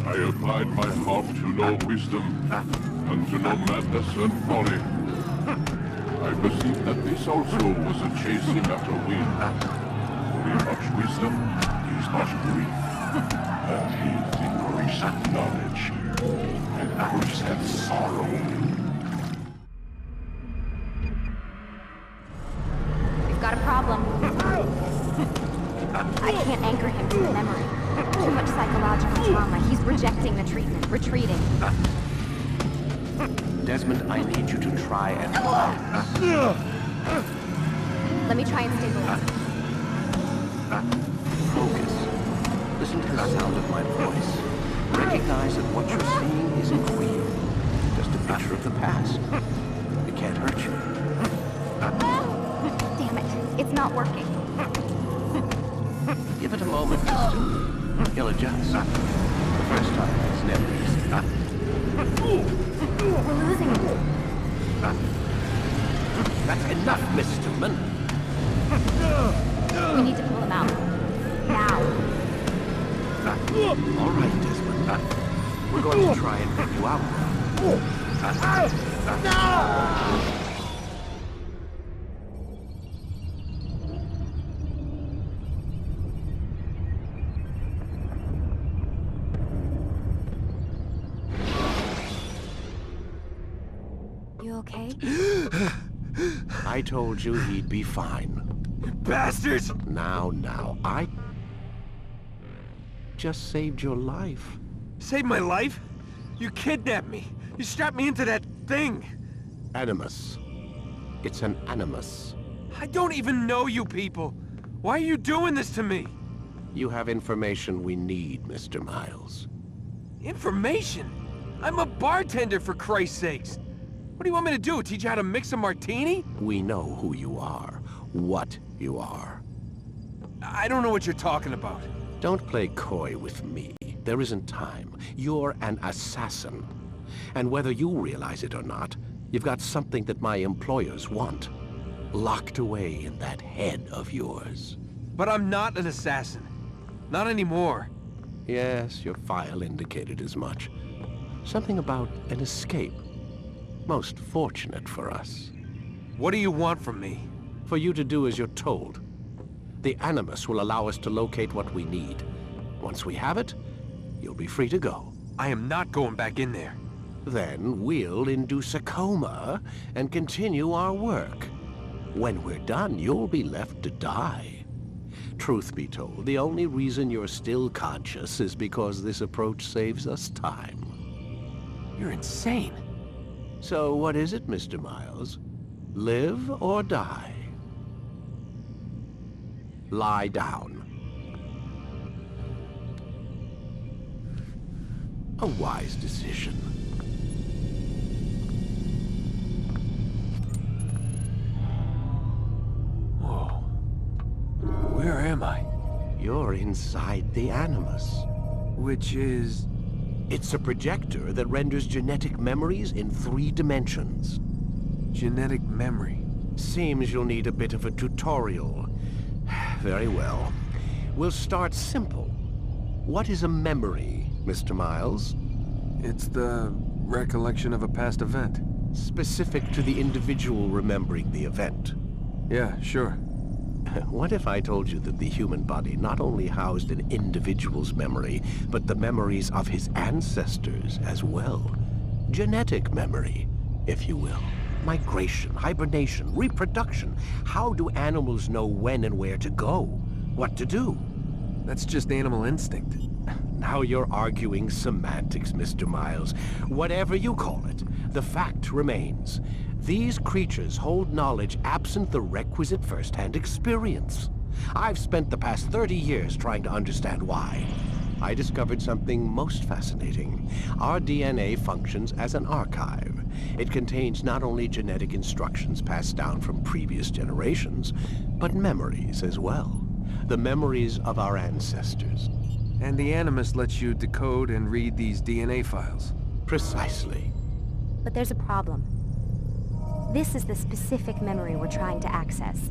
I applied my heart to know wisdom, and to know madness and folly. I perceived that this also was a chasing after wind. In much wisdom is much grief, and his increased knowledge, and increased sorrow. We've got a problem. I can't anchor him to the memory. Too much psychological trauma. He's rejecting the treatment, retreating. Desmond, I need you to try and... Let me try and stabilize him. Focus. Listen to the sound of my voice. Recognize that what you're seeing isn't real. Just a picture of the past. It can't hurt you. Damn it. It's not working. Give it a moment, Desmond. He'll adjust. The first time is never easy. We're losing him. That's enough, Miss Stillman. We need to pull him out. Now. All right, Desmond. We're going to try and pick you out. No! You okay? I told you he'd be fine. Bastards! Now, I just saved your life. Saved my life? You kidnapped me. You strapped me into that thing. Animus. It's an Animus. I don't even know you people. Why are you doing this to me? You have information we need, Mr. Miles. Information? I'm a bartender, for Christ's sakes. What do you want me to do? Teach you how to mix a martini? We know who you are, what you are. I don't know what you're talking about. Don't play coy with me. There isn't time. You're an assassin. And whether you realize it or not, you've got something that my employers want. Locked away in that head of yours. But I'm not an assassin. Not anymore. Yes, your file indicated as much. Something about an escape. Most fortunate for us. What do you want from me? For you to do as you're told. The Animus will allow us to locate what we need. Once we have it, you'll be free to go. I am not going back in there. Then we'll induce a coma and continue our work. When we're done, you'll be left to die. Truth be told, the only reason you're still conscious is because this approach saves us time. You're insane. So what is it, Mr. Miles? Live or die? Lie down. A wise decision. Whoa. Where am I? You're inside the Animus. Which is... It's a projector that renders genetic memories in 3 dimensions. genetic memory. Seems you'll need a bit of a tutorial. Very well. We'll start simple. What is a memory, Mr. Miles? It's the recollection of a past event. Specific to the individual remembering the event. Yeah, sure. What if I told you that the human body not only housed an individual's memory, but the memories of his ancestors as well? Genetic memory, if you will. Migration, hibernation, reproduction. How do animals know when and where to go? What to do? That's just animal instinct. Now you're arguing semantics, Mr. Miles. Whatever you call it, the fact remains. These creatures hold knowledge absent the requisite first-hand experience. I've spent the past 30 years trying to understand why. I discovered something most fascinating. Our DNA functions as an archive. It contains not only genetic instructions passed down from previous generations, but memories as well. The memories of our ancestors. And the Animus lets you decode and read these DNA files. Precisely. But there's a problem. This is the specific memory we're trying to access.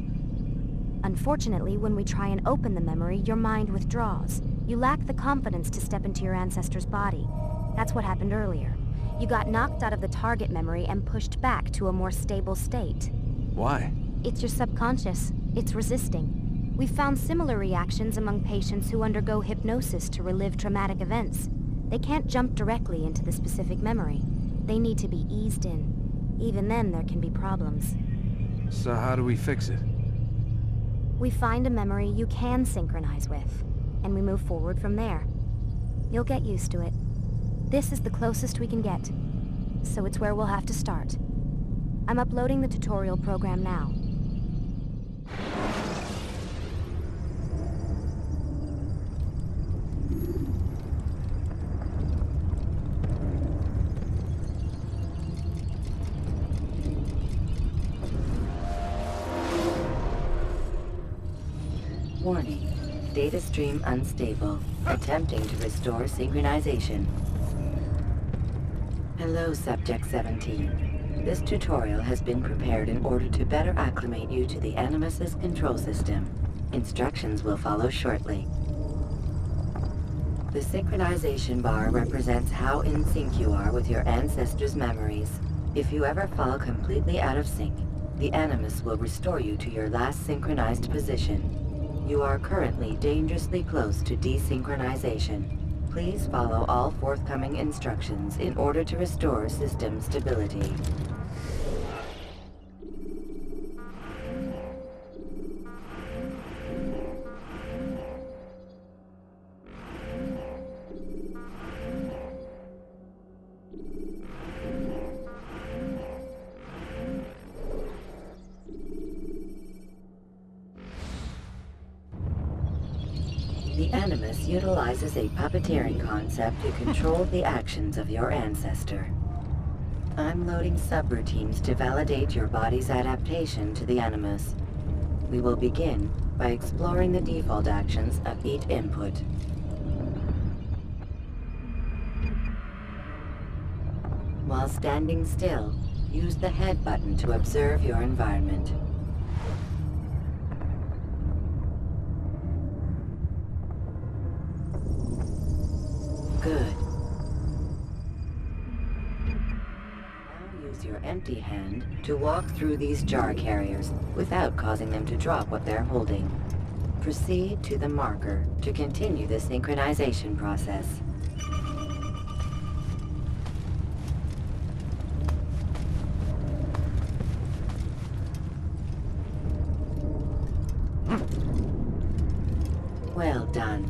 Unfortunately, when we try and open the memory, your mind withdraws. You lack the confidence to step into your ancestor's body. That's what happened earlier. You got knocked out of the target memory and pushed back to a more stable state. Why? It's your subconscious. It's resisting. We've found similar reactions among patients who undergo hypnosis to relive traumatic events. They can't jump directly into the specific memory. They need to be eased in. Even then, there can be problems. So how do we fix it? We find a memory you can synchronize with, and we move forward from there. You'll get used to it. This is the closest we can get, so it's where we'll have to start. I'm uploading the tutorial program now. Warning. Data stream unstable. Attempting to restore synchronization. Hello, Subject 17. This tutorial has been prepared in order to better acclimate you to the Animus's control system. Instructions will follow shortly. The synchronization bar represents how in sync you are with your ancestors' memories. If you ever fall completely out of sync, the Animus will restore you to your last synchronized position. You are currently dangerously close to desynchronization. Please follow all forthcoming instructions in order to restore system stability. The Animus utilizes a puppeteering concept to control the actions of your ancestor. I'm loading subroutines to validate your body's adaptation to the Animus. We will begin by exploring the default actions of each input. While standing still, use the head button to observe your environment. Good. Now use your empty hand to walk through these jar carriers without causing them to drop what they're holding. Proceed to the marker to continue the synchronization process. Well done.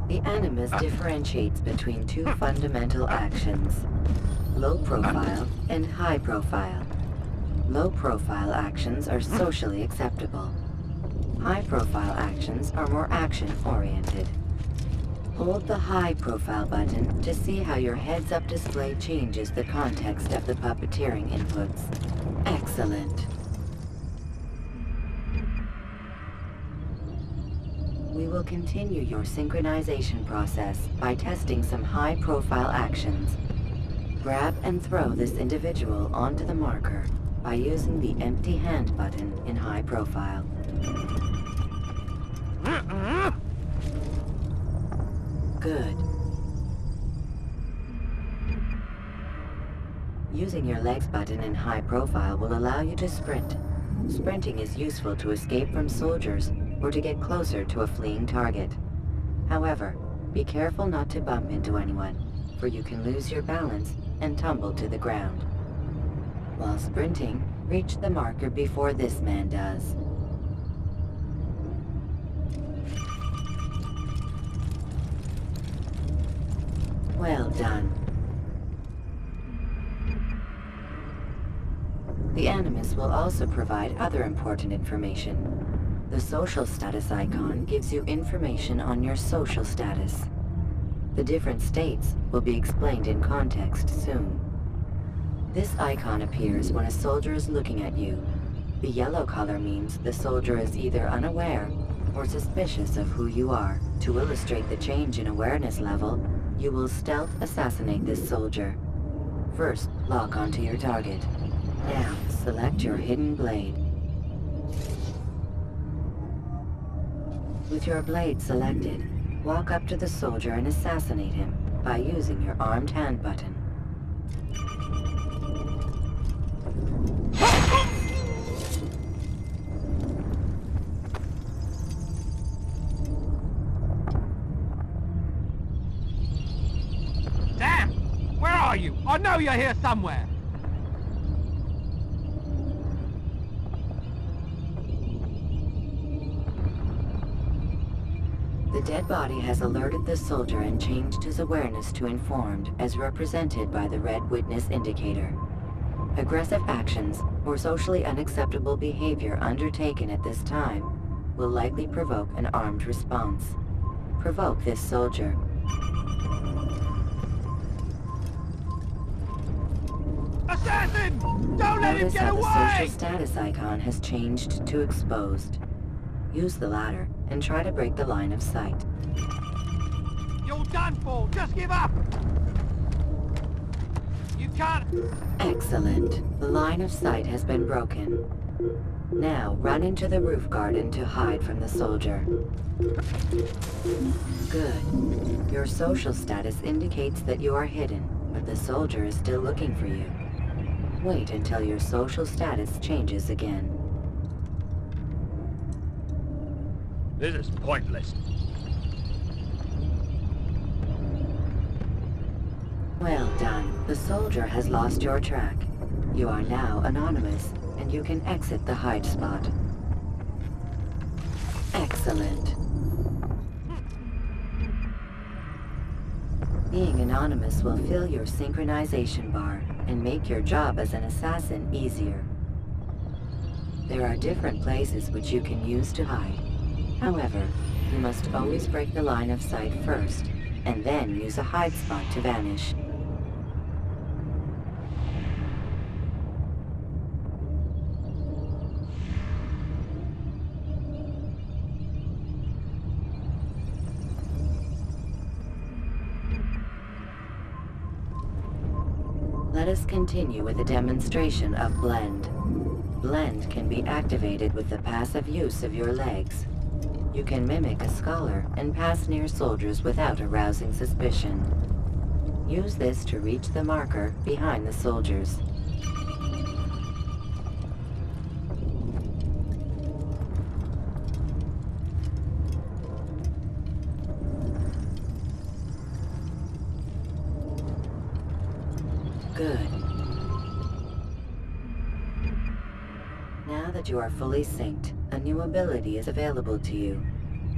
The Animus differentiates between two fundamental actions: low profile and high profile. Low profile actions are socially acceptable. High profile actions are more action-oriented. Hold the high profile button to see how your heads-up display changes the context of the puppeteering inputs. Excellent. We will continue your synchronization process by testing some high-profile actions. Grab and throw this individual onto the marker by using the empty hand button in high profile. Good. Using your legs button in high profile will allow you to sprint. Sprinting is useful to escape from soldiers or to get closer to a fleeing target. However, be careful not to bump into anyone, for you can lose your balance and tumble to the ground. While sprinting, reach the marker before this man does. Well done. The Animus will also provide other important information. The social status icon gives you information on your social status. The different states will be explained in context soon. This icon appears when a soldier is looking at you. The yellow color means the soldier is either unaware or suspicious of who you are. To illustrate the change in awareness level, you will stealth assassinate this soldier. First, lock onto your target. Now, select your hidden blade. With your blade selected, walk up to the soldier and assassinate him by using your armed hand button. Damn! Where are you? I know you're here somewhere! The dead body has alerted the soldier and changed his awareness to informed, as represented by the red witness indicator. Aggressive actions or socially unacceptable behavior undertaken at this time will likely provoke an armed response. Provoke this soldier. Assassin! Don't let him Notice get how the away! social status icon has changed to exposed. Use the latter and try to break the line of sight. You're done for! Just give up! You can't... Excellent. The line of sight has been broken. Now, run into the roof garden to hide from the soldier. Good. Your social status indicates that you are hidden, but the soldier is still looking for you. Wait until your social status changes again. This is pointless. Well done. The soldier has lost your track. You are now anonymous, and you can exit the hide spot. Excellent. Being anonymous will fill your synchronization bar and make your job as an assassin easier. There are different places which you can use to hide. However, you must always break the line of sight first, and then use a hide spot to vanish. Let us continue with a demonstration of Blend. Blend can be activated with the passive use of your legs. You can mimic a scholar and pass near soldiers without arousing suspicion. Use this to reach the marker behind the soldiers. Good. Now that you are fully synced, a new ability is available to you.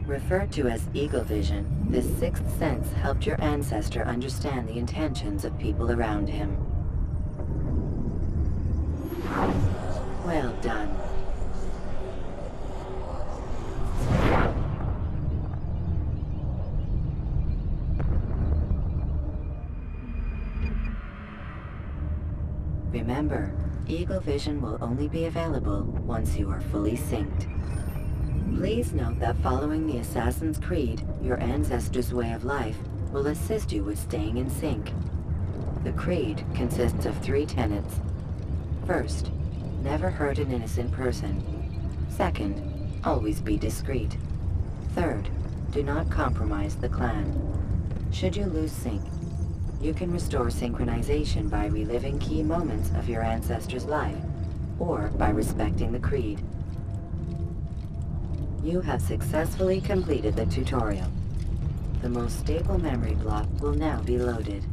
Referred to as Eagle Vision, this sixth sense helped your ancestor understand the intentions of people around him. Well done. Remember, Eagle Vision will only be available once you are fully synced. Please note that following the Assassin's Creed, your ancestors' way of life, will assist you with staying in sync. The Creed consists of 3 tenets. First, never hurt an innocent person. Second, always be discreet. Third, do not compromise the clan. Should you lose sync, you can restore synchronization by reliving key moments of your ancestor's life, or by respecting the Creed. You have successfully completed the tutorial. The most stable memory block will now be loaded.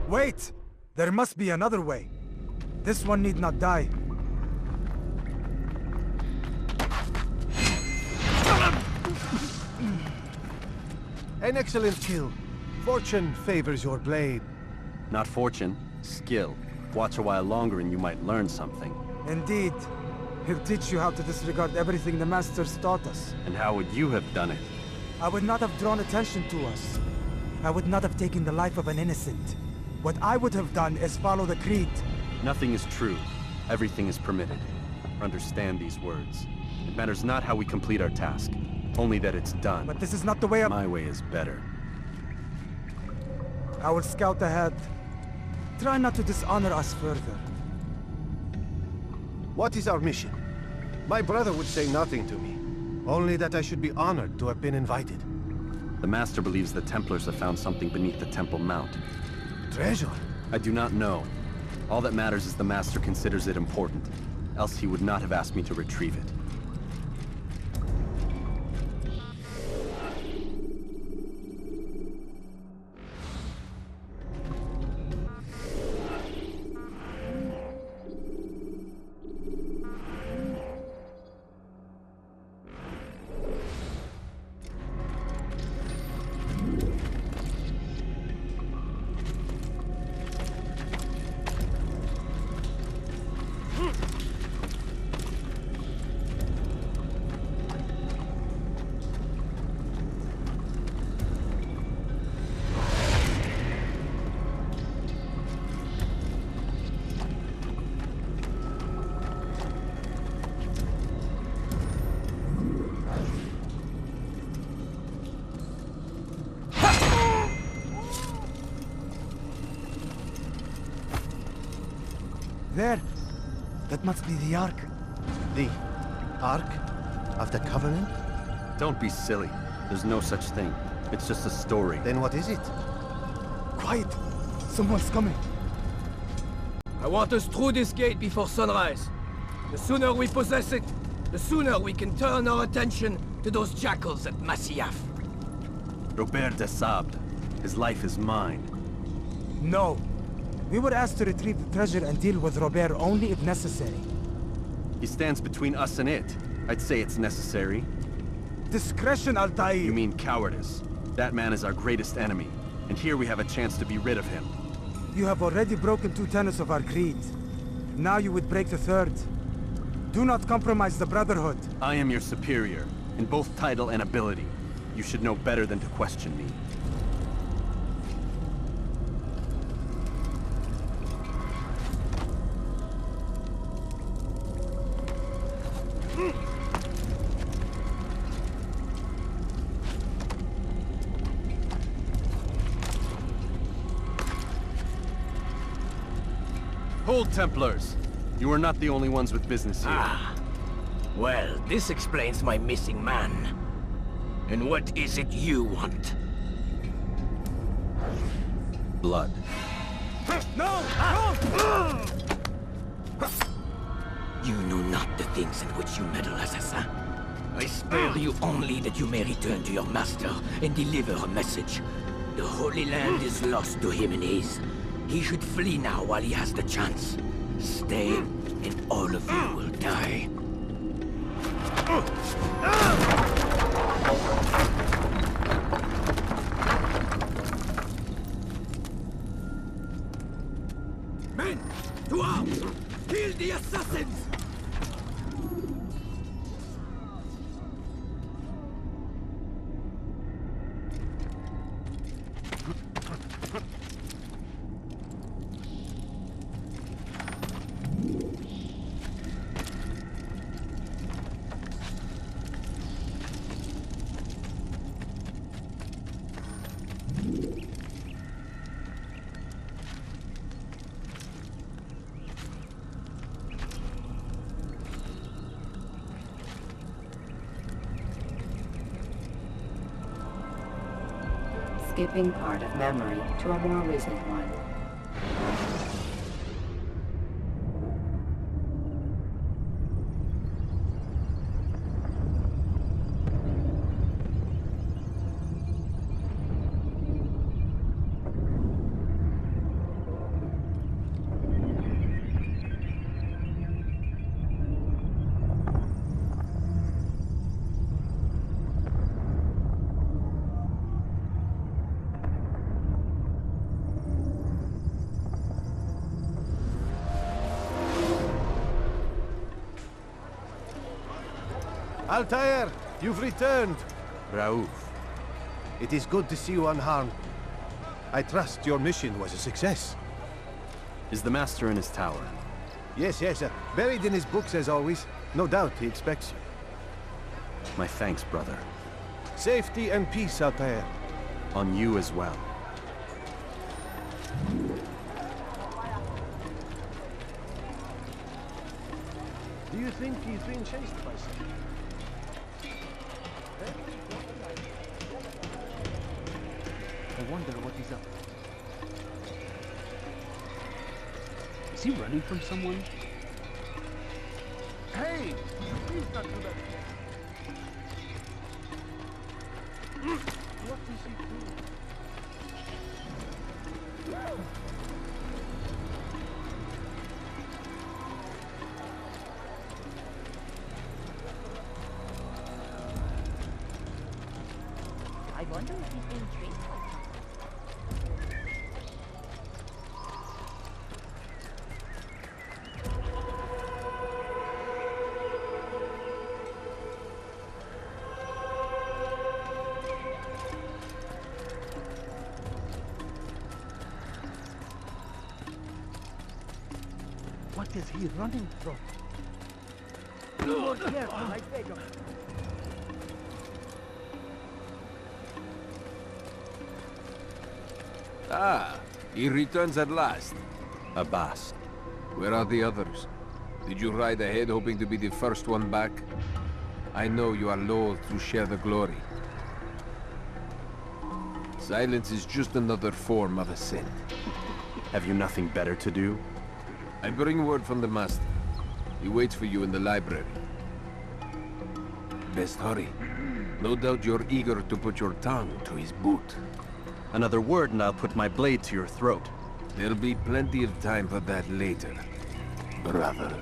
Wait! There must be another way. This one need not die. An excellent kill. Fortune favors your blade. Not fortune, skill. Watch a while longer and you might learn something. Indeed. He'll teach you how to disregard everything the Masters taught us. And how would you have done it? I would not have drawn attention to us. I would not have taken the life of an innocent. What I would have done is follow the Creed. Nothing is true. Everything is permitted. Understand these words. It matters not how we complete our task, only that it's done. But this is not the way of... My way is better. I will scout ahead. Try not to dishonor us further. What is our mission? My brother would say nothing to me. Only that I should be honored to have been invited. The Master believes the Templars have found something beneath the Temple Mount. Treasure? I do not know. All that matters is the Master considers it important. Else he would not have asked me to retrieve it. There! That must be the Ark. The Ark of the Covenant? Don't be silly. There's no such thing. It's just a story. Then what is it? Quiet! Someone's coming. I want us through this gate before sunrise. The sooner we possess it, the sooner we can turn our attention to those jackals at Masyaf. Robert de Sablï. His life is mine. No. We were asked to retrieve the treasure and deal with Robert only if necessary. He stands between us and it. I'd say it's necessary. Discretion, Altaï! You mean cowardice. That man is our greatest enemy, and here we have a chance to be rid of him. You have already broken 2 tenets of our creed. Now you would break the 3rd. Do not compromise the Brotherhood. I am your superior, in both title and ability. You should know better than to question me. Hold, Templars! You are not the only ones with business here. Ah. Well, this explains my missing man. And what is it you want? Blood. No! No! You know not the things in which you meddle, assassin. I spare you only that you may return to your master and deliver a message. The Holy Land is lost to him and his. He should flee now while he has the chance. Stay, and all of you will die. Men, to arms! Kill the assassins! Skipping part of memory to a more recent one. Altaïr, you've returned. Raouf. It is good to see you unharmed. I trust your mission was a success. Is the Master in his tower? Yes, buried in his books as always. No doubt he expects you. My thanks, brother. Safety and peace, Altaïr. On you as well. Do you think he's being chased by someone? I wonder what he's up to. Is he running from someone? Hey! Please not do that. What is he doing? I wonder if he's being treated. What is he running from? Be more careful, I beg of you. Ah, he returns at last. Abbas. Where are the others? Did you ride ahead hoping to be the first one back? I know you are loath to share the glory. Silence is just another form of assent. Have you nothing better to do? I bring word from the Master. He waits for you in the library. Best hurry. No doubt you're eager to put your tongue to his boot. Another word and I'll put my blade to your throat. There'll be plenty of time for that later, brother.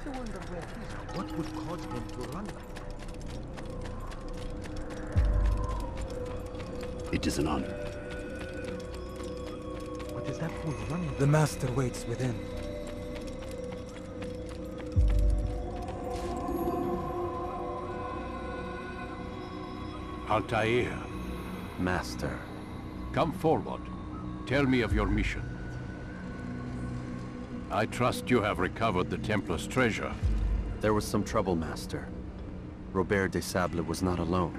I wonder where he's. What would cause him to run like that? It is an honor. What is that fool running? The Master waits within. Altaïr. Master. Come forward. Tell me of your mission. I trust you have recovered the Templars' treasure. There was some trouble, Master. Robert de Sablï was not alone.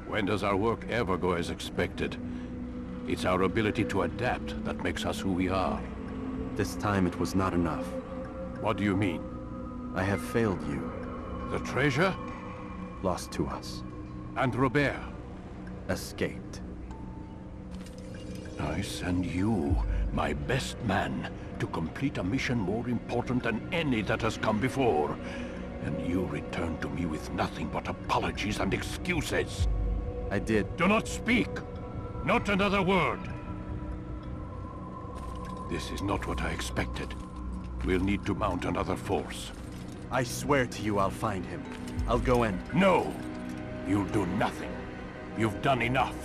When does our work ever go as expected? It's our ability to adapt that makes us who we are. This time it was not enough. What do you mean? I have failed you. The treasure? Lost to us. And Robert? Escaped. I send you, my best man, to complete a mission more important than any that has come before. And you return to me with nothing but apologies and excuses. I did. Do not speak! Not another word! This is not what I expected. We'll need to mount another force. I swear to you I'll find him. I'll go in. No! You'll do nothing. You've done enough.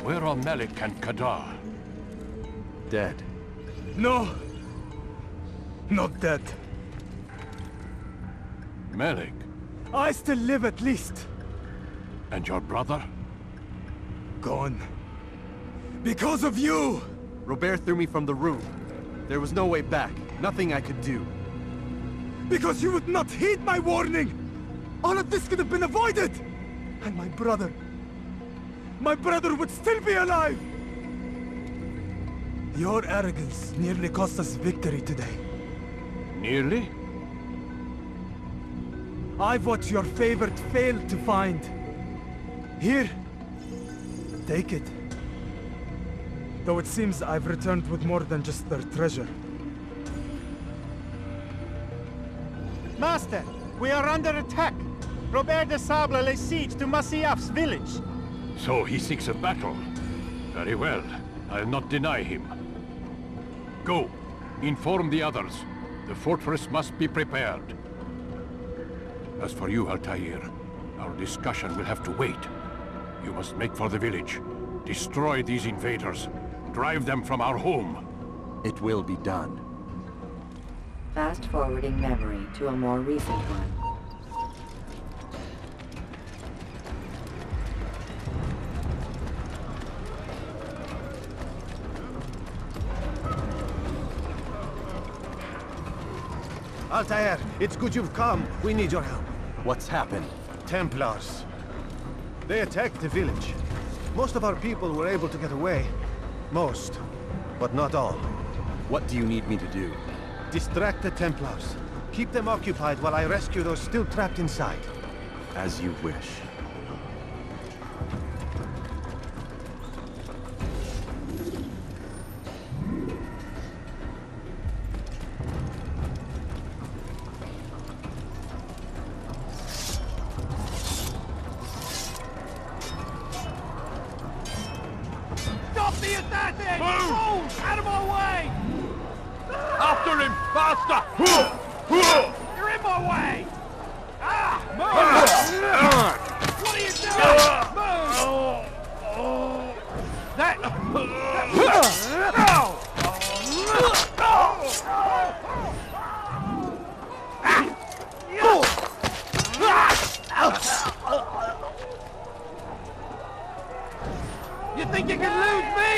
Where are Melik and Kadar? Dead. No! Not dead. Melik? I still live at least. And your brother? Gone. Because of you! Robert threw me from the room. There was no way back. Nothing I could do. Because you would not heed my warning! All of this could have been avoided! And my brother would still be alive! Your arrogance nearly cost us victory today. Nearly? I've what your favorite failed to find. Here, take it. Though it seems I've returned with more than just their treasure. Master, we are under attack. Robert de Sablï lays siege to Masyaf's village. So he seeks a battle. Very well. I'll not deny him. Go. Inform the others. The fortress must be prepared. As for you, Altaïr, our discussion will have to wait. You must make for the village. Destroy these invaders. Drive them from our home. It will be done. Fast-forwarding memory to a more recent one. Altaïr, it's good you've come. We need your help. What's happened? Templars. They attacked the village. Most of our people were able to get away. Most, but not all. What do you need me to do? Distract the Templars. Keep them occupied while I rescue those still trapped inside. As you wish. Stop the assassin! Move! Out of my way! After him! Faster! You're in my way! Ah! Move! What are you doing? Move! That... You think you can lose me?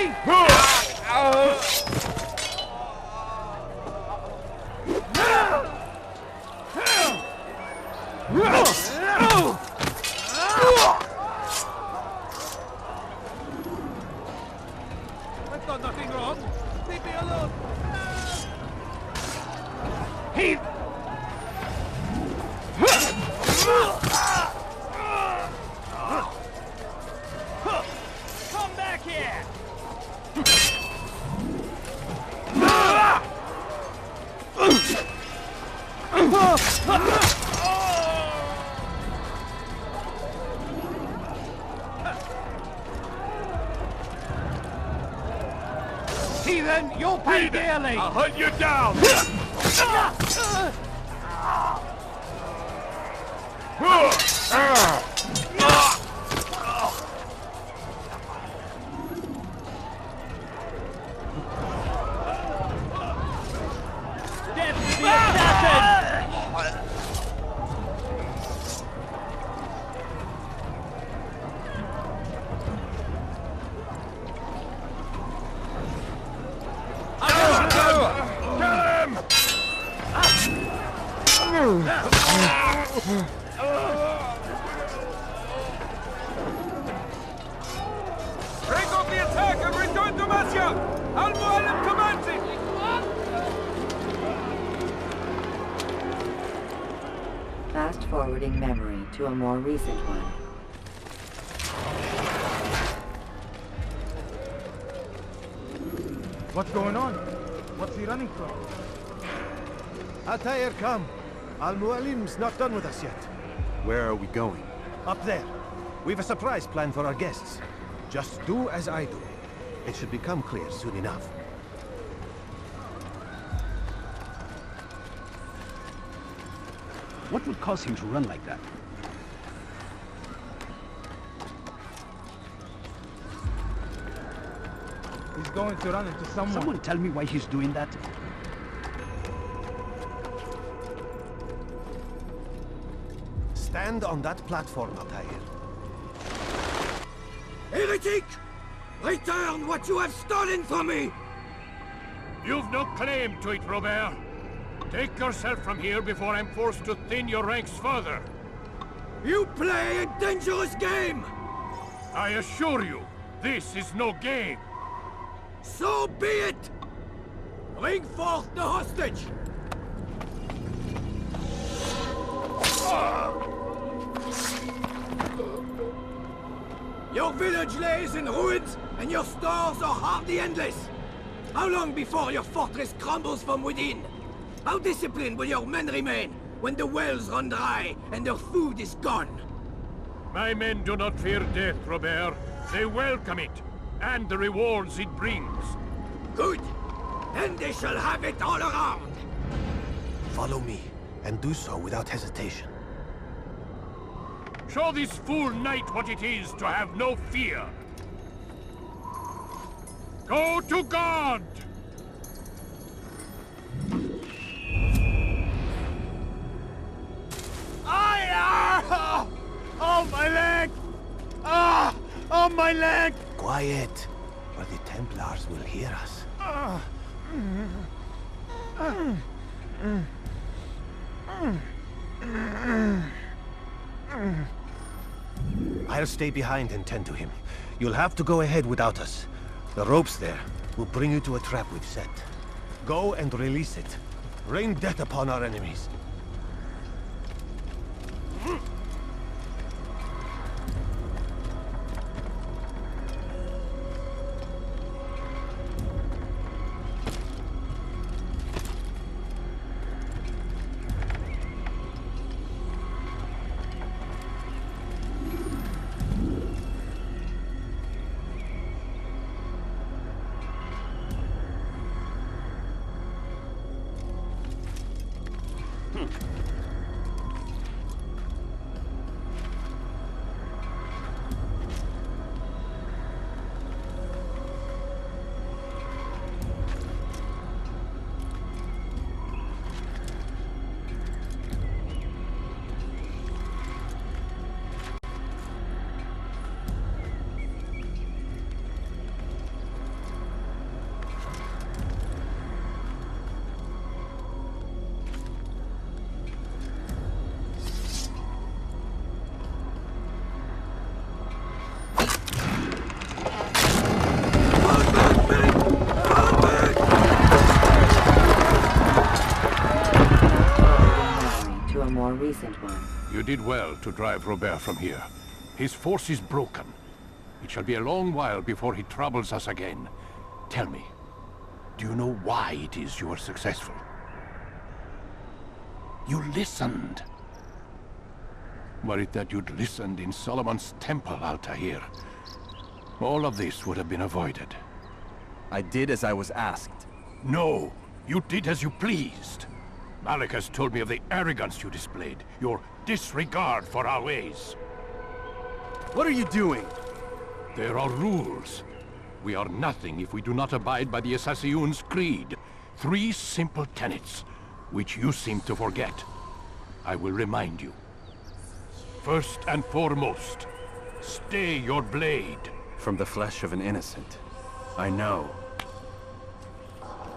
I've done nothing wrong. Leave me alone. He... Come back here! Heathen, you'll pay dearly! I'll hunt you down! Death to the assassin! Break off the attack and return to Masyaf! Mualim commands it! Fast-forwarding memory to a more recent one. What's going on? What's he running from? Altaï, come. Mualim's not done with us yet. Where are we going? Up there. We've a surprise plan for our guests. Just do as I do. It should become clear soon enough. What would cause him to run like that? He's going to run into someone. Someone tell me why he's doing that? Stand on that platform, Altaï. Heretic! Return what you have stolen from me! You've no claim to it, Robert. Take yourself from here before I'm forced to thin your ranks further. You play a dangerous game! I assure you, this is no game. So be it! Bring forth the hostage! Your village lays in ruins, and your stores are hardly endless. How long before your fortress crumbles from within? How disciplined will your men remain when the wells run dry and their food is gone? My men do not fear death, Robert. They welcome it, and the rewards it brings. Good. Then they shall have it all around. Follow me, and do so without hesitation. Show this fool knight what it is to have no fear. Go to God! Oh, my leg! Ah! Oh, my leg! Quiet, or the Templars will hear us. I'll stay behind and tend to him. You'll have to go ahead without us. The ropes there will bring you to a trap we've set. Go and release it. Rain death upon our enemies. You did well to drive Robert from here. His force is broken. It shall be a long while before he troubles us again. Tell me, do you know why it is you were successful? You listened. Were it that you'd listened in Solomon's temple, Altaï, all of this would have been avoided. I did as I was asked. No, you did as you pleased. Malik has told me of the arrogance you displayed, your disregard for our ways. What are you doing? There are rules. We are nothing if we do not abide by the Assassin's creed. 3 simple tenets, which you seem to forget. I will remind you. First and foremost, stay your blade. From the flesh of an innocent. I know.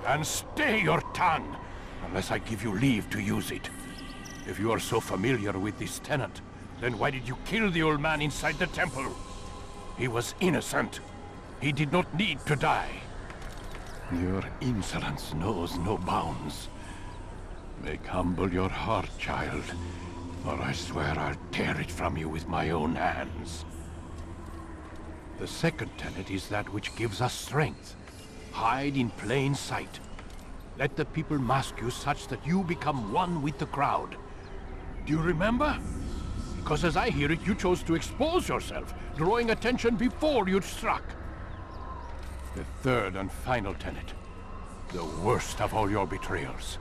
And stay your tongue, unless I give you leave to use it. If you are so familiar with this tenet, then why did you kill the old man inside the temple? He was innocent. He did not need to die. Your insolence knows no bounds. Make humble your heart, child, or I swear I'll tear it from you with my own hands. The second tenet is that which gives us strength. Hide in plain sight. Let the people mask you such that you become one with the crowd. Do you remember? Because as I hear it, you chose to expose yourself, drawing attention before you'd struck. The third and final tenet. The worst of all your betrayals.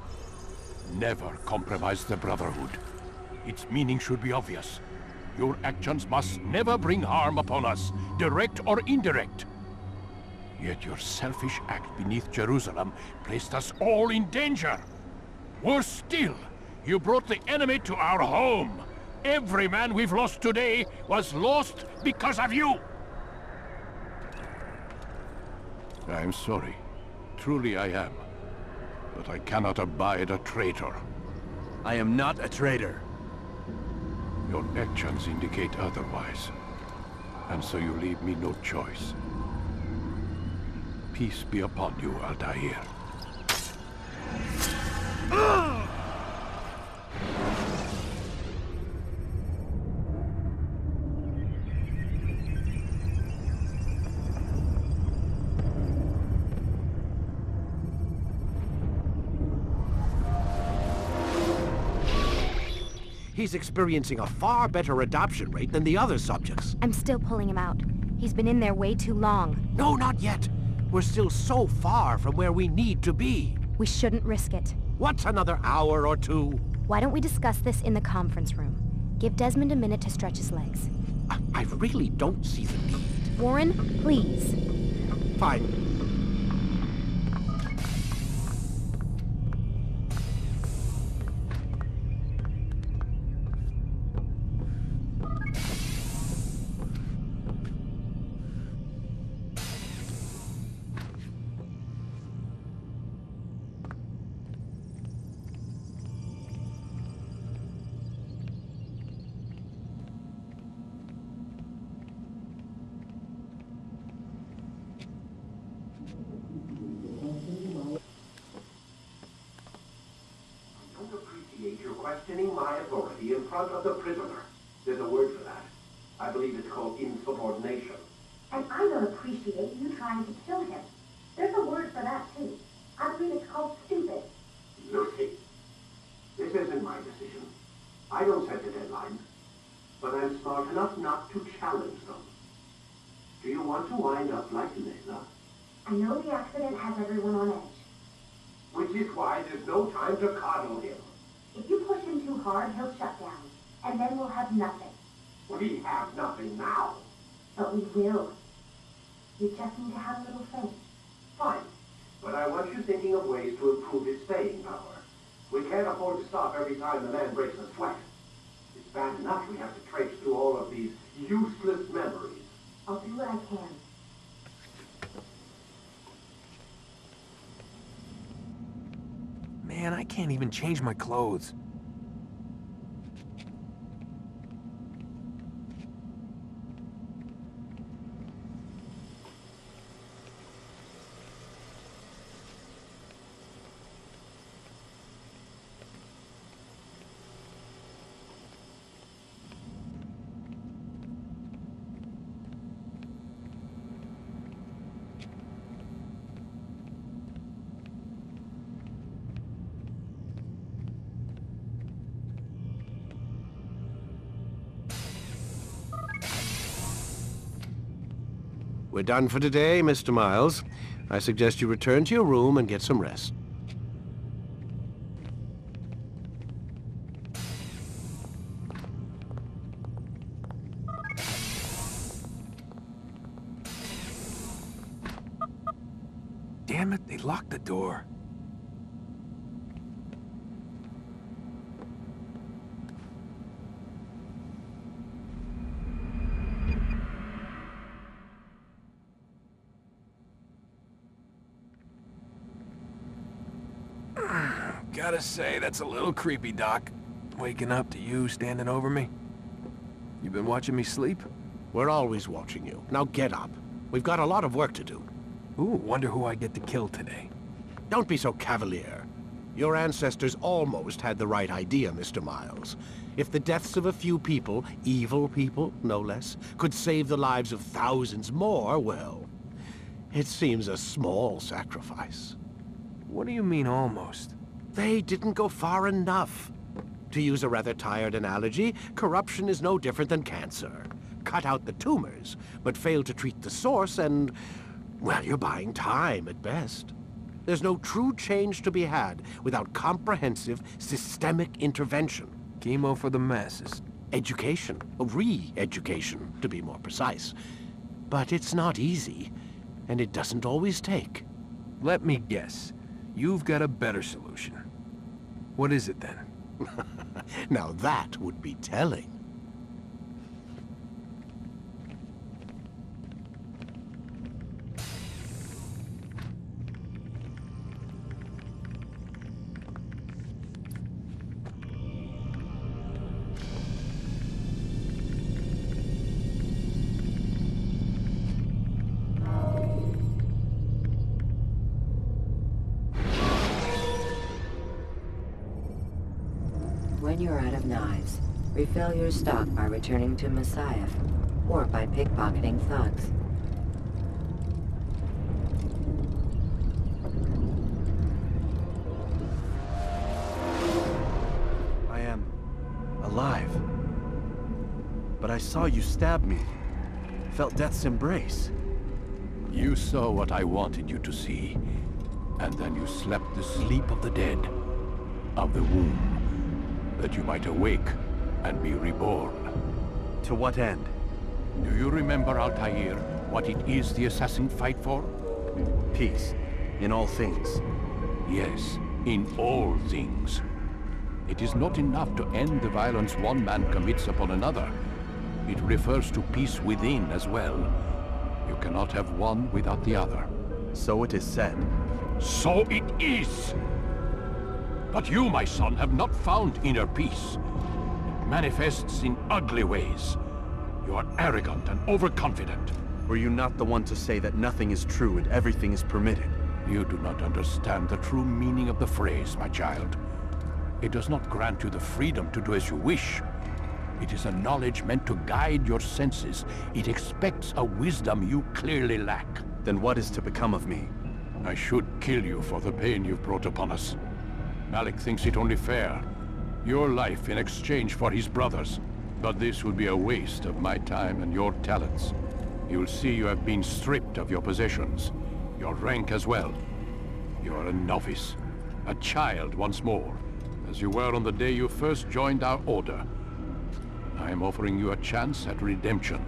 Never compromise the Brotherhood. Its meaning should be obvious. Your actions must never bring harm upon us, direct or indirect. Yet your selfish act beneath Jerusalem placed us all in danger. Worse still, you brought the enemy to our home. Every man we've lost today was lost because of you. I'm sorry. Truly I am. But I cannot abide a traitor. I am not a traitor. Your actions indicate otherwise. And so you leave me no choice. Peace be upon you, Altaïr. He's experiencing a far better adoption rate than the other subjects. I'm still pulling him out. He's been in there way too long. No, not yet. We're still so far from where we need to be. We shouldn't risk it. What's another hour or two? Why don't we discuss this in the conference room? Give Desmond a minute to stretch his legs. I really don't see the need. Warren, please. Fine. You're questioning my authority in front of the prisoner. There's a word for that. I believe it's called insubordination. And I don't appreciate you trying to kill him. There's a word for that, too. I believe it's called stupid. Lucy, this isn't my decision. I don't set the deadlines. But I'm smart enough not to challenge them. Do you want to wind up like Layla? I know the accident has everyone on edge. Which is why there's no time to coddle him. If you push him too hard, he'll shut down. And then we'll have nothing. We have nothing now. But we will. You just need to have a little faith. Fine. But I want you thinking of ways to improve his staying power. We can't afford to stop every time the man breaks a sweat. It's bad enough we have to traipse through all of these useless memories. I'll do what I can. Man, I can't even change my clothes. We're done for today, Mr. Miles. I suggest you return to your room and get some rest. Damn it, they locked the door. Gotta say, that's a little creepy, Doc. Waking up to you standing over me. You been watching me sleep? We're always watching you. Now get up. We've got a lot of work to do. Ooh, wonder who I get to kill today. Don't be so cavalier. Your ancestors almost had the right idea, Mr. Miles. If the deaths of a few people, evil people, no less, could save the lives of thousands more, well, It seems a small sacrifice. What do you mean, almost? They didn't go far enough. To use a rather tired analogy, corruption is no different than cancer. Cut out the tumors, but fail to treat the source and, well, you're buying time at best. There's no true change to be had without comprehensive, systemic intervention. Chemo for the masses. Education, re-education, to be more precise. But it's not easy, and it doesn't always take. Let me guess. You've got a better solution. What is it then? Now that would be telling. When you're out of knives, refill your stock by returning to Messiah, or by pickpocketing thugs. I am alive. But I saw you stab me. Felt death's embrace. You saw what I wanted you to see, and then you slept the sleep of the dead, of the womb, that you might awake and be reborn. To what end? Do you remember, Altaïr, what it is the assassins fight for? Peace, in all things. Yes, in all things. It is not enough to end the violence one man commits upon another. It refers to peace within as well. You cannot have one without the other. So it is said. So it is! But you, my son, have not found inner peace. It manifests in ugly ways. You are arrogant and overconfident. Were you not the one to say that nothing is true and everything is permitted? You do not understand the true meaning of the phrase, my child. It does not grant you the freedom to do as you wish. It is a knowledge meant to guide your senses. It expects a wisdom you clearly lack. Then what is to become of me? I should kill you for the pain you've brought upon us. Malik thinks it only fair. Your life in exchange for his brother's. But this would be a waste of my time and your talents. You'll see you have been stripped of your possessions. Your rank as well. You are a novice. A child once more. As you were on the day you first joined our order. I am offering you a chance at redemption.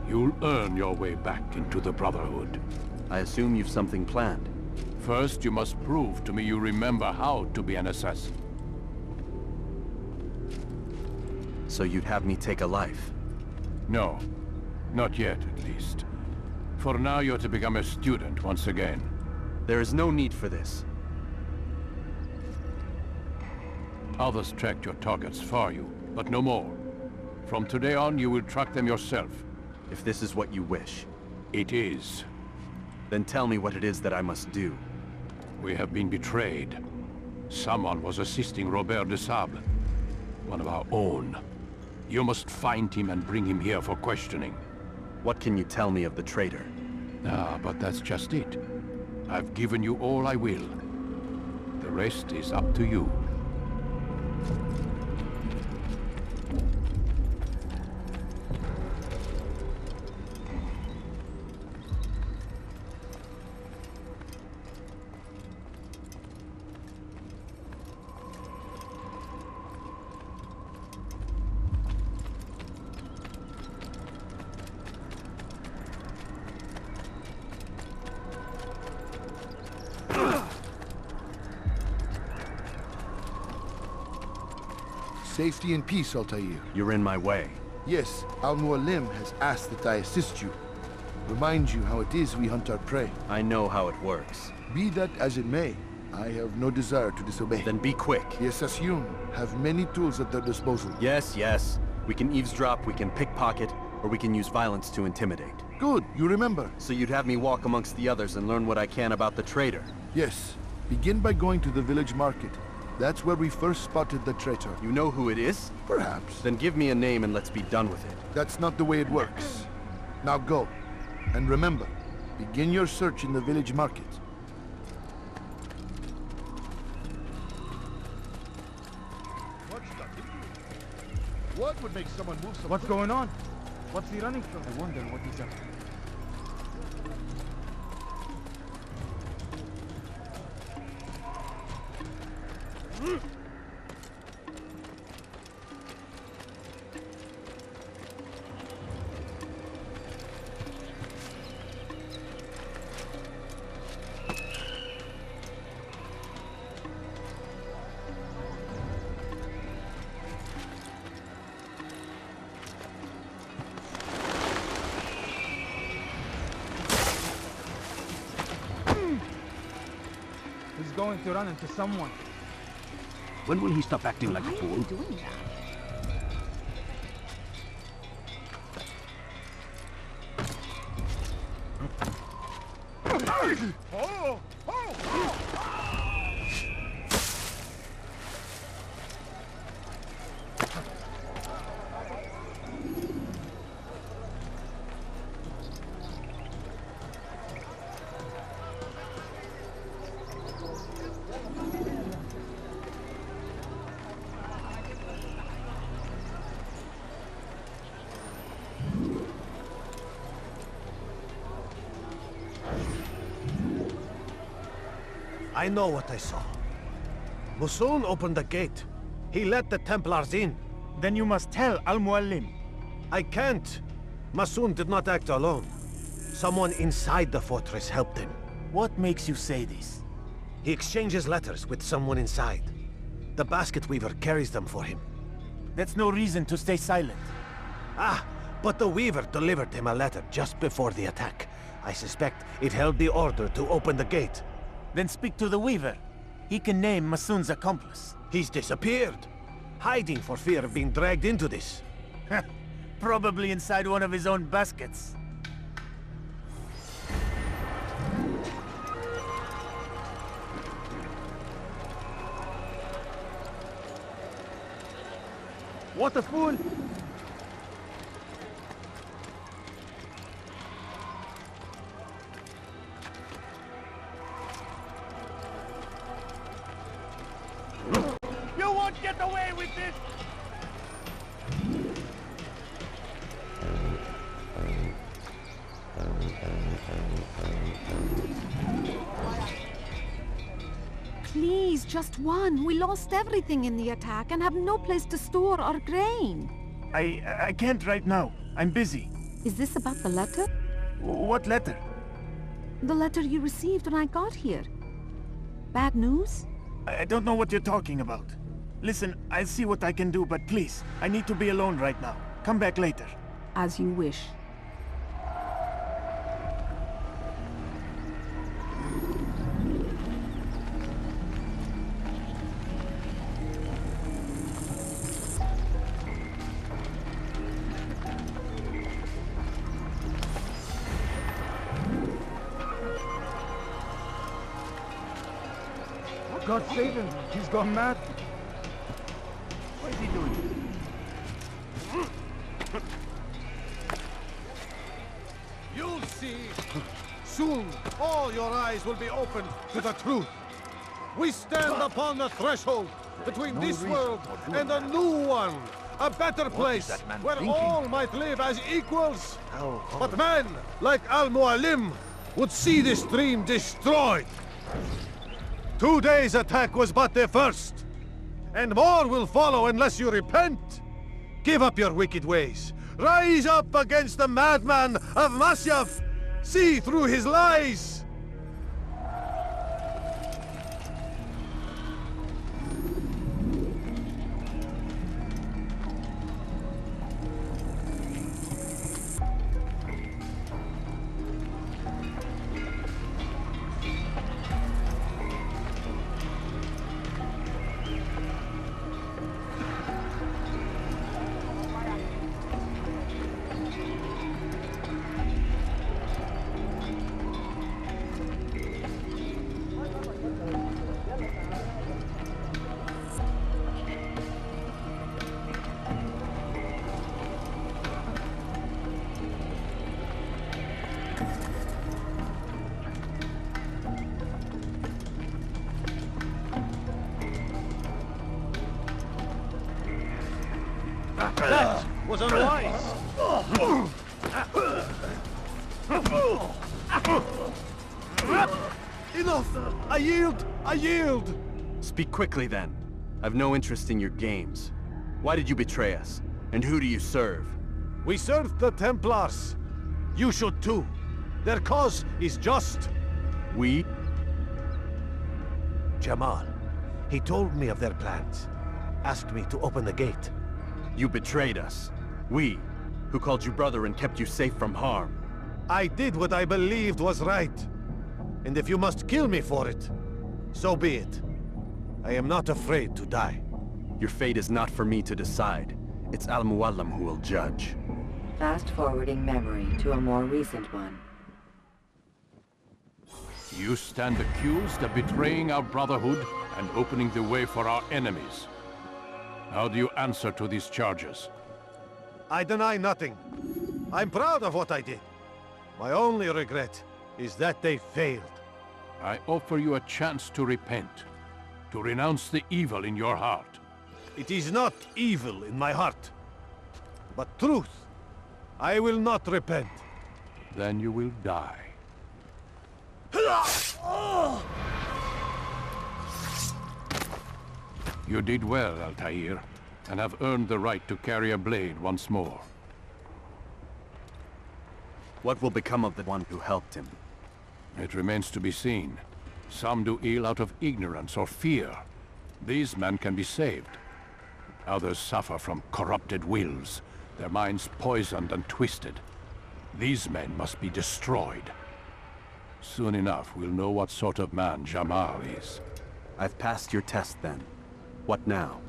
You'll earn your way back into the Brotherhood. I assume you've something planned. First, you must prove to me you remember how to be an assassin. So you'd have me take a life? No. Not yet, at least. For now, you're to become a student once again. There is no need for this. Others tracked your targets for you, but no more. From today on, you will track them yourself. If this is what you wish. It is. Then tell me what it is that I must do. We have been betrayed. Someone was assisting Robert de Sablï, one of our own. You must find him and bring him here for questioning. What can you tell me of the traitor? But that's just it. I've given you all I will. The rest is up to you. Safety and peace, Altaïr. You're in my way. Yes, Mualim has asked that I assist you. Remind you how it is we hunt our prey. I know how it works. Be that as it may, I have no desire to disobey. Then be quick. The Assassin have many tools at their disposal. Yes, yes. We can eavesdrop, we can pickpocket, or we can use violence to intimidate. Good, you remember. So you'd have me walk amongst the others and learn what I can about the traitor? Yes. Begin by going to the village market. That's where we first spotted the traitor. You know who it is? Perhaps. Then give me a name and let's be done with it. That's not the way it works. Now go. And remember, Begin your search in the village market. What would make someone move so What's going on? What's he running from? I wonder what he's up to. He's going to run into someone. When will he stop acting like a fool? Why are you doing that? I know what I saw. Mualim opened the gate. He let the Templars in. Then you must tell Al-Mualim. I can't. Mualim did not act alone. Someone inside the fortress helped him. What makes you say this? He exchanges letters with someone inside. The basket weaver carries them for him. That's no reason to stay silent. Ah, but the weaver delivered him a letter just before the attack. I suspect it held the order to open the gate. Then speak to the weaver. He can name Mualim's accomplice. He's disappeared. Hiding for fear of being dragged into this. Probably inside one of his own baskets. What a fool! You won't get away with this! Please, just one. We lost everything in the attack and have no place to store our grain. I can't right now. I'm busy. Is this about the letter? What letter? The letter you received when I got here. Bad news? I don't know what you're talking about. Listen, I'll see what I can do, but please, I need to be alone right now. Come back later. As you wish. God save him! He's gone mad! What is he doing? You'll see. Soon, all your eyes will be opened to the truth. We stand upon the threshold between this world and a new one. A better place where all might live as equals. But men like Al-Mualim would see this dream destroyed. Today's attack was but the first. And more will follow unless you repent. Give up your wicked ways. Rise up against the madman of Masyaf. See through his lies. Enough! I yield! I yield! Speak quickly then. I've no interest in your games. Why did you betray us? And who do you serve? We serve the Templars. You should too. Their cause is just. We? Jamal. He told me of their plans. Asked me to open the gate. You betrayed us. We, who called you brother and kept you safe from harm. I did what I believed was right. And if you must kill me for it, so be it. I am not afraid to die. Your fate is not for me to decide. It's Mualim who will judge. Fast-forwarding memory to a more recent one. You stand accused of betraying our Brotherhood and opening the way for our enemies. How do you answer to these charges? I deny nothing. I'm proud of what I did. My only regret is that they failed. I offer you a chance to repent, to renounce the evil in your heart. It is not evil in my heart, but truth. I will not repent. Then you will die. You did well, Altaïr, and have earned the right to carry a blade once more. What will become of the one who helped him? It remains to be seen. Some do ill out of ignorance or fear. These men can be saved. Others suffer from corrupted wills, their minds poisoned and twisted. These men must be destroyed. Soon enough, we'll know what sort of man Jamal is. I've passed your test then. What now?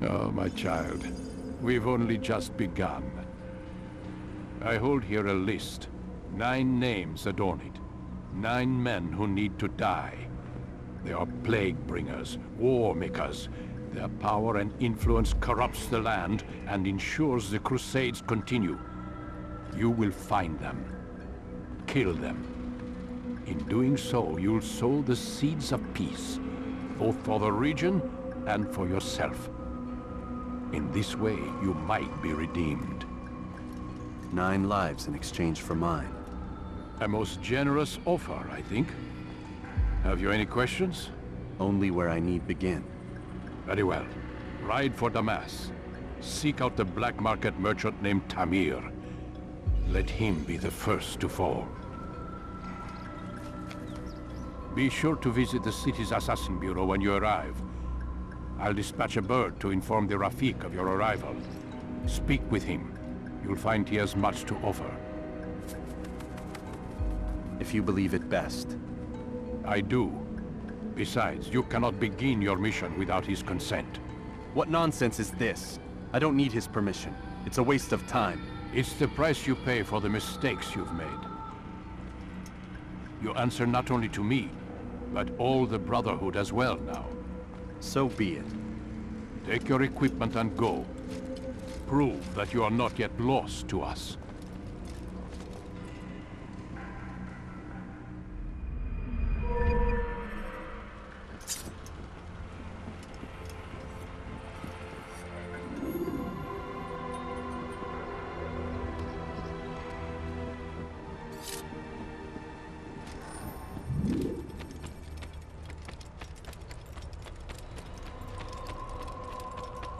Oh, my child. We've only just begun. I hold here a list. 9 names adorn it. 9 men who need to die. They are plague bringers, war makers. Their power and influence corrupts the land and ensures the Crusades continue. You will find them. Kill them. In doing so, you'll sow the seeds of peace, both for the region and for yourself. In this way, you might be redeemed. 9 lives in exchange for mine. A most generous offer, I think. Have you any questions? Only where I need begin. Very well. Ride for Damas. Seek out the black market merchant named Tamir. Let him be the first to fall. Be sure to visit the city's assassin bureau when you arrive. I'll dispatch a bird to inform the Rafik of your arrival. Speak with him. You'll find he has much to offer. If you believe it best. I do. Besides, you cannot begin your mission without his consent. What nonsense is this? I don't need his permission. It's a waste of time. It's the price you pay for the mistakes you've made. You answer not only to me, but all the Brotherhood as well now. So be it. Take your equipment and go. Prove that you are not yet lost to us.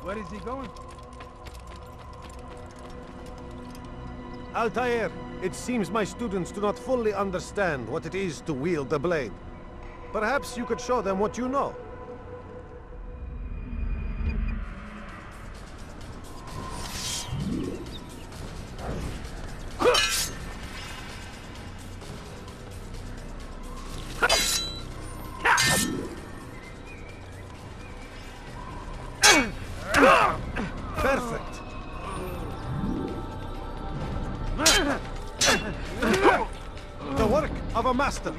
Where is he going? Altaïr, it seems my students do not fully understand what it is to wield the blade. Perhaps you could show them what you know. Perfect. The work of a master.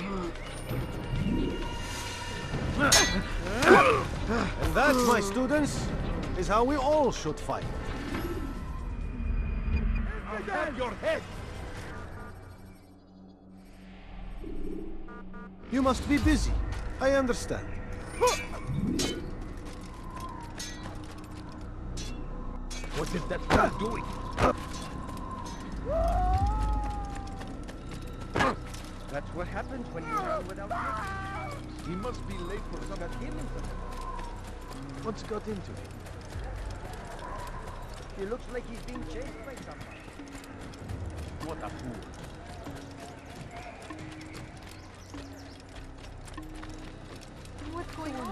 And that, my students, is how we all should fight. Have your head! You must be busy. I understand. What is that fool doing? That's what happens when you run without him. He must be late for some killing. What's got into him? He looks like he's being chased by someone. What a fool. What's going on?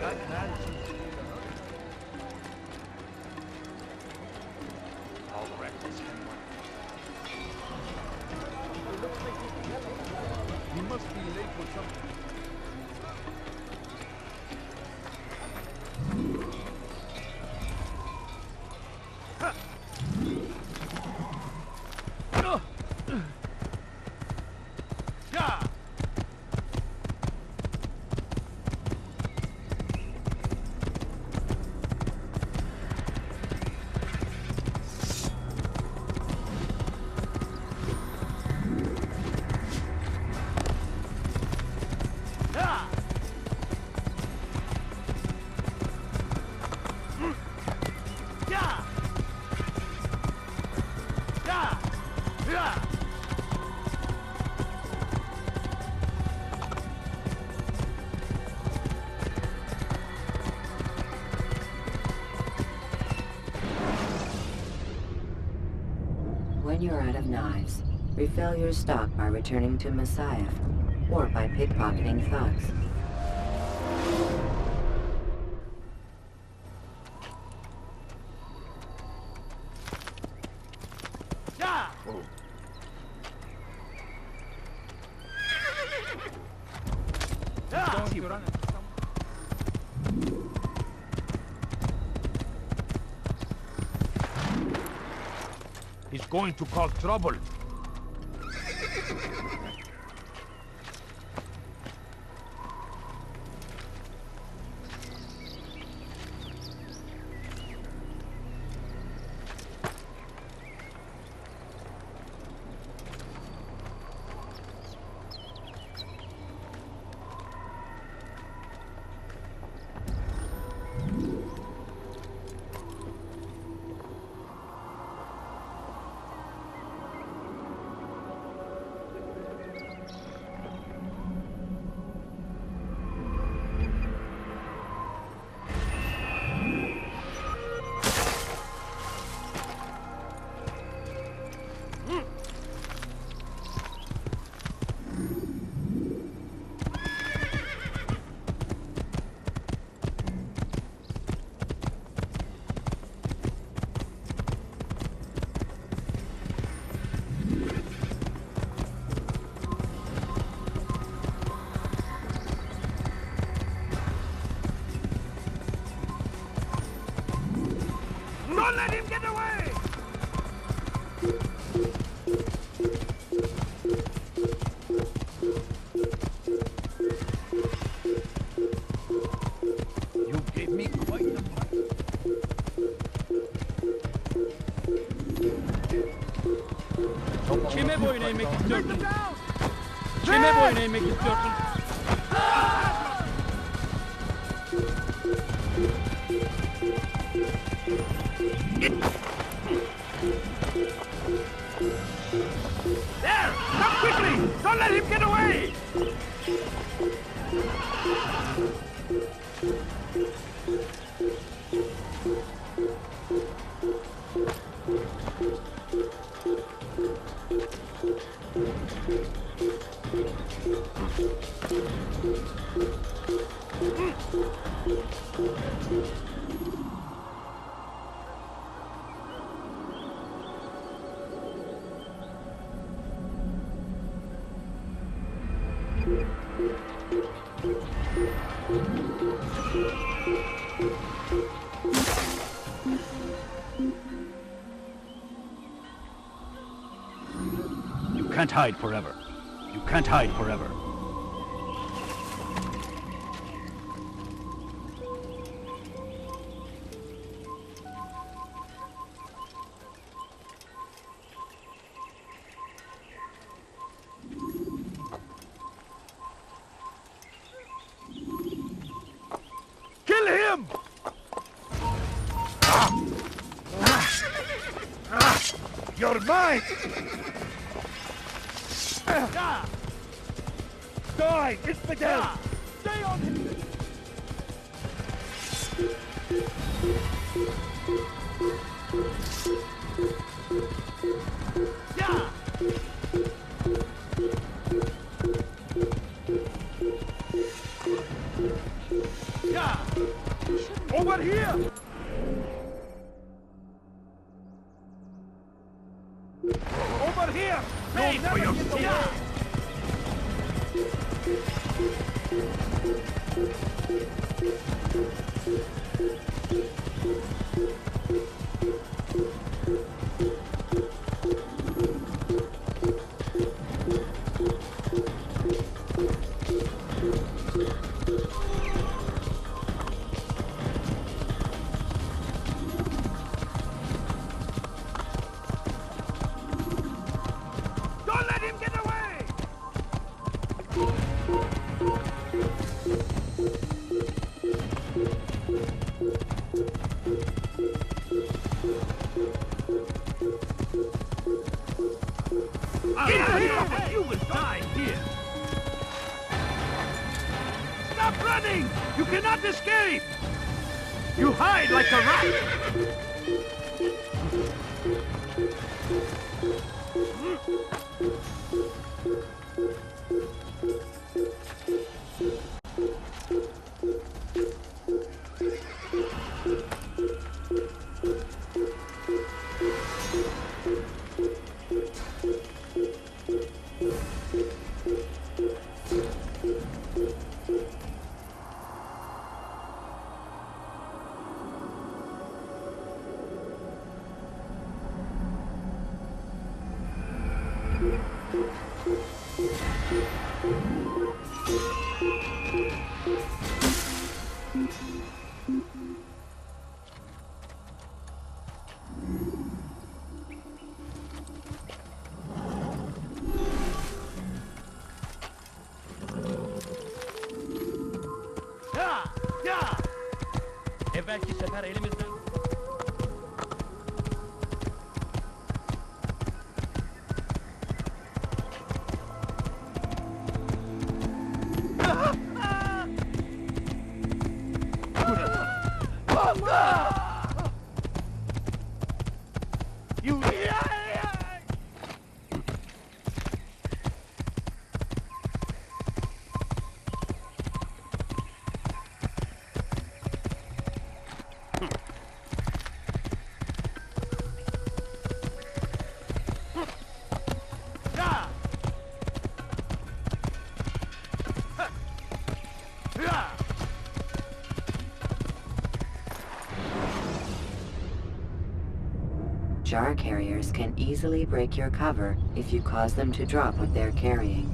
That man seems to be the hurt. How reckless can one be? He looks like he's yellow. He must be late for something. When you're out of knives, refill your stock by returning to Messiah, or by pickpocketing thugs. He's going to cause trouble. Don't let him get away! You gave me quite the fight. Kime boyun eğmek istiyorsun? Kime boyun eğmek istiyorsun? There! Come quickly! Don't let him get away! You can't hide forever. You can't hide forever. mine! Die, infidel! Stay on him! Over here! Over here! Pay for your sin! You will die here! Stop running! You cannot escape! You hide like a rat! Evvelki sefer elimizden... Jar carriers can easily break your cover if you cause them to drop what they're carrying.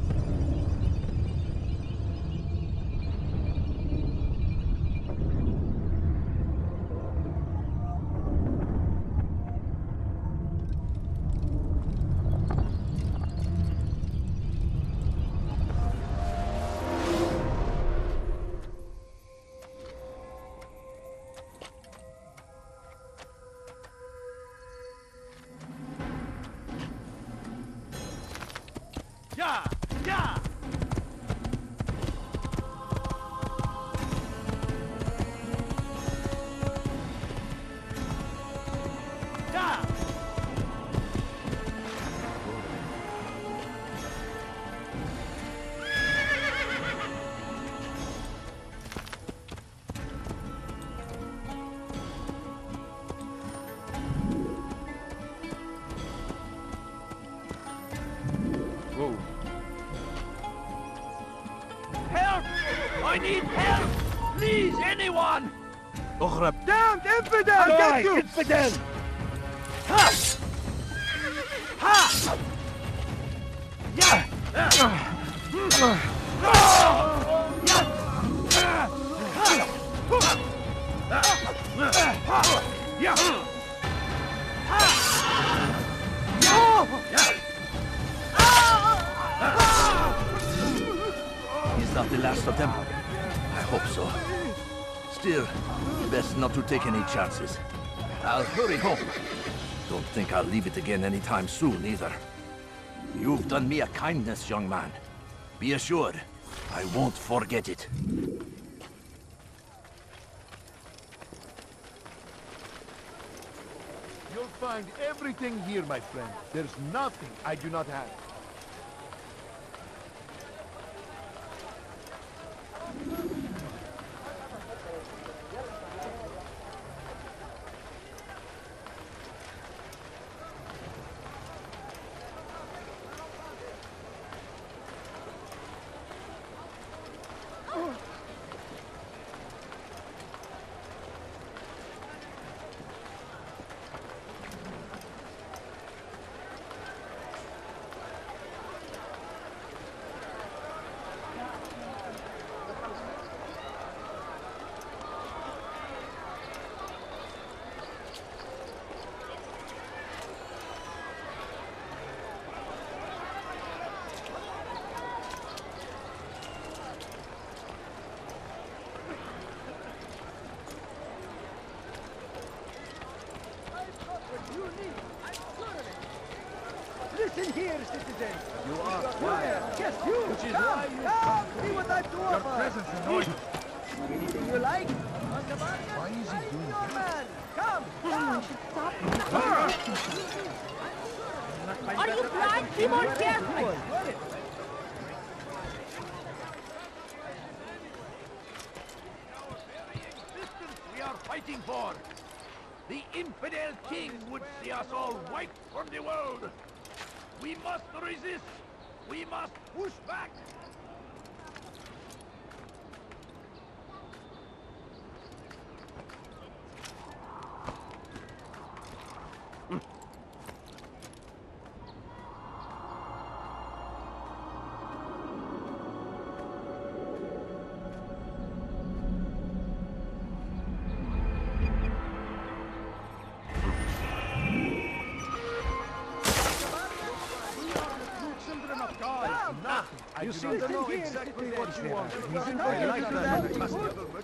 Damned infidel! Get you! Infidel! Ha! Ha! Yeah! He's not the last of them. I hope so. Still, best not to take any chances. I'll hurry home. Don't think I'll leave it again anytime soon, either. You've done me a kindness, young man. Be assured, I won't forget it. You'll find everything here, my friend. There's nothing I do not have. Listen here, citizen. You are quiet. Yes, you. Which is come, why you come, see what I've to offer. Your presence annoys me. Anything you like? On the market? Why is he doing your this? man. Come, come. Are you blind? Be more careful. We are fighting for. The infidel king would see us all wiped from the world. We must resist. We must push back. You seem to know exactly what you want. I like that.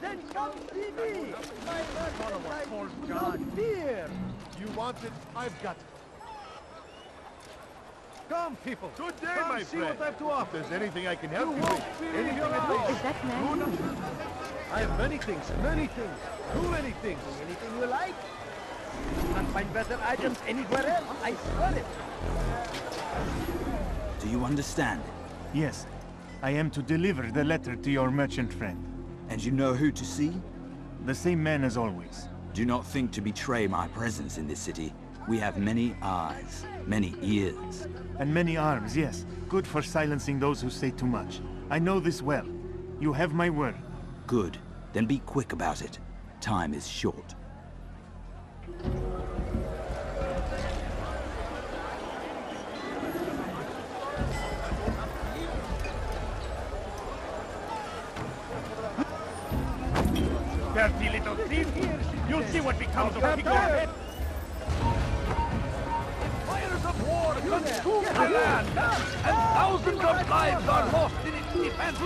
Then come see me. My God. Here. You want it? I've got it. Come, people. Good day, Come my see friend. what I've to offer. If there's anything I can help you won't with, believe anything your at eyes. all. Is that man? I have many things, many things. Too many things. Anything you like? You can't find better items anywhere else. I swear it. Do you understand? Yes. I am to deliver the letter to your merchant friend. And you know who to see? The same man as always. Do not think to betray my presence in this city. We have many eyes, many ears. And many arms, yes. Good for silencing those who say too much. I know this well. You have my word. Good. Then be quick about it. Time is short. Dirty little thief! You'll see what becomes of people! Fires of war consume the land, and thousands of lives are lost in its defense.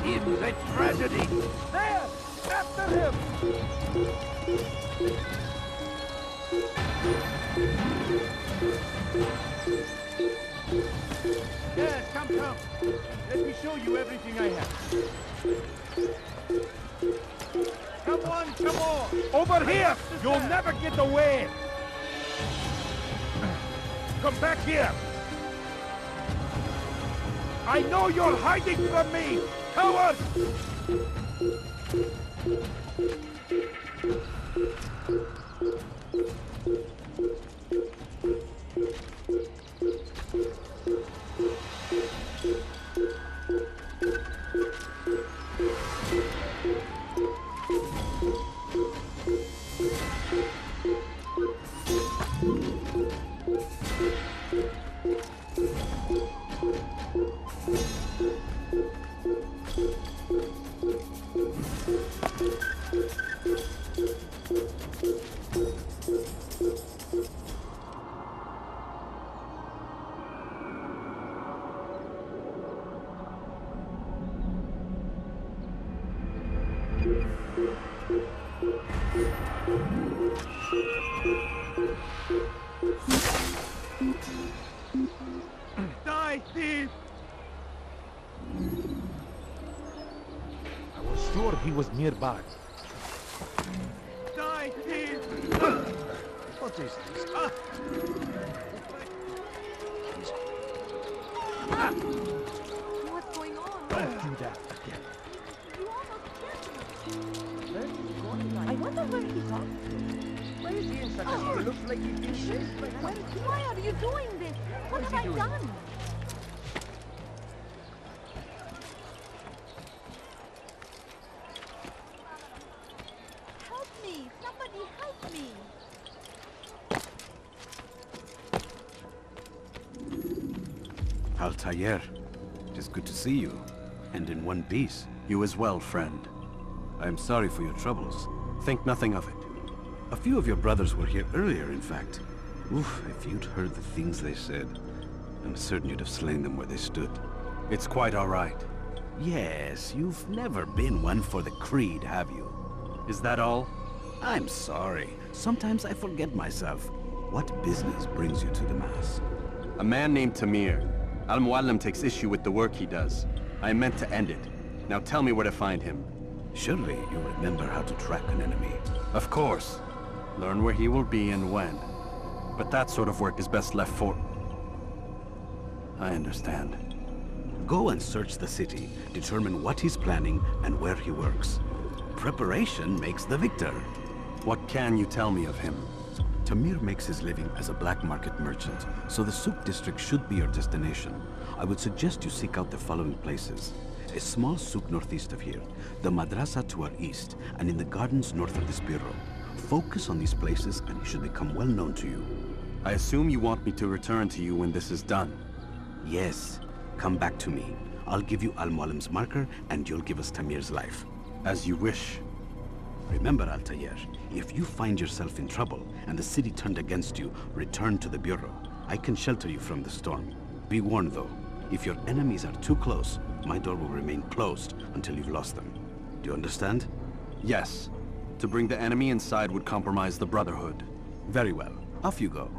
It is a tragedy. There! After him! Yes, come. Let me show you everything I have. Come on! Over here! You'll never get away! Come back here! I know you're hiding from me! Coward! Die, thief! I was sure he was nearby. Die, thief! What is this? What's going on? Don't do that again. You almost killed me. I wonder where he's off to. Why is he in such a state? Looks like he's been chased by Why are you doing this? What have I done? Help me! Somebody help me! Altaïr, it is good to see you, and in one piece. You as well, friend. I am sorry for your troubles. Think nothing of it. A few of your brothers were here earlier, in fact. Oof, if you'd heard the things they said, I'm certain you'd have slain them where they stood. It's quite all right. Yes, you've never been one for the creed, have you? Is that all? I'm sorry. Sometimes I forget myself. What business brings you to the Mass? A man named Tamir. Al-Mualim takes issue with the work he does. I meant to end it. Now tell me where to find him. Surely you remember how to track an enemy. Of course. Learn where he will be and when. But that sort of work is best left for... I understand. Go and search the city, determine what he's planning and where he works. Preparation makes the victor. What can you tell me of him? Tamir makes his living as a black market merchant, so the Souk district should be your destination. I would suggest you seek out the following places. A small souk northeast of here, the madrasa to our east, and in the gardens north of this bureau. Focus on these places and it should become well known to you. I assume you want me to return to you when this is done. Yes. Come back to me. I'll give you Al-Mualim's marker and you'll give us Tamir's life. As you wish. Remember, Altaïr, if you find yourself in trouble and the city turned against you, return to the bureau. I can shelter you from the storm. Be warned though, if your enemies are too close, my door will remain closed until you've lost them. Do you understand? Yes. To bring the enemy inside would compromise the Brotherhood. Very well. Off you go.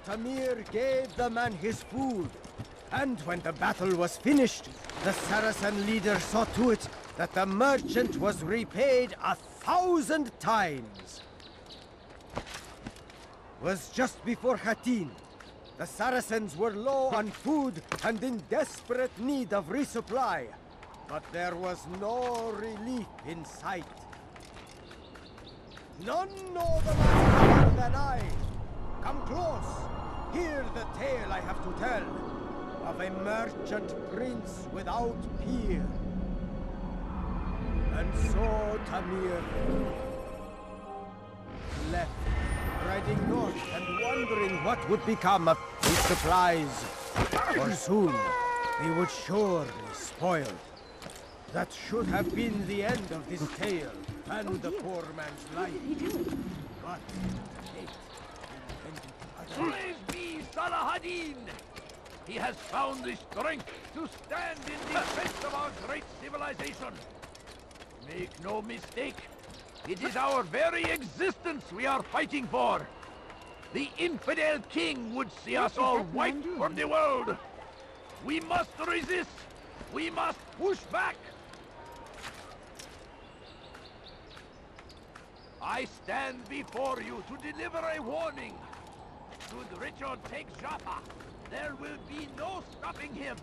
Tamir gave the man his food, and when the battle was finished, the Saracen leader saw to it that the merchant was repaid 1,000 times. Was just before Khatin. The Saracens were low on food and in desperate need of resupply, but there was no relief in sight. None know the matter better than I. Come close. Hear the tale I have to tell of a merchant prince without peer. And so Tamir left, riding north and wondering what would become of his supplies. For soon they would surely spoil. That should have been the end of this tale and the poor man's life. But fate Praise be Salahadin! He has found the strength to stand in defense of our great civilization. Make no mistake, it is our very existence we are fighting for. The infidel king would see us all wiped from the world. We must resist. We must push back. I stand before you to deliver a warning. Should Richard take Jaffa, there will be no stopping him.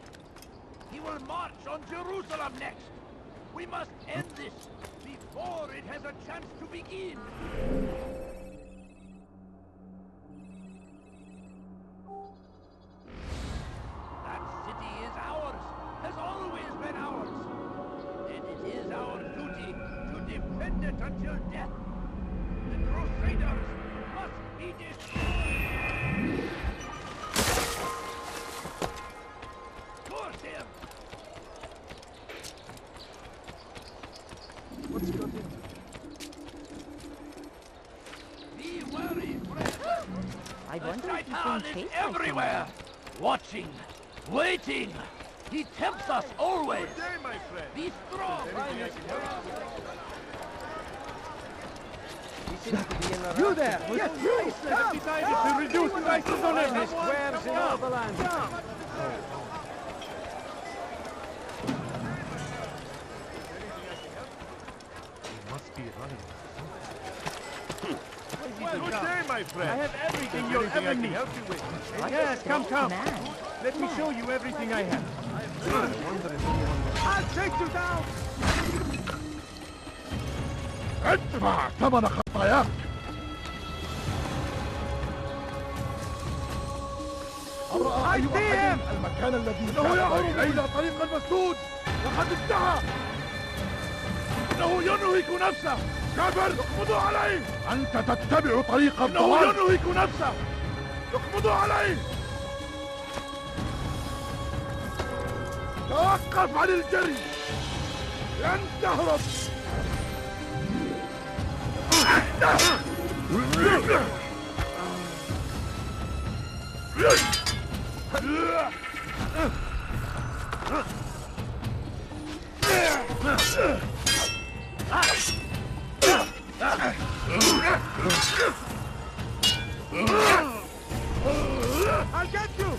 He will march on Jerusalem next. We must end this before it has a chance to begin. That city is ours. until death. The Crusaders must be destroyed. Force him. What's got into? Be wary, friend. I wonder the if he's Titan being is chased by everywhere. Watching, waiting. He tempts us always. Good day, my friend. Be strong. He seems to be in a You rush. there! Yes, you! Let's decided to reduce prices on everything. Squares in all the land. He must be running. Good day, my friend. I have everything you'll ever need. Help you with. Yes, come. Let me show you everything I have. I'll take you down. ادفع ثمن خطاياك. أرأى أي أحد المكان الذي إنه يهرب إلى طريق المسدود وقد انتهى. إنه ينهك نفسه. كافر اقبضوا عليه. أنت تتبع طريق الضلال. إنه ينهك نفسه. اقبضوا عليه. توقف عن الجري. لن تهرب. I'll get you.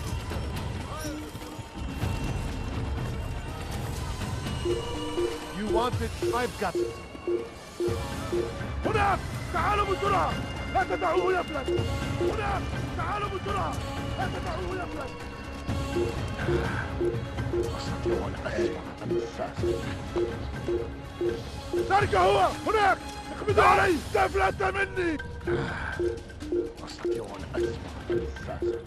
You want it? I've got it. هناك! تعالوا بسرعة! لا تدعوه يفلت! هناك! تعالوا بسرعة! لا تدعوه يفلت! أستطيع أن أسمع أنفاسك. ذلك هو! هناك! اقبضوا عليه! تفلت مني! أستطيع أن أسمع أنفاسك.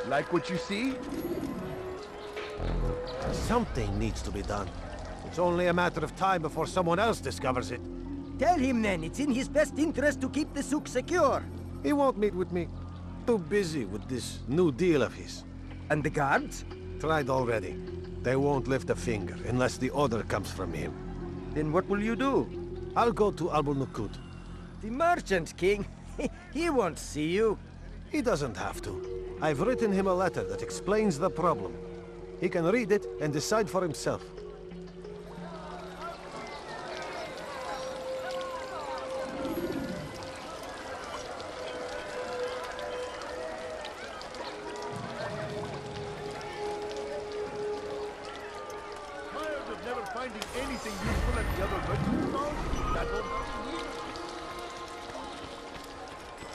Like what you see? Something needs to be done. It's only a matter of time before someone else discovers it. Tell him then, it's in his best interest to keep the souk secure. He won't meet with me. Too busy with this new deal of his. And the guards? Tried already. They won't lift a finger unless the order comes from him. Then what will you do? I'll go to Albul-Nukud. The merchant king? He won't see you. He doesn't have to. I've written him a letter that explains the problem. He can read it and decide for himself. Tired of never finding anything useful at the other merchant stalls? That won't happen here.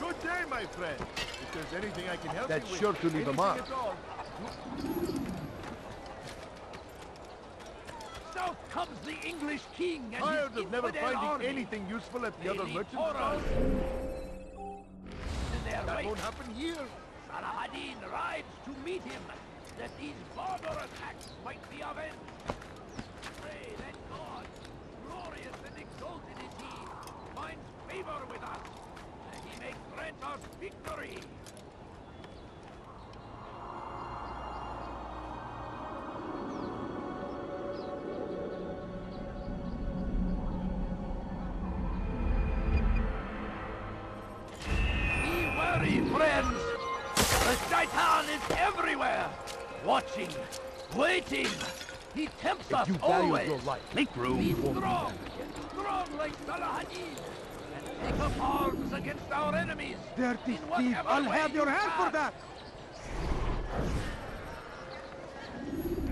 Good day, my friend. If there's anything I can help you with, That's sure to leave a mark. anything at all. South comes the English king and Tired his of never infidel finding army. anything useful at the They other lead merchant for stalls? us. In their That wake, won't happen here. Saladin rides to meet him, that these barbar attacks might be avenged. Pray that God, glorious and exalted is he, finds favor with us, that he may grant us victory. Be wary, friends! The Titan is everywhere! Watching, waiting! He tempts us you value always! your life, Make room! Be strong! Strong like Saladin! And Take up arms against our enemies! Dirty thief! I'll have your hand for that!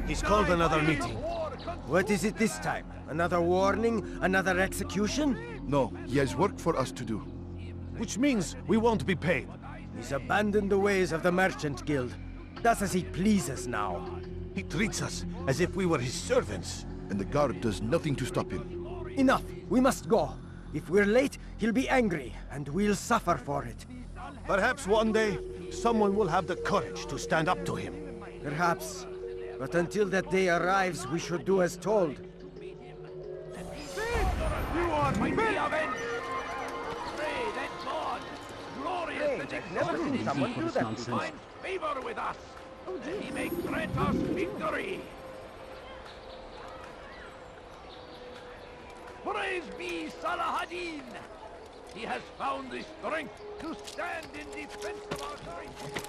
He's called another meeting. What is it this time? Another warning? Another execution? No, he has work for us to do. Which means we won't be paid. He's abandoned the ways of the Merchant Guild. Does as he pleases now. He treats us as if we were his servants. And the guard does nothing to stop him. Enough! We must go. If we're late, he'll be angry, and we'll suffer for it. Perhaps one day, someone will have the courage to stand up to him. Perhaps. But until that day arrives, we should do as told. You are mighty avenged! Pray that God, glorious and never seen exalted someone is do he, that before. find favor with us, that he may grant us victory! Praise be Salahadin! He has found the strength to stand in defense of our country.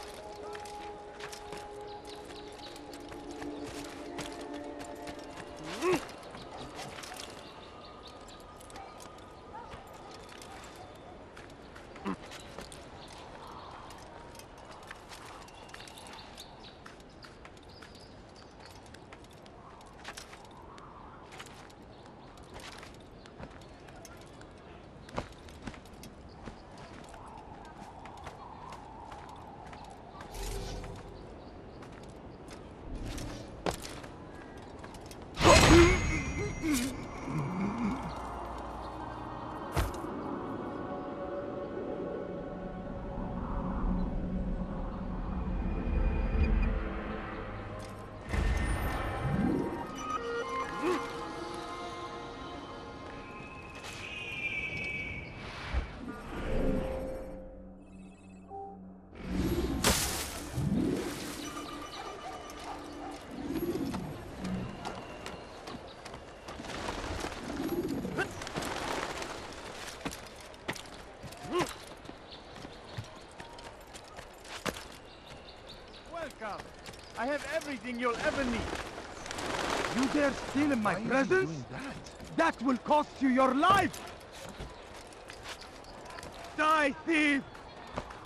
I have everything you'll ever need. You dare steal in my presence? That will cost you your life! Die, thief!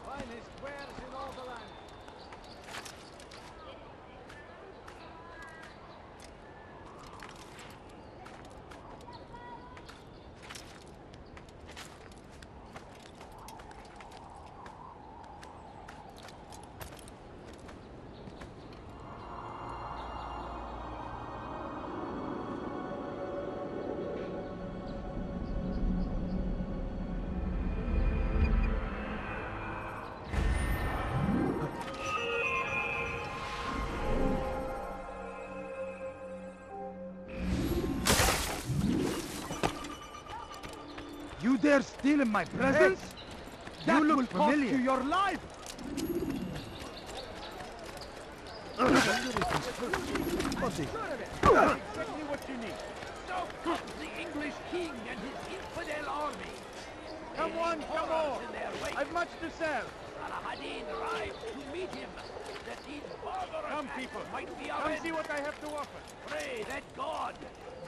Finest wares in all the land. You dare steal in my presence? That will cost you your life! Exactly what you need. So comes the English king and his infidel army. Come on, come on! I've much to sell. Salahadin arrives to meet him, that these barbarous Come, people, might be come avenged. see what I have to offer. Pray that God,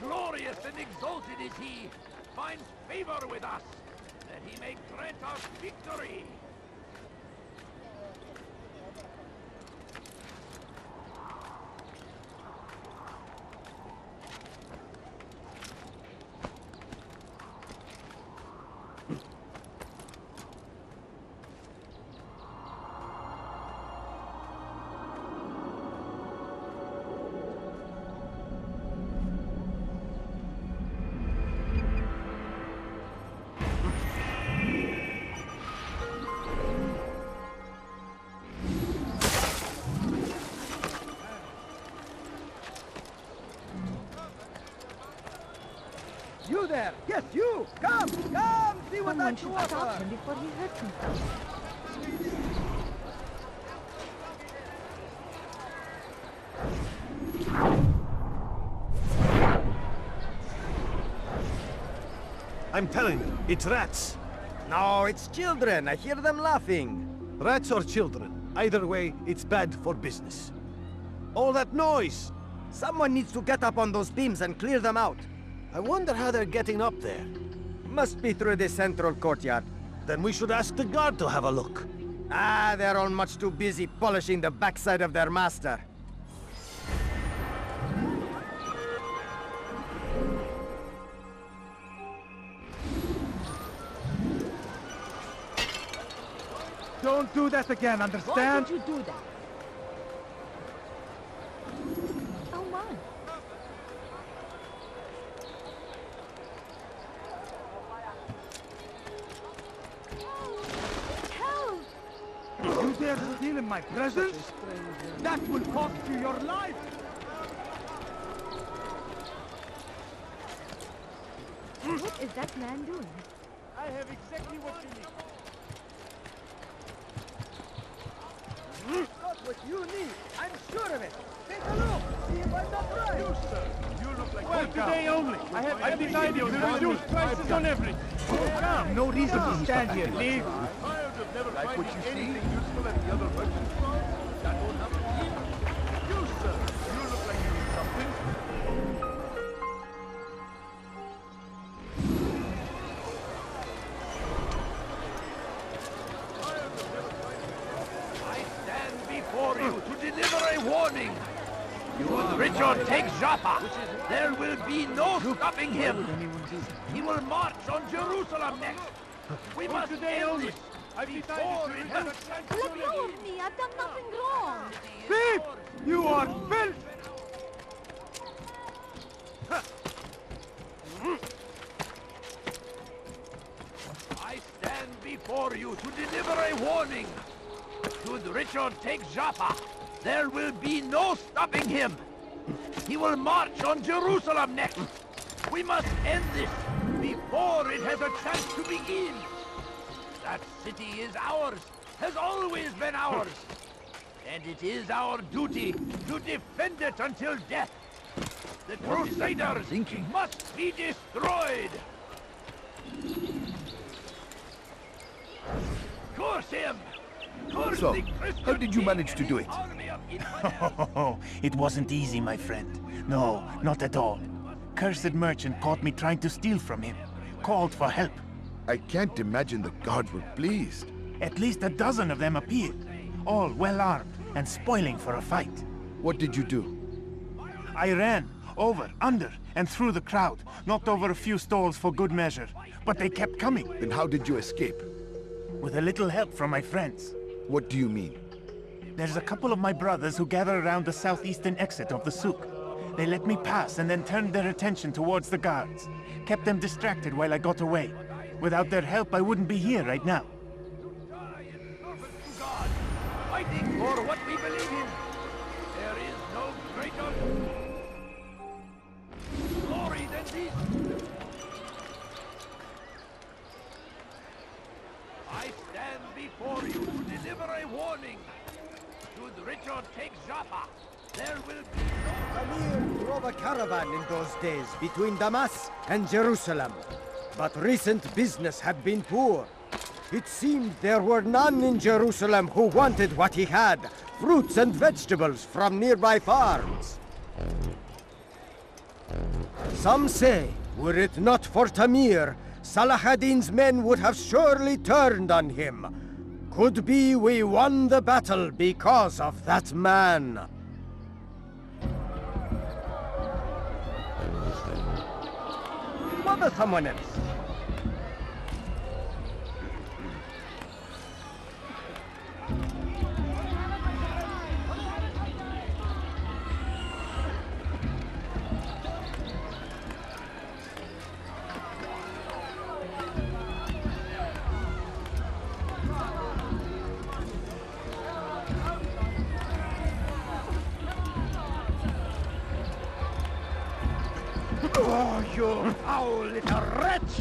glorious and exalted is he, finds favor with us, that he may grant us victory. You there! Yes, you! Come! Come! See what I can offer! Stop him before he hurts himself. I'm telling you, it's rats. No, it's children. I hear them laughing. Rats or children. Either way, it's bad for business. All that noise! Someone needs to get up on those beams and clear them out. I wonder how they're getting up there. Must be through the central courtyard. Then we should ask the guard to have a look. Ah, they're all much too busy polishing the backside of their master. Don't do that again, understand? Why did you do that? Oh my. Help! You dare steal in my presence? That will cost you your life! What is that man doing? I have exactly what you need. Got what you need. I'm sure of it. Take a look. See if I'm not right. You, sir. You look like Well, today only. I decided to reduce prices on everything. No reason to stand here. Leave. Like what you see? Anything useful at the other merchants' stores? That won't happen here. You, sir. You look like you need something. For you to deliver a warning. Should Richard take Joppa, there will be no stopping him. He will march on Jerusalem next. We must end this before it has a chance to Let go of me. I've done nothing wrong. Thief! You are filth! I stand before you to deliver a warning. Should Richard take Joppa, there will be no stopping him. He will march on Jerusalem next. We must end this before it has a chance to begin. That city is ours, has always been ours. And it is our duty to defend it until death. The Crusaders must be destroyed. Curse him! So, how did you manage to do it? It wasn't easy, my friend. No, not at all. Cursed merchant caught me trying to steal from him. Called for help. I can't imagine the guards were pleased. At least a dozen of them appeared. All well armed and spoiling for a fight. What did you do? I ran, over, under, and through the crowd. Knocked over a few stalls for good measure. But they kept coming. Then how did you escape? With a little help from my friends. What do you mean? There's a couple of my brothers who gather around the southeastern exit of the souk. They let me pass and then turned their attention towards the guards. Kept them distracted while I got away. Without their help, I wouldn't be here right now. Fighting for what we believe in. There is no greater glory than this. I stand before you to deliver a warning. Should Richard take Joppa, there will be no... Amir drove a caravan in those days between Damas and Jerusalem. But recent business had been poor. It seemed there were none in Jerusalem who wanted what he had, fruits and vegetables from nearby farms. Some say, were it not for Tamir, Salah ad-Din's men would have surely turned on him. Could be we won the battle because of that man. Bother someone else. Oh, you foul little wretch!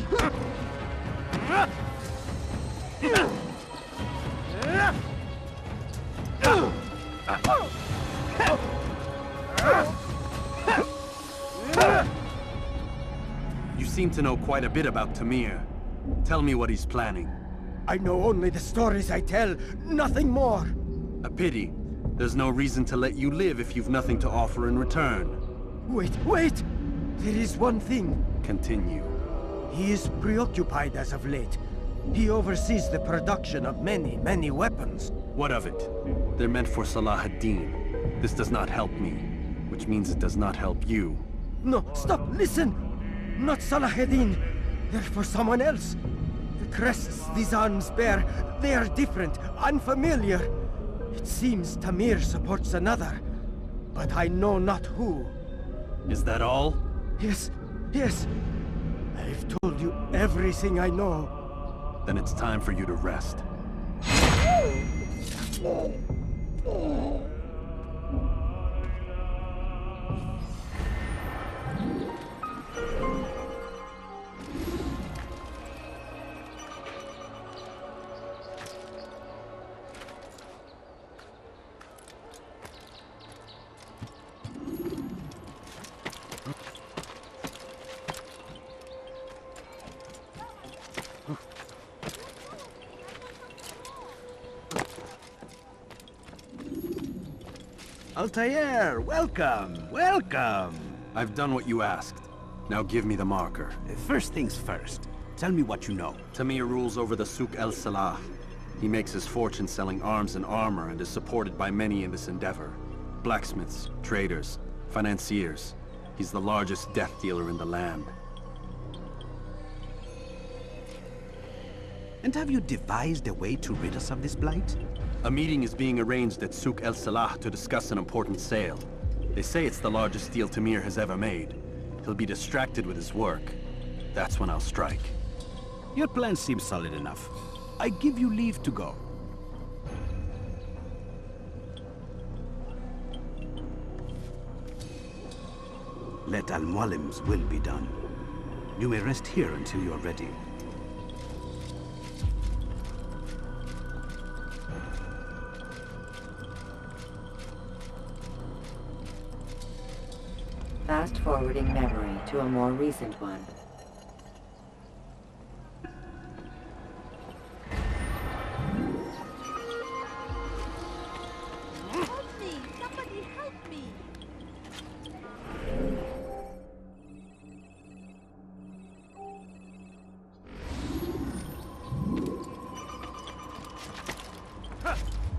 You seem to know quite a bit about Tamir. Tell me what he's planning. I know only the stories I tell, nothing more. A pity. There's no reason to let you live if you've nothing to offer in return. Wait! There is one thing. Continue. He is preoccupied as of late. He oversees the production of many weapons. What of it? They're meant for Salah ad-Din. This does not help me, which means it does not help you. No, stop, listen! Not Salah-ad-Din. They're for someone else. The crests these arms bear, they are different, unfamiliar. It seems Tamir supports another, but I know not who. Is that all? Yes, yes. I've told you everything I know. Then it's time for you to rest. Altaïr, welcome, welcome! I've done what you asked. Now give me the marker. First things first, tell me what you know. Tamir rules over the Souk el-Salah. He makes his fortune selling arms and armor and is supported by many in this endeavor. Blacksmiths, traders, financiers. He's the largest death dealer in the land. And have you devised a way to rid us of this blight? A meeting is being arranged at Souk el-Salah to discuss an important sale. They say it's the largest deal Tamir has ever made. He'll be distracted with his work. That's when I'll strike. Your plan seems solid enough. I give you leave to go. Let Al-Mualim's will be done. You may rest here until you're ready. Fast-forwarding memory to a more recent one. Help me! Somebody help me!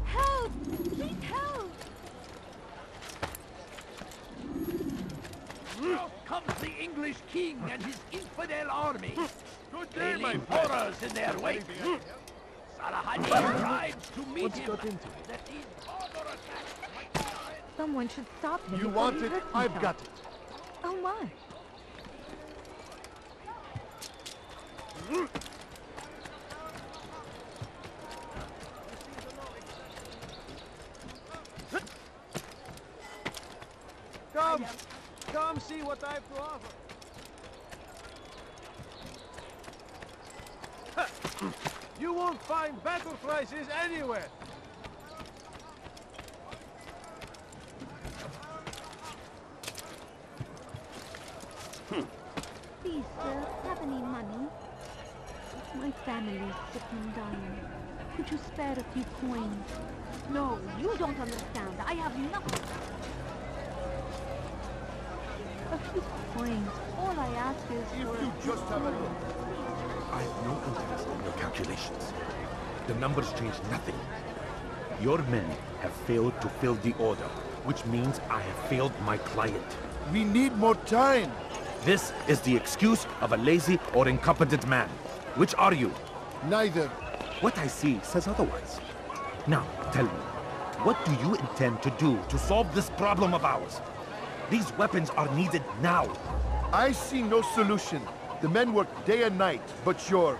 Help! Please help! Comes the English king and his infidel army. Good day, my Raining friend. horrors in their wake. Salah-ad-Din drives to meet him. That these barbarous acts might die. Someone should stop him. You before want he it? hurts I've himself. got it. Oh my. Come see what I have to offer. You won't find battle prices anywhere. Please, sir, have any money? My family's sick and dying. Could you spare a few coins? No, you don't understand. I have nothing. A few coins. All I ask is for... You just have a look. I have no interest in your calculations. The numbers change nothing. Your men have failed to fill the order, which means I have failed my client. We need more time. This is the excuse of a lazy or incompetent man. Which are you? Neither. What I see says otherwise. Now, tell me, what do you intend to do to solve this problem of ours? These weapons are needed now. I see no solution. The men work day and night, but your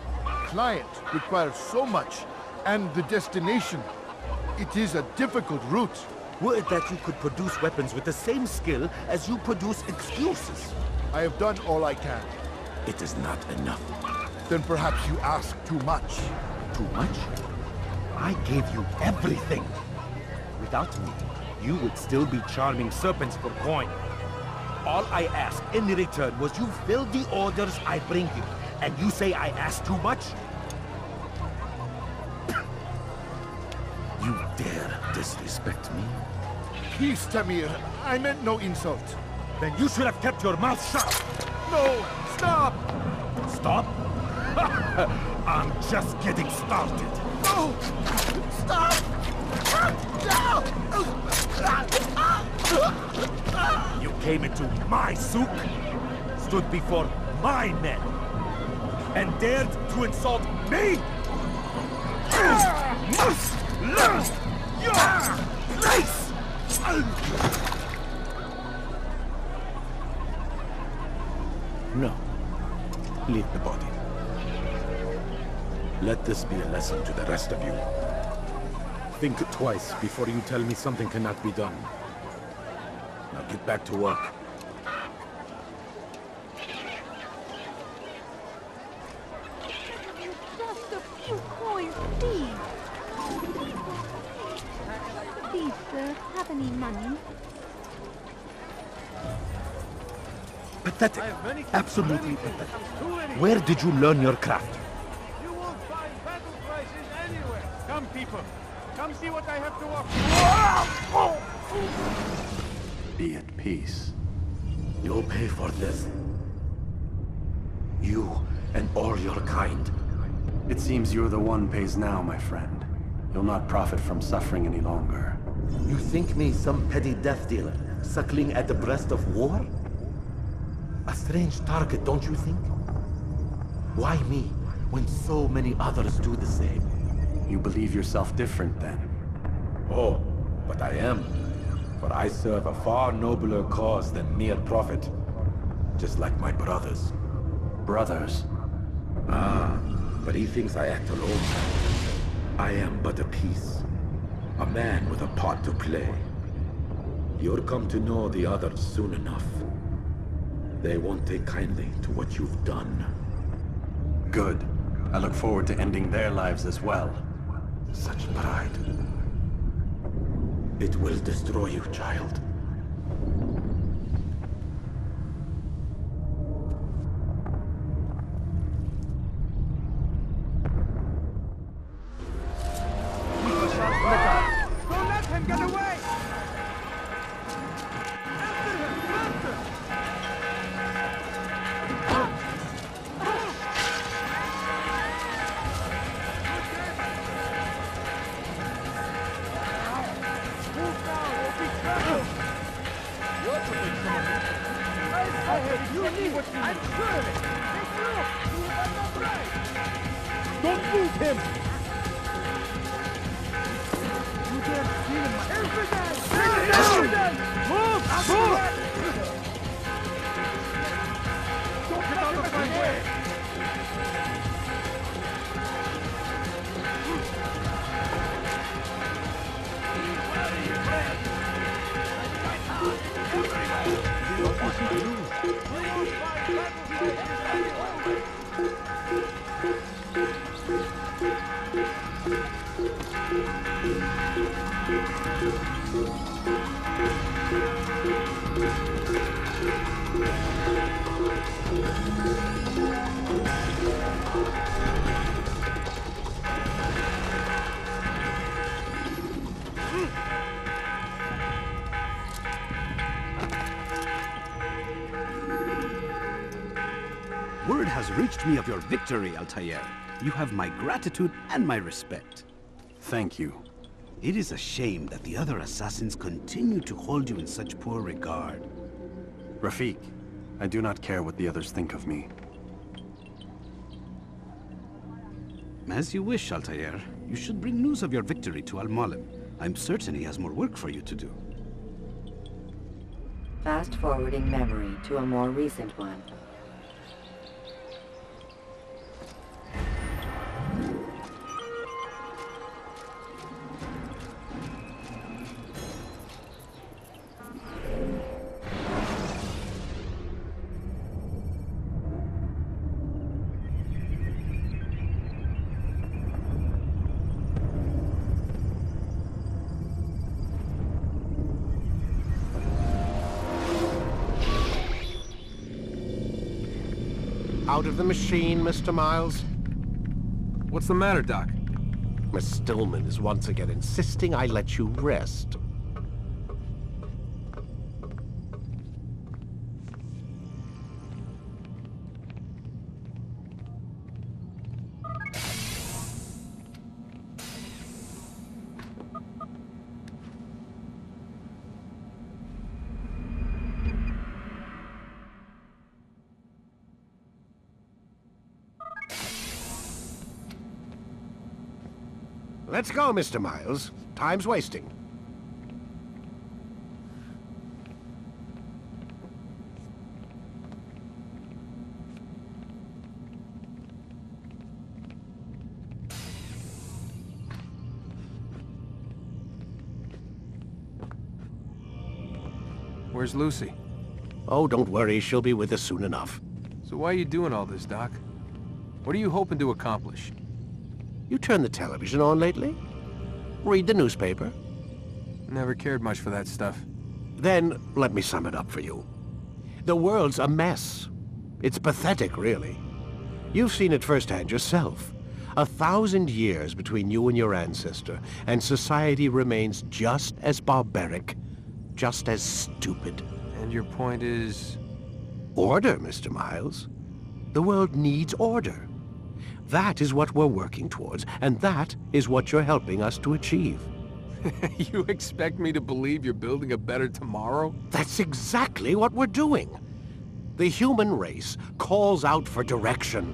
client requires so much, and the destination. It is a difficult route. Were it that you could produce weapons with the same skill as you produce excuses? I have done all I can. It is not enough. Then perhaps you ask too much. Too much? I gave you everything. Without me, you would still be charming serpents for coin. All I ask in return was you fill the orders I bring you, and you say I ask too much? You dare disrespect me? Peace, Tamir. I meant no insult. Then you should have kept your mouth shut! No! Stop! Stop? I'm just getting started. No! Stop! No! You came into my souk, stood before my men, and dared to insult me? You must learn your place! No. Leave the body. Let this be a lesson to the rest of you. Think twice before you tell me something cannot be done. Now get back to work. Just a few coins, please. Please, sir, have any money? Pathetic. Absolutely pathetic. Where did you learn your craft? You won't find battle prices anywhere. Come, people. Come see what I have to offer. Be at peace. You'll pay for this. You and all your kind. It seems you're the one pays now, my friend. You'll not profit from suffering any longer. You think me some petty death dealer, suckling at the breast of war? A strange target, don't you think? Why me, when so many others do the same? You believe yourself different, then? Oh, but I am. For I serve a far nobler cause than mere profit. Just like my brothers. Brothers? Ah, but he thinks I act alone. I am but a piece. A man with a part to play. You'll come to know the others soon enough. They won't take kindly to what you've done. Good. I look forward to ending their lives as well. Such pride. It will destroy you, child. Don't let him get away! After him! Faster! Move now, or be careful! What a big problem! I have you need what you I'm sure of it! Take a look! You have not right! Don't move him! You dare steal him! Infidel! Infidel! Move! Move! Don't get out of my way! Word has reached me of your victory, Altaï. You have my gratitude and my respect. Thank you. It is a shame that the other assassins continue to hold you in such poor regard. Rafik, I do not care what the others think of me. As you wish, Altaïr. You should bring news of your victory to Mualim. I'm certain he has more work for you to do. Fast-forwarding memory to a more recent one. Out of the machine, Mr. Miles? What's the matter, Doc? Miss Stillman is once again insisting I let you rest. Let's go, Mr. Miles. Time's wasting. Where's Lucy? Oh, don't worry. She'll be with us soon enough. So why are you doing all this, Doc? What are you hoping to accomplish? You turned the television on lately? Read the newspaper? Never cared much for that stuff. Then, let me sum it up for you. The world's a mess. It's pathetic, really. You've seen it firsthand yourself. 1,000 years between you and your ancestor, and society remains just as barbaric, just as stupid. And your point is? Order, Mr. Miles. The world needs order. That is what we're working towards, and that is what you're helping us to achieve. You expect me to believe you're building a better tomorrow? That's exactly what we're doing. The human race calls out for direction.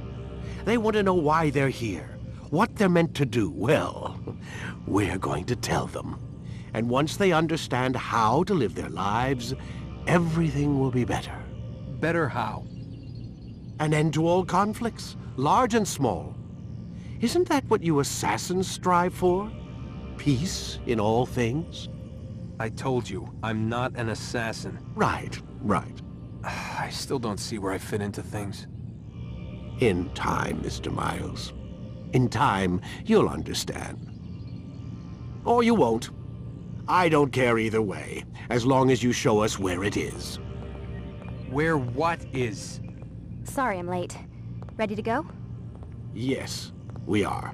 They want to know why they're here, what they're meant to do. Well, we're going to tell them. And once they understand how to live their lives, everything will be better. Better how? An end to all conflicts, large and small. Isn't that what you assassins strive for? Peace in all things? I told you, I'm not an assassin. Right, right. I still don't see where I fit into things. In time, Mr. Miles. In time, you'll understand. Or you won't. I don't care either way, as long as you show us where it is. Where what is? Sorry I'm late. Ready to go? Yes, we are.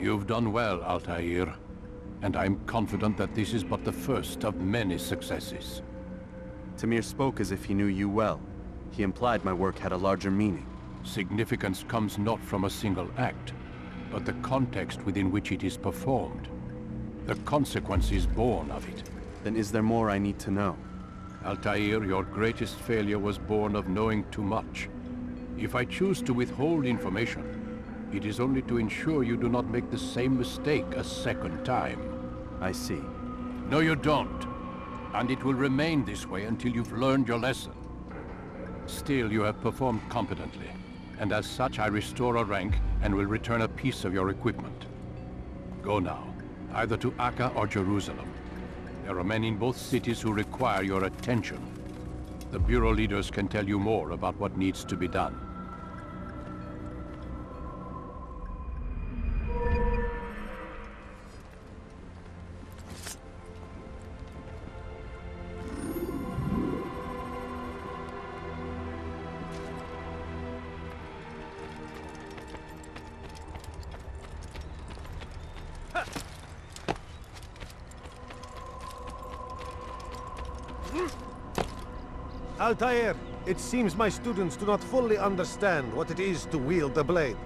You've done well, Altaïr, and I'm confident that this is but the first of many successes. Tamir spoke as if he knew you well. He implied my work had a larger meaning. Significance comes not from a single act, but the context within which it is performed. The consequences born of it. Then is there more I need to know? Altaïr, your greatest failure was born of knowing too much. If I choose to withhold information, it is only to ensure you do not make the same mistake a second time. I see. No, you don't. And it will remain this way until you've learned your lesson. Still, you have performed competently, and as such I restore a rank and will return a piece of your equipment. Go now, either to Akka or Jerusalem. There are men in both cities who require your attention. The Bureau leaders can tell you more about what needs to be done. Altaïr, it seems my students do not fully understand what it is to wield the blade.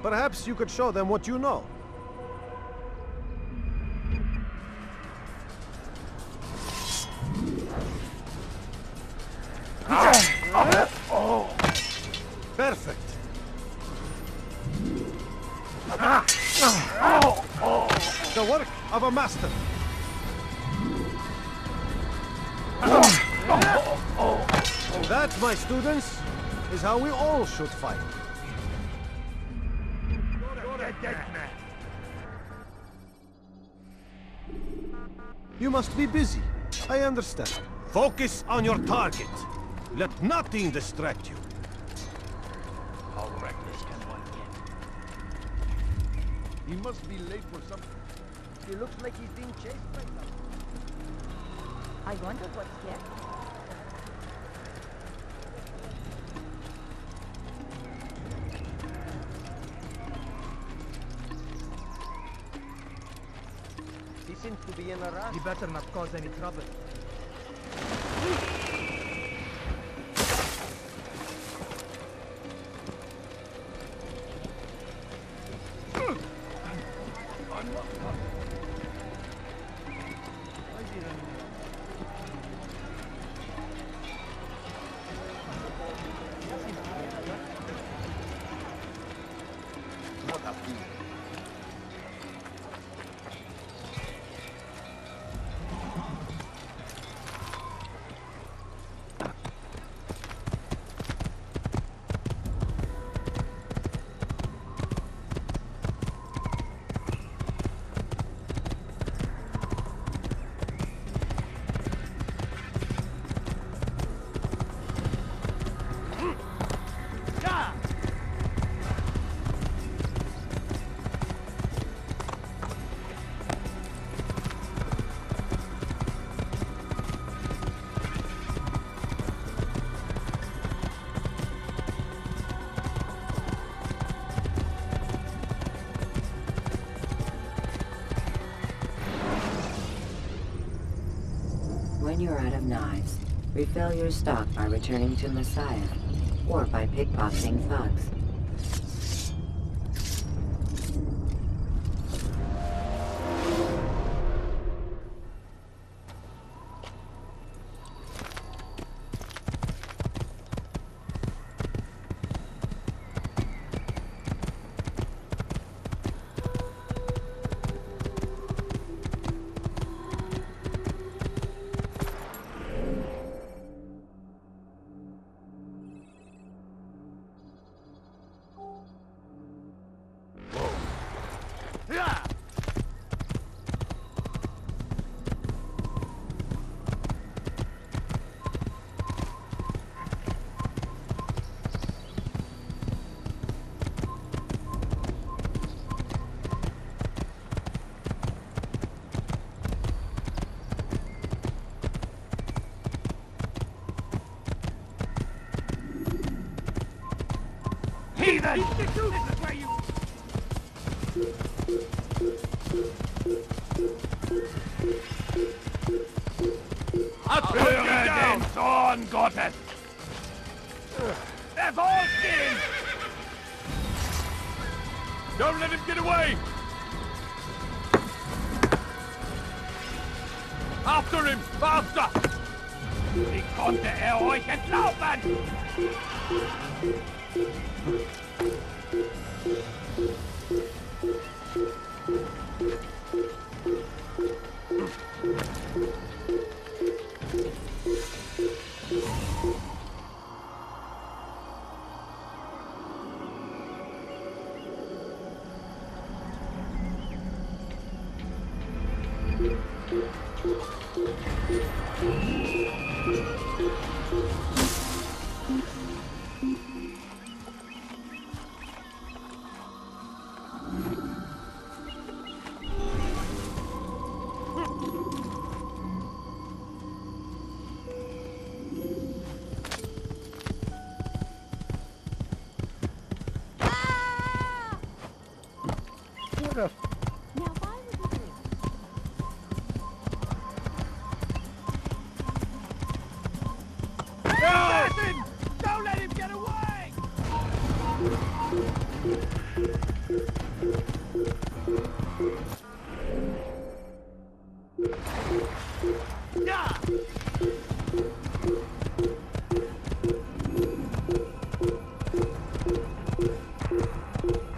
Perhaps you could show them what you know. Perfect. The work of a master. That, my students, is how we all should fight. You must be busy. I understand. Focus on your target. Let nothing distract you. How reckless can one get? He must be late for something. He looks like he's being chased by something. I wonder what's next. He seems to be in a rush. He better not cause any trouble. when you're out of knives, refill your stock by returning to Messiah, or by pickpocketing thugs. Heathen! This is where you... Abstergo den Sohn Gottes! They're all killed! Don't let him get away! After him! Faster! Wie konnte euch entlaufen? Don't let him get away!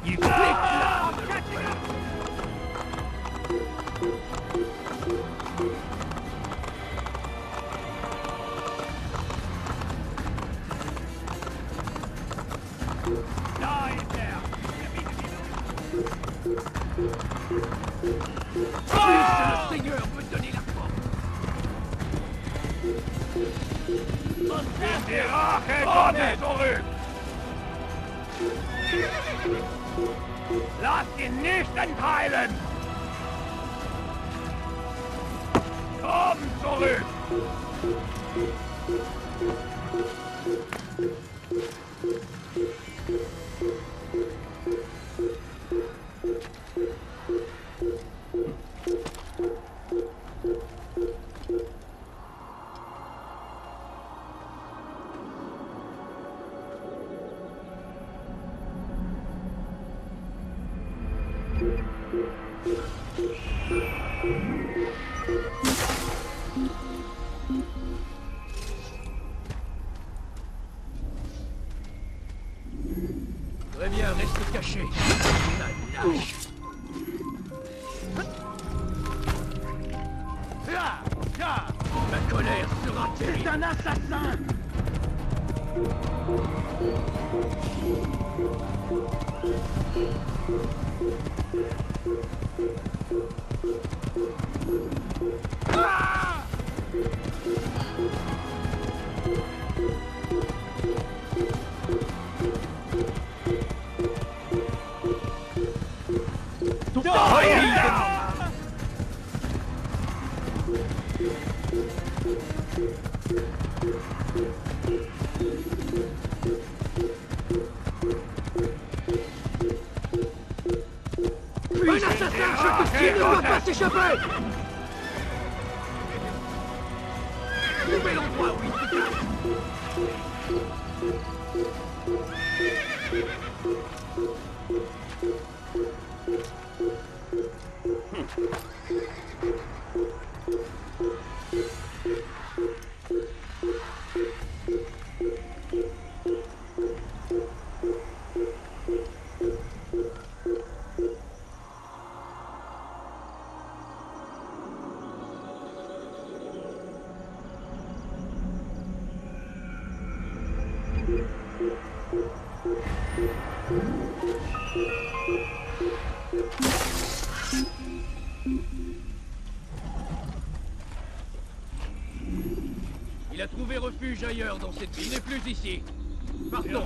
You le Seigneur veut donner la force. Die Rache Gottes zurück! Lass ihn nicht entheilen! Komm zurück! Très bien, reste caché. La lâche. La colère sera terrible. C'est un assassin. Un assassin, je te dis, ne doit pas s'échapper! Trouvez l'endroit où il se cache. Il a trouvé refuge ailleurs dans cette ville, et plus ici. Partons.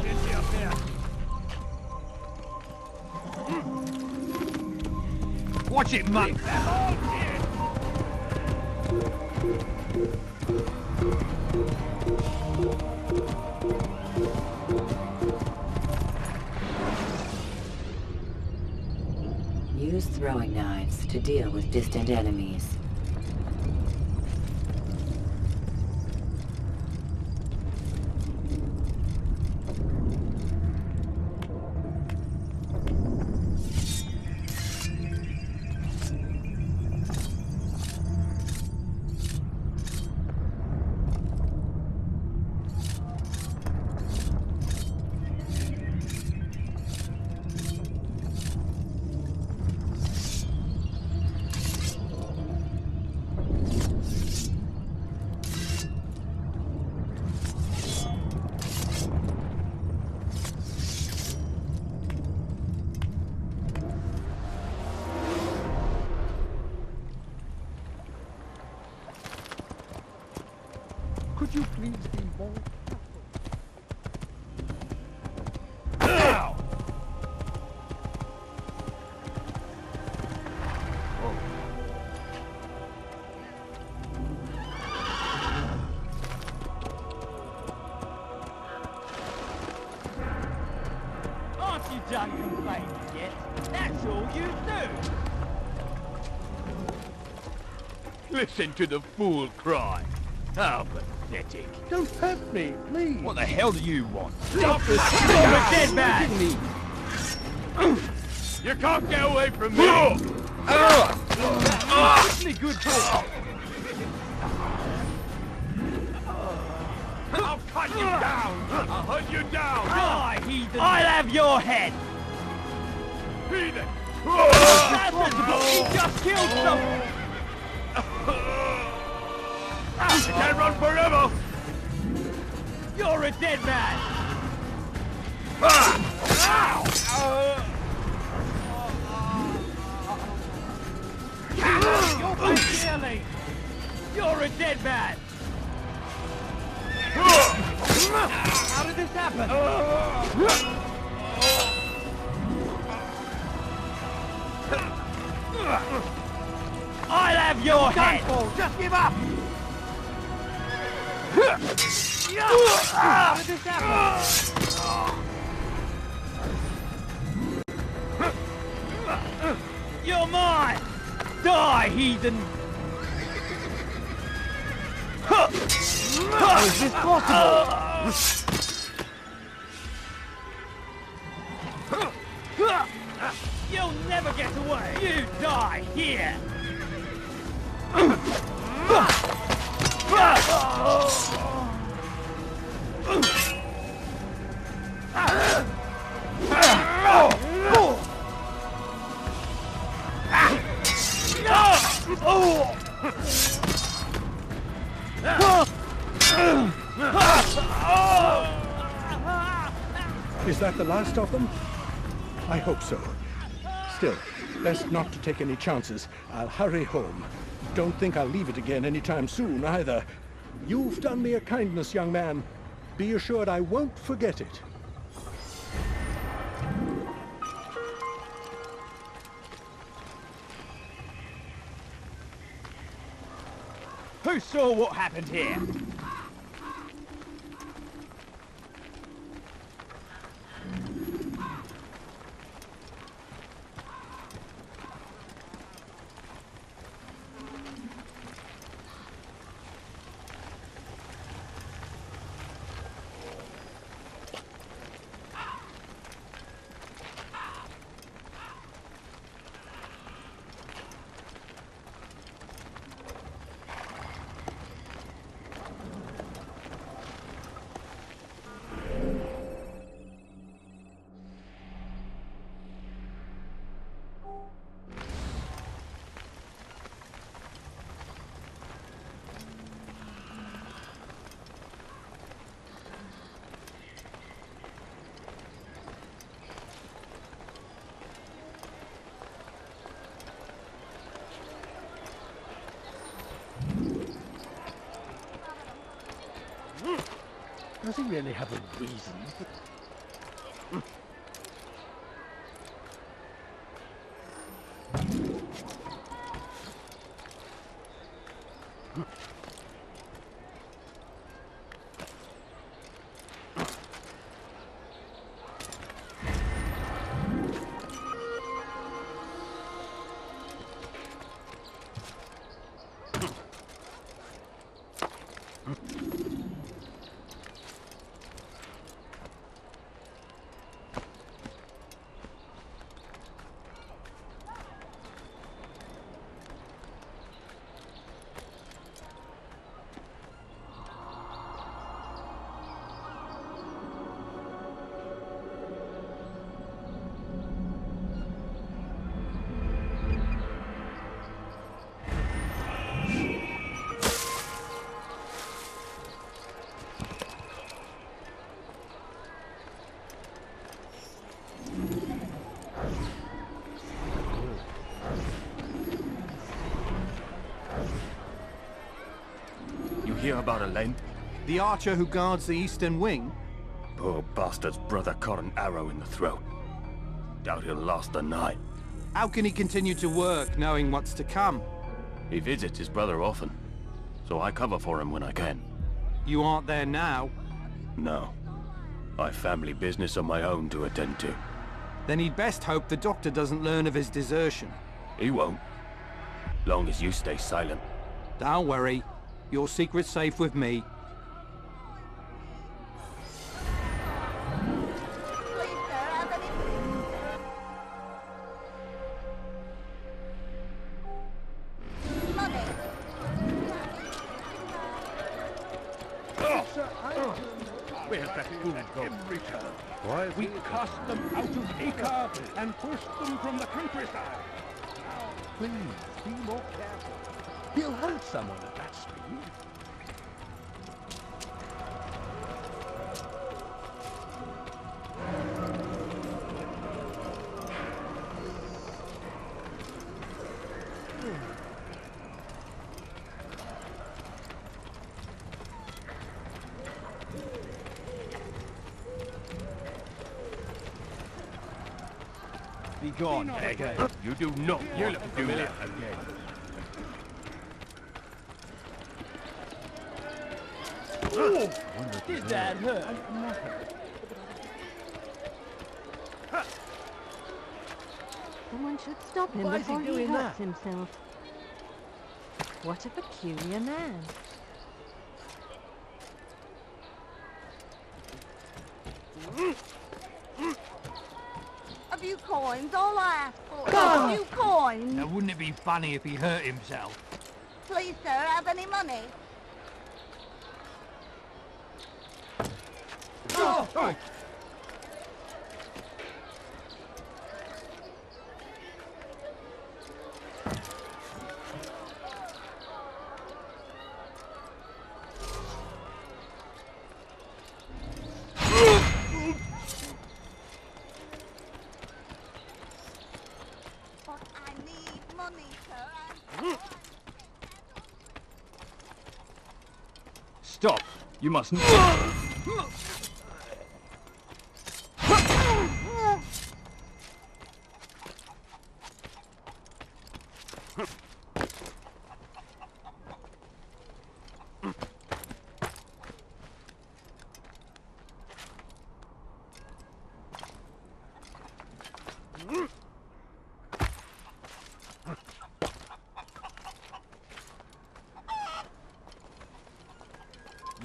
Watch it, mate. Use throwing knives to deal with distant enemies. Could you please be more? Aren't you done complaining yet? That's all you do. Listen to the fool cry. How pathetic. Don't hurt me, please. What the hell do you want? Stop this! You're a dead man! You can't get away from me! Awfully good talk. I'll cut you down! I'll hunt you down! Die, heathen! I'll have your head! Heathen! He just killed someone! You can't run forever! You're a dead man! You're back nearly! You're a dead man! How did this happen? I'll have your head! Just give up! How did this happen? You're mine! Die, heathen! How is this possible? You'll never get away! You die here! Is that the last of them? I hope so. Still, best not to take any chances. I'll hurry home. Don't think I'll leave it again anytime soon, either. You've done me a kindness, young man. Be assured I won't forget it. Who saw what happened here? Does he really have a reason? Hear about Alain? The archer who guards the eastern wing? Poor bastard's brother caught an arrow in the throat. Doubt he'll last the night. How can he continue to work, knowing what's to come? He visits his brother often, so I cover for him when I can. You aren't there now? No. I've family business of my own to attend to. Then he'd best hope the doctor doesn't learn of his desertion. He won't. Long as you stay silent. Don't worry. Your secret's safe with me. Where's that fool going? Why we cast them out of Acre and pushed them from the countryside. Now, please, be more careful. He'll hunt someone at that speed. Be gone, beggar. You do not want to do that again. Oh, did that hurt? Someone should stop him Why is he before he doing hurts that? himself. What a peculiar man. A few coins, all I ask for. A few coins. Now, wouldn't it be funny if he hurt himself? Please, sir, have any money? Oh! But I need money, sir. Stop! You mustn't.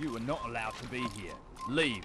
You are not allowed to be here. Leave.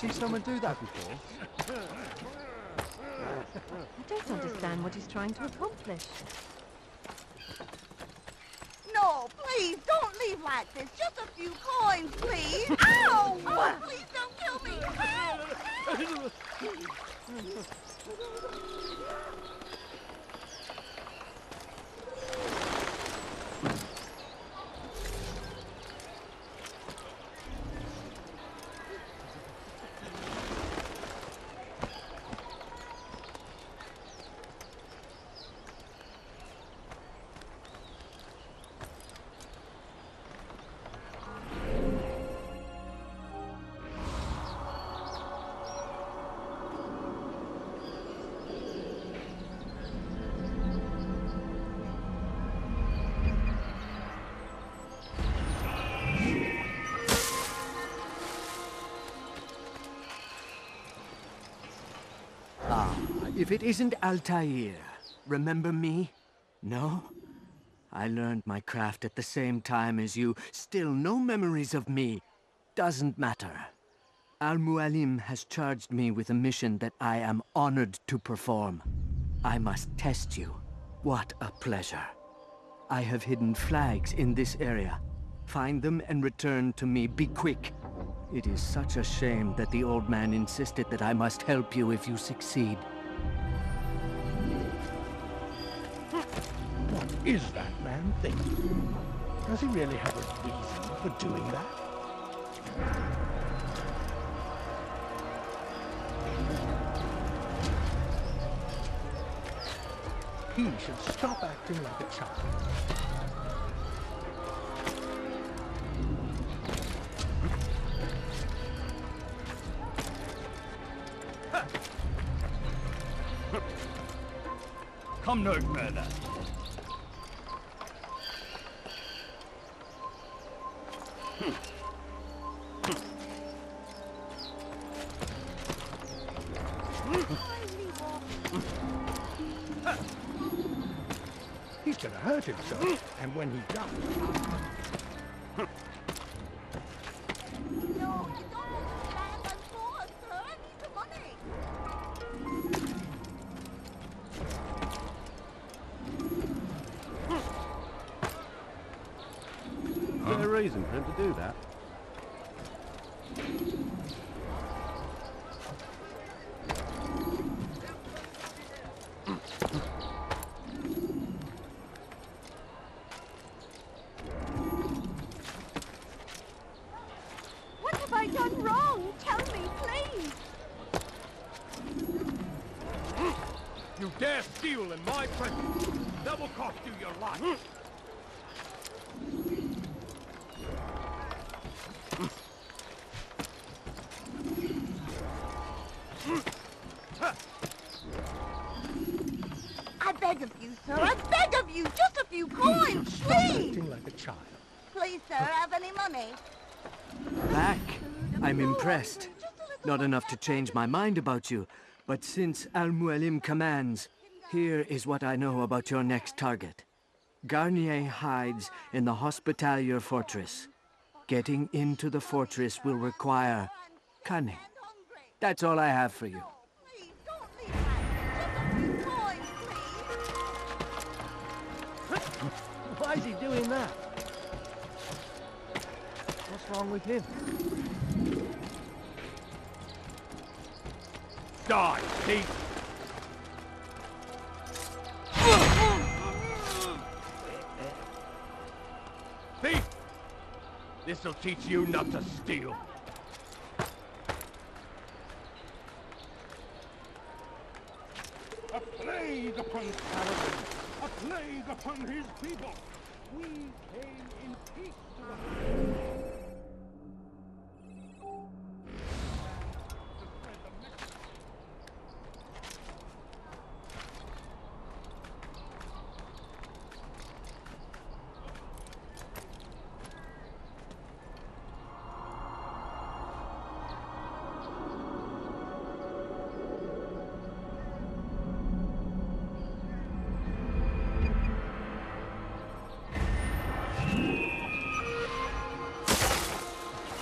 see someone do that before? I don't understand what he's trying to accomplish. No, please, don't leave like this. Just a few coins, please. Ow! Oh, please don't kill me. Help! If it isn't Altaïr, remember me? No? I learned my craft at the same time as you. Still no memories of me. Doesn't matter. Mualim has charged me with a mission that I am honored to perform. I must test you. What a pleasure. I have hidden flags in this area. Find them and return to me. Be quick. It is such a shame that the old man insisted that I must help you if you succeed. What is that man thinking? Does he really have a reason for doing that? He should stop acting like a child. Come no further. He's gonna hurt himself, and when he does... No, you don't understand. I'm poor, sir. I need the money. Is there a reason for him to do that? What have I done wrong? Tell me, please. You dare steal in my presence? That will cost you your life. I beg of you, sir. I beg of you. Just a few coins, please. Acting like a child. Please, sir, have any money? Back? I'm impressed. Not enough to change my mind about you, but since Mualim commands, here is what I know about your next target. Garnier hides in the Hospitalier Fortress. Getting into the fortress will require cunning. That's all I have for you. Why is he doing that? What's wrong with him? Die, thief! Thief! This'll teach you not to steal. A plague upon Saladin! A plague upon his people! We came in peace to the...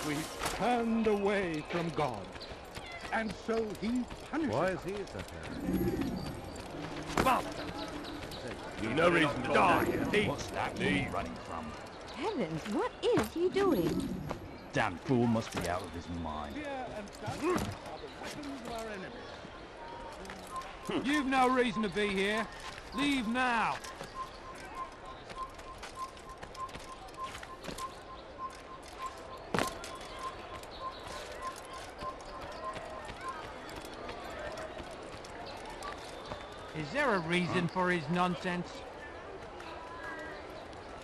We turned away from God. and so he punishes. Why is he such Bastard! You've no reason to die. What's that you running from? Heavens, what is he doing? Damn fool must be out of his mind. Fear and doubt are the weapons of our enemies. You've no reason to be here. Leave now. Is there a reason for his nonsense?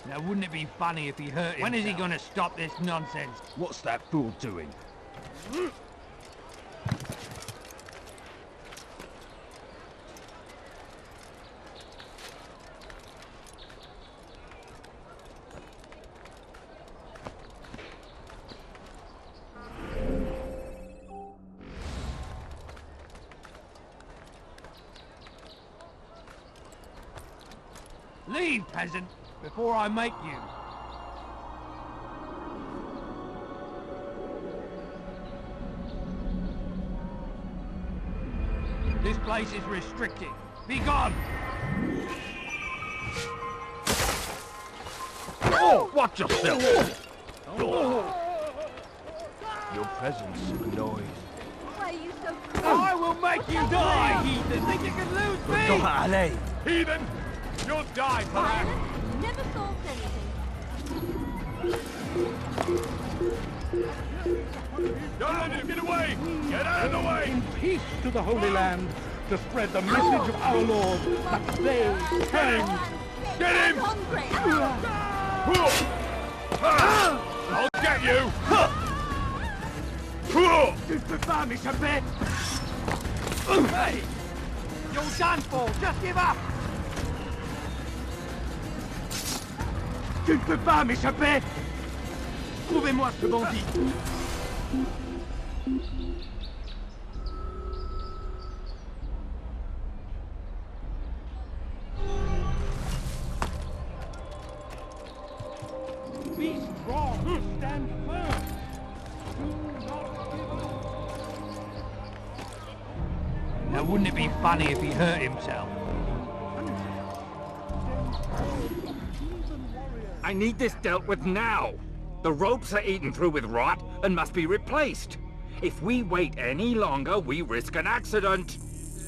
Now, wouldn't it be funny if he hurt himself? When is he going to stop this nonsense? What's that fool doing? Leave, peasant, before I make you. This place is restricted. Be gone! Oh, watch yourself! Your presence annoys. Why are you so cruel? I will make you die, heathen! Think you can lose me? Altaï! Heathen! You'll die for that! Violence never solves anything. Don't let him get away! Get out of the way! In peace to the Holy Land, to spread the message of our Lord that they can. Get him! I'll get you! Tu peux pas m'échapper! Hey! You're done for! Just give up! Tu ne peux pas m'échapper! Trouvez-moi ce bandit! Be strong, stand firm. Do not give up. Now, wouldn't it be funny if he hurt himself? I need this dealt with now. The ropes are eaten through with rot and must be replaced. If we wait any longer, we risk an accident.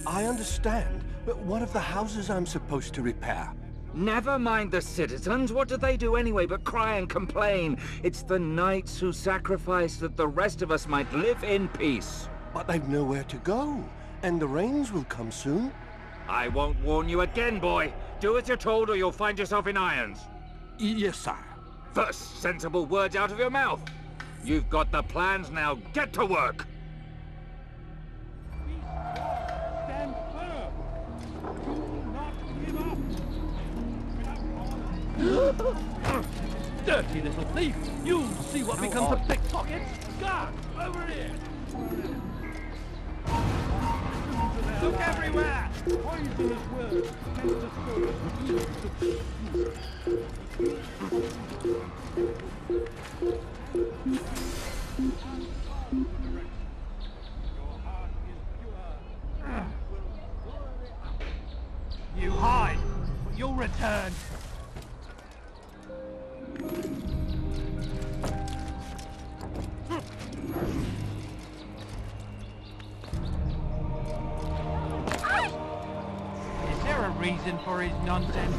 I understand, but what of the houses I'm supposed to repair? Never mind the citizens. What do they do anyway but cry and complain? It's the knights who sacrificed that the rest of us might live in peace. But they've nowhere to go, and the rains will come soon. I won't warn you again, boy. Do as you're told or you'll find yourself in irons. Yes, sir. First, sensible words out of your mouth. You've got the plans now. Get to work. Stand firm. Do not give up. Dirty little thief! You'll see what becomes of pickpockets! Guard! Over here! Look everywhere! Poisonous words meant to sow seeds You hide, but you'll return. Is there a reason for his nonsense?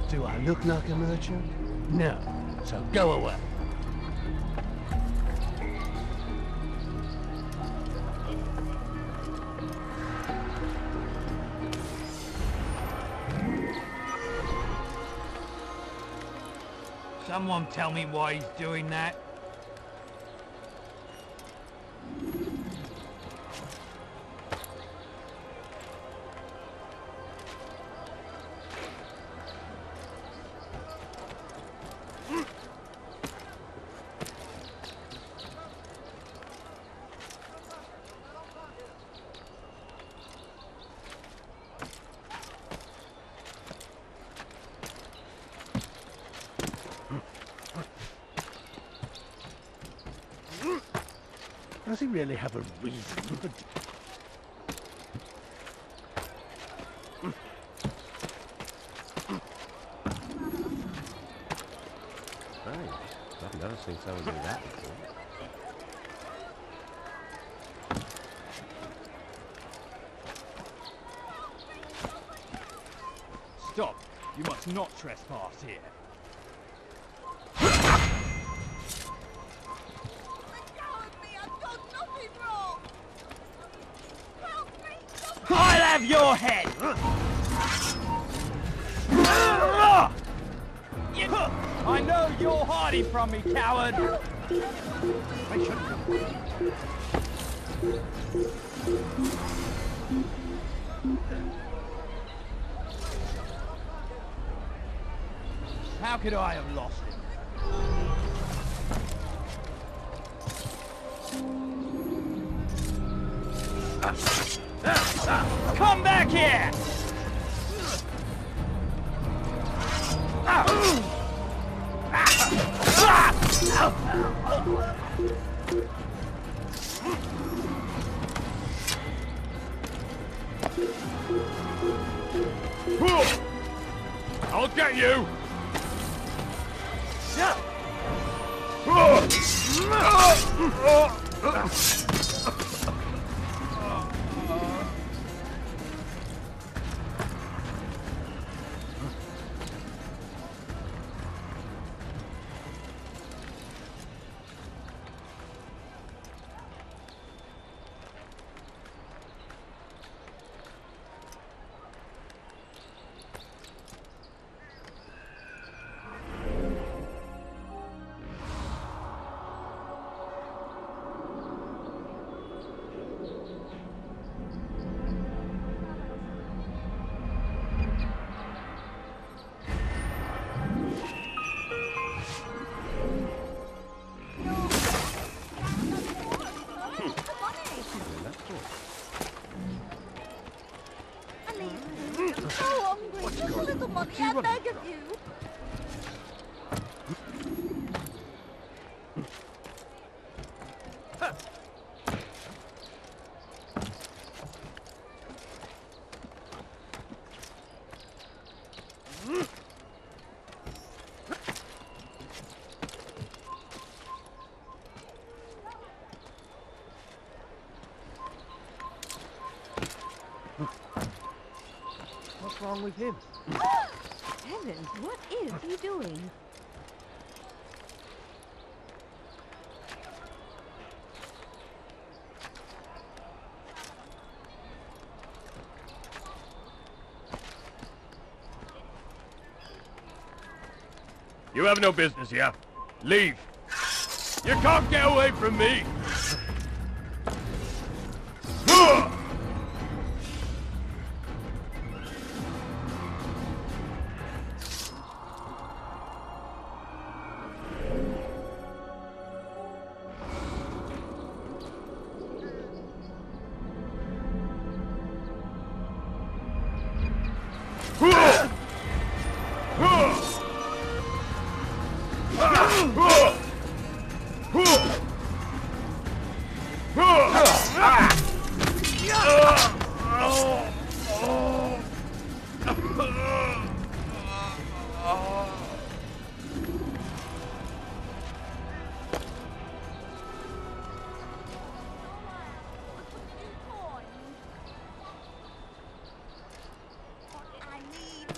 Do I look like a merchant? No. So go away. Someone tell me why he's doing that. Does he really have a reason for... I've never seen someone do that before. Stop! You must not trespass here. I'll have your head! I know you're hiding from me, coward! I shouldn't. How could I have lost him? Come back here! I'll get you! I beg of you. What's wrong with him? Heavens, what is he doing? You have no business here. Leave. You can't get away from me.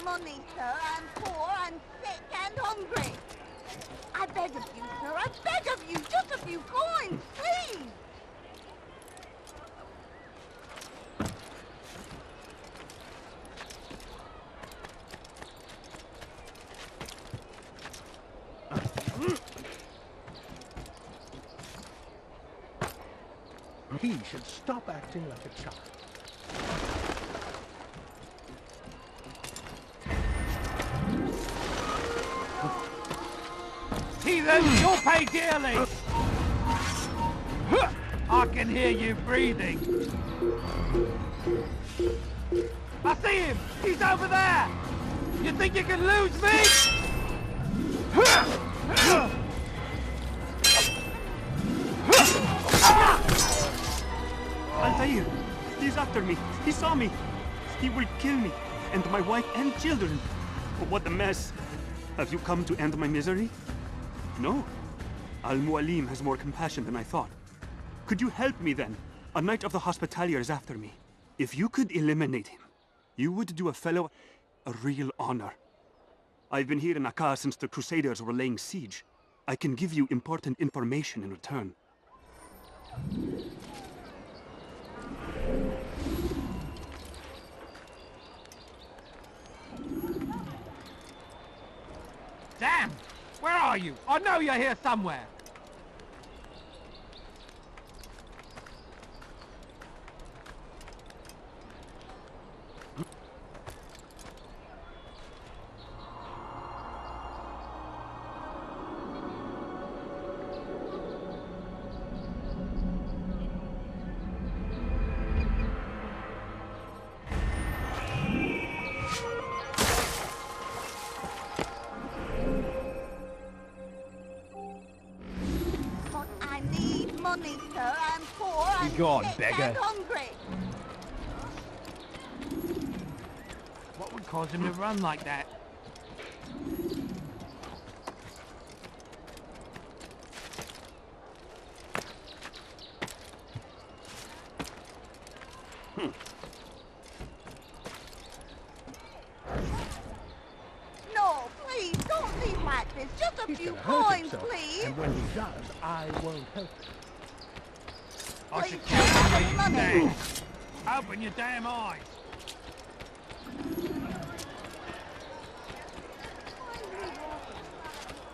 Money, sir. I'm poor, I'm sick and hungry. I beg of you, sir. I beg of you. Just a few coins, please. He should stop acting like a child. Heathens, you'll pay dearly! I can hear you breathing. I see him! He's over there! You think you can lose me? after me. He saw me. He will kill me, and my wife and children. Oh, what a mess. Have you come to end my misery? No. Mualim has more compassion than I thought. Could you help me then? A Knight of the Hospitalier is after me. If you could eliminate him, you would do a fellow a real honor. I've been here in Akka since the Crusaders were laying siege. I can give you important information in return. Damn! Where are you? I know you're here somewhere. Go on, beggar. And hungry. What would cause him to run like that? No, please, don't leave like this. Just a few coins, please. And when he does, I won't help him. I should kill you where you stand. Open your damn eyes.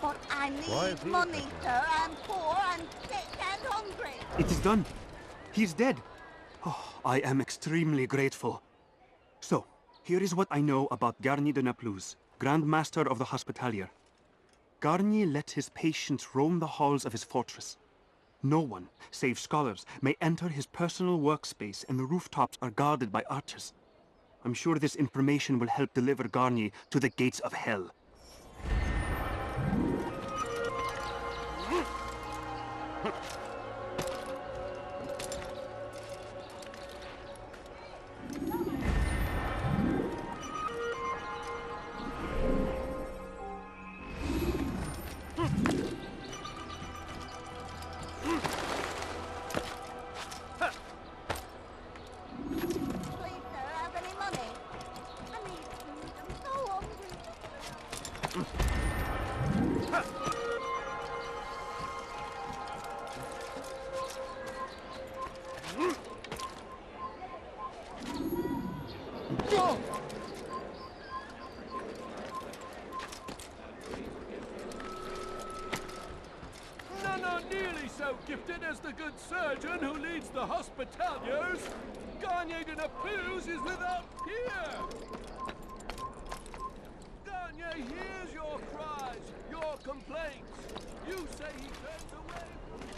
But I need money, sir. I'm poor and sick and hungry. It is done. He's dead. Oh, I am extremely grateful. So, here is what I know about Garnier de Naplouse, Grand Master of the Hospitalier. Garnier let his patients roam the halls of his fortress. No one, save scholars, may enter his personal workspace, and the rooftops are guarded by archers. I'm sure this information will help deliver Garnier to the gates of hell. None are nearly so gifted as the good surgeon who leads the Hospitaliers. Garnier de Naplouse is without peer. Garnier hears your cries, your complaints. You say he turns away from you.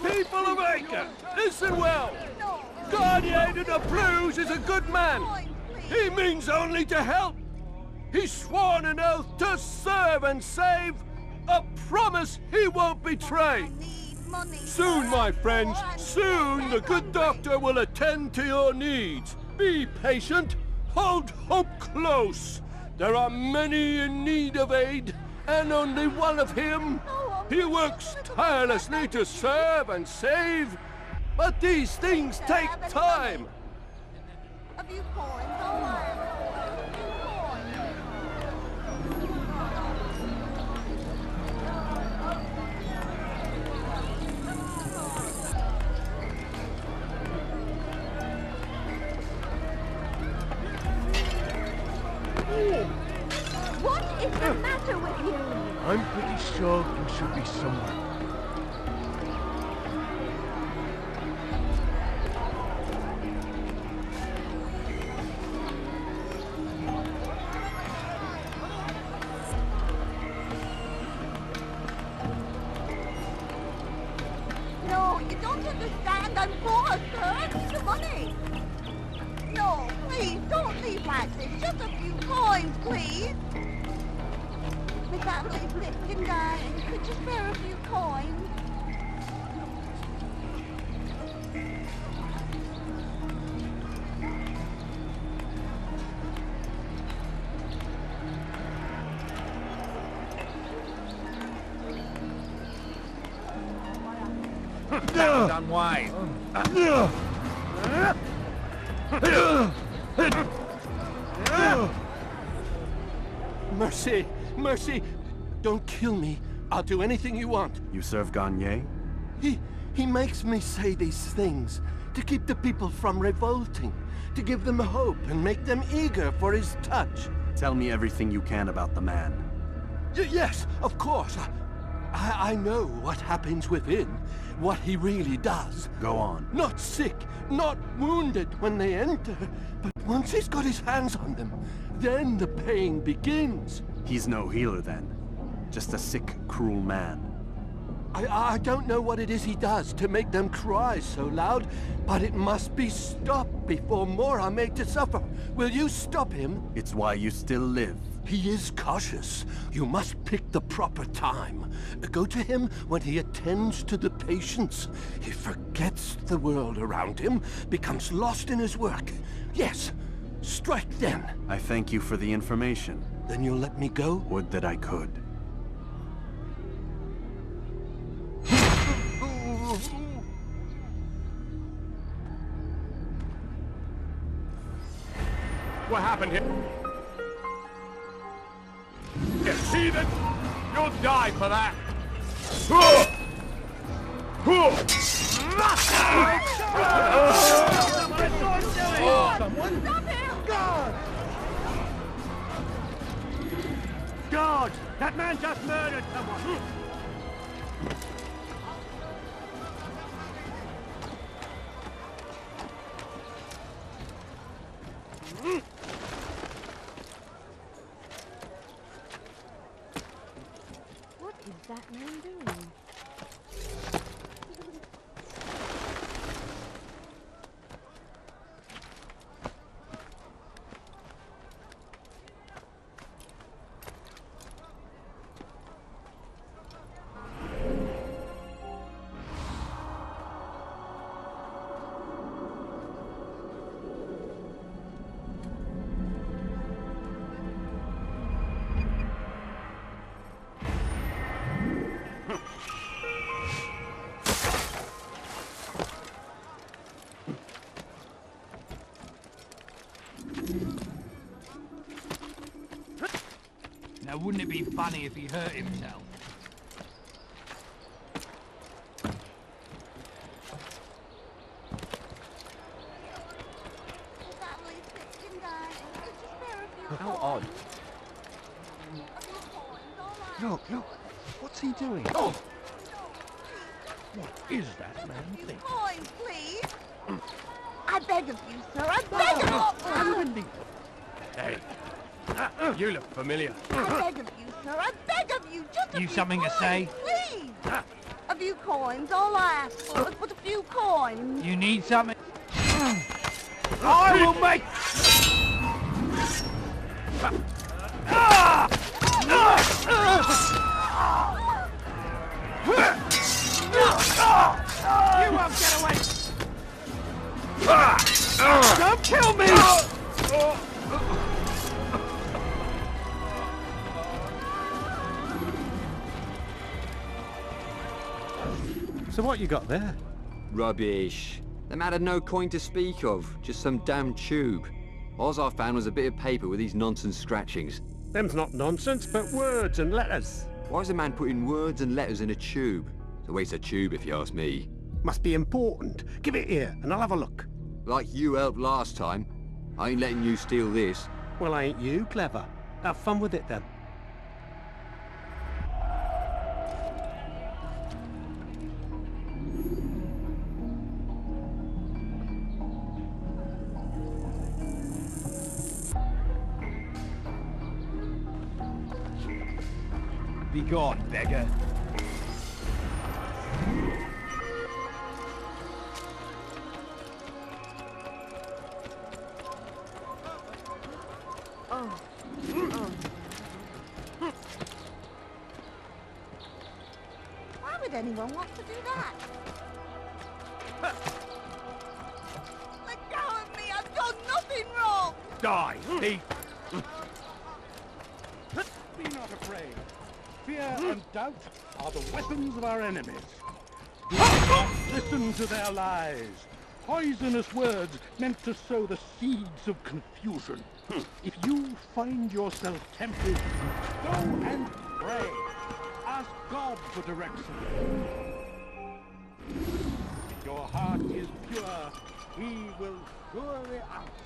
People of Acre, listen well! Garnier de Naplouse is a good man! He means only to help! He's sworn an oath to serve and save, a promise he won't betray! Soon, my friends, soon the good doctor will attend to your needs. Be patient, hold hope close. There are many in need of aid, and only one of him. He works tirelessly to serve and save, but these things take time. A few coins, all right. What is the matter with you? I'm pretty sure you should be somewhere. I'm poor, sir. I need the money. No, please, don't leave like this. Just a few coins, please. My family's sick and dying. Could you spare a few coins? Unwise. Mercy! Mercy! Don't kill me. I'll do anything you want. You serve Garnier? He makes me say these things to keep the people from revolting, to give them hope and make them eager for his touch. Tell me everything you can about the man. Yes, of course. I know what happens within, what he really does. Go on. Not sick, not wounded when they enter, but once he's got his hands on them, then the pain begins. He's no healer then. Just a sick, cruel man. I don't know what it is he does to make them cry so loud, but it must be stopped before more are made to suffer. Will you stop him? It's why you still live. He is cautious. You must pick the proper time. Go to him when he attends to the patients. He forgets the world around him, becomes lost in his work. Yes, strike then. I thank you for the information. Then you'll let me go? Would that I could. What happened here? You heathen! You'll die for that! Someone! God! God! That man just murdered someone! What is that man doing? Now, wouldn't it be funny if he hurt himself? How odd. Look, what's he doing? Oh! What is that man thing? Coins, please. I beg of you, sir. I beg of you. Hey, you look familiar. I beg of you, sir. I beg of you. Just a You few something to coins, say? Please. A few coins. All I ask for is but a few coins. You need something? I will make... You won't get away! Don't kill me! So what you got there? Rubbish. The man had no coin to speak of, just some damn tube. All I found was a bit of paper with these nonsense scratchings. Them's not nonsense, but words and letters. Why is the man putting words and letters in a tube? It's a waste of tube, if you ask me. Must be important. Give it here, and I'll have a look. Like you helped last time. I ain't letting you steal this. Well, ain't you clever? Have fun with it, then. Be gone, beggar. anyone want to do that? Let go of me! I've done nothing wrong! Die, thief! Be not afraid. Fear and doubt are the weapons of our enemies. Do not listen to their lies. Poisonous words meant to sow the seeds of confusion. If you find yourself tempted, go and pray. Ask God for direction. If your heart is pure, He will surely answer.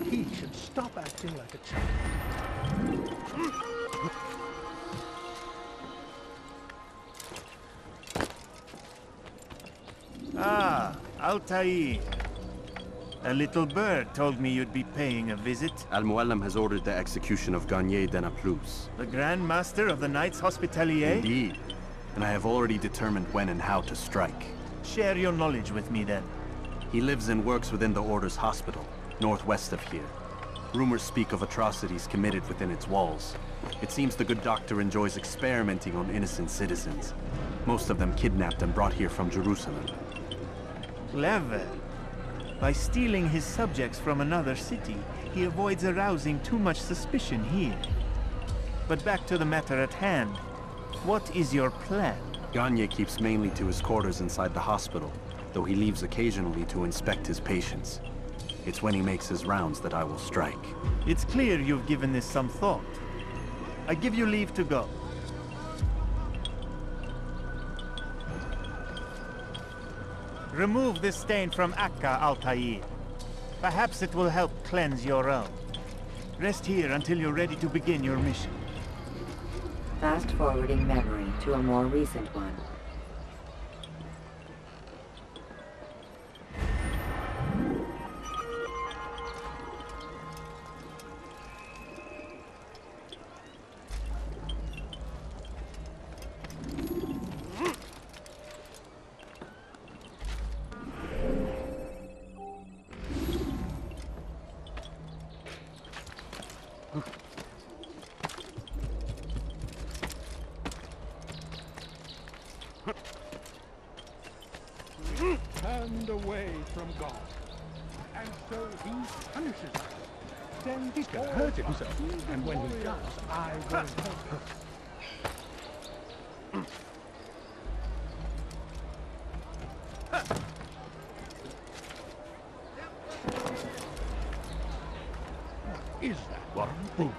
He should stop acting like a child. Ah, Altaï. A little bird told me you'd be paying a visit. Mualim has ordered the execution of Garnier de Naplouse. The Grand Master of the Knights Hospitalier? Indeed. And I have already determined when and how to strike. Share your knowledge with me then. He lives and works within the Order's hospital, northwest of here. Rumors speak of atrocities committed within its walls. It seems the good doctor enjoys experimenting on innocent citizens. Most of them kidnapped and brought here from Jerusalem. Clever. By stealing his subjects from another city, he avoids arousing too much suspicion here. But back to the matter at hand. What is your plan? Garnier keeps mainly to his quarters inside the hospital, though he leaves occasionally to inspect his patients. It's when he makes his rounds that I will strike. It's clear you've given this some thought. I give you leave to go. Remove this stain from Akka, Altaïr. Perhaps it will help cleanse your own. Rest here until you're ready to begin your mission. Fast-forwarding memory to a more recent one. Turned away from God, and so He punishes us. Then he's going to hurt himself, and when he does, I will help him. Is that what I'm thinking?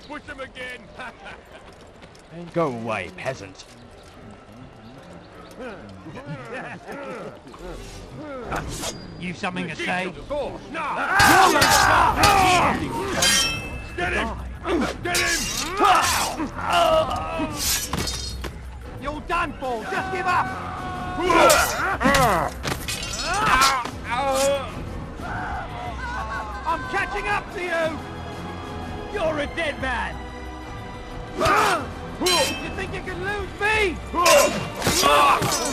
Push him again! Go away, peasant. You something to say? No! Get him! Get him! You're done for! Just give up! I'm catching up to you! You're a dead man! You think you can lose me?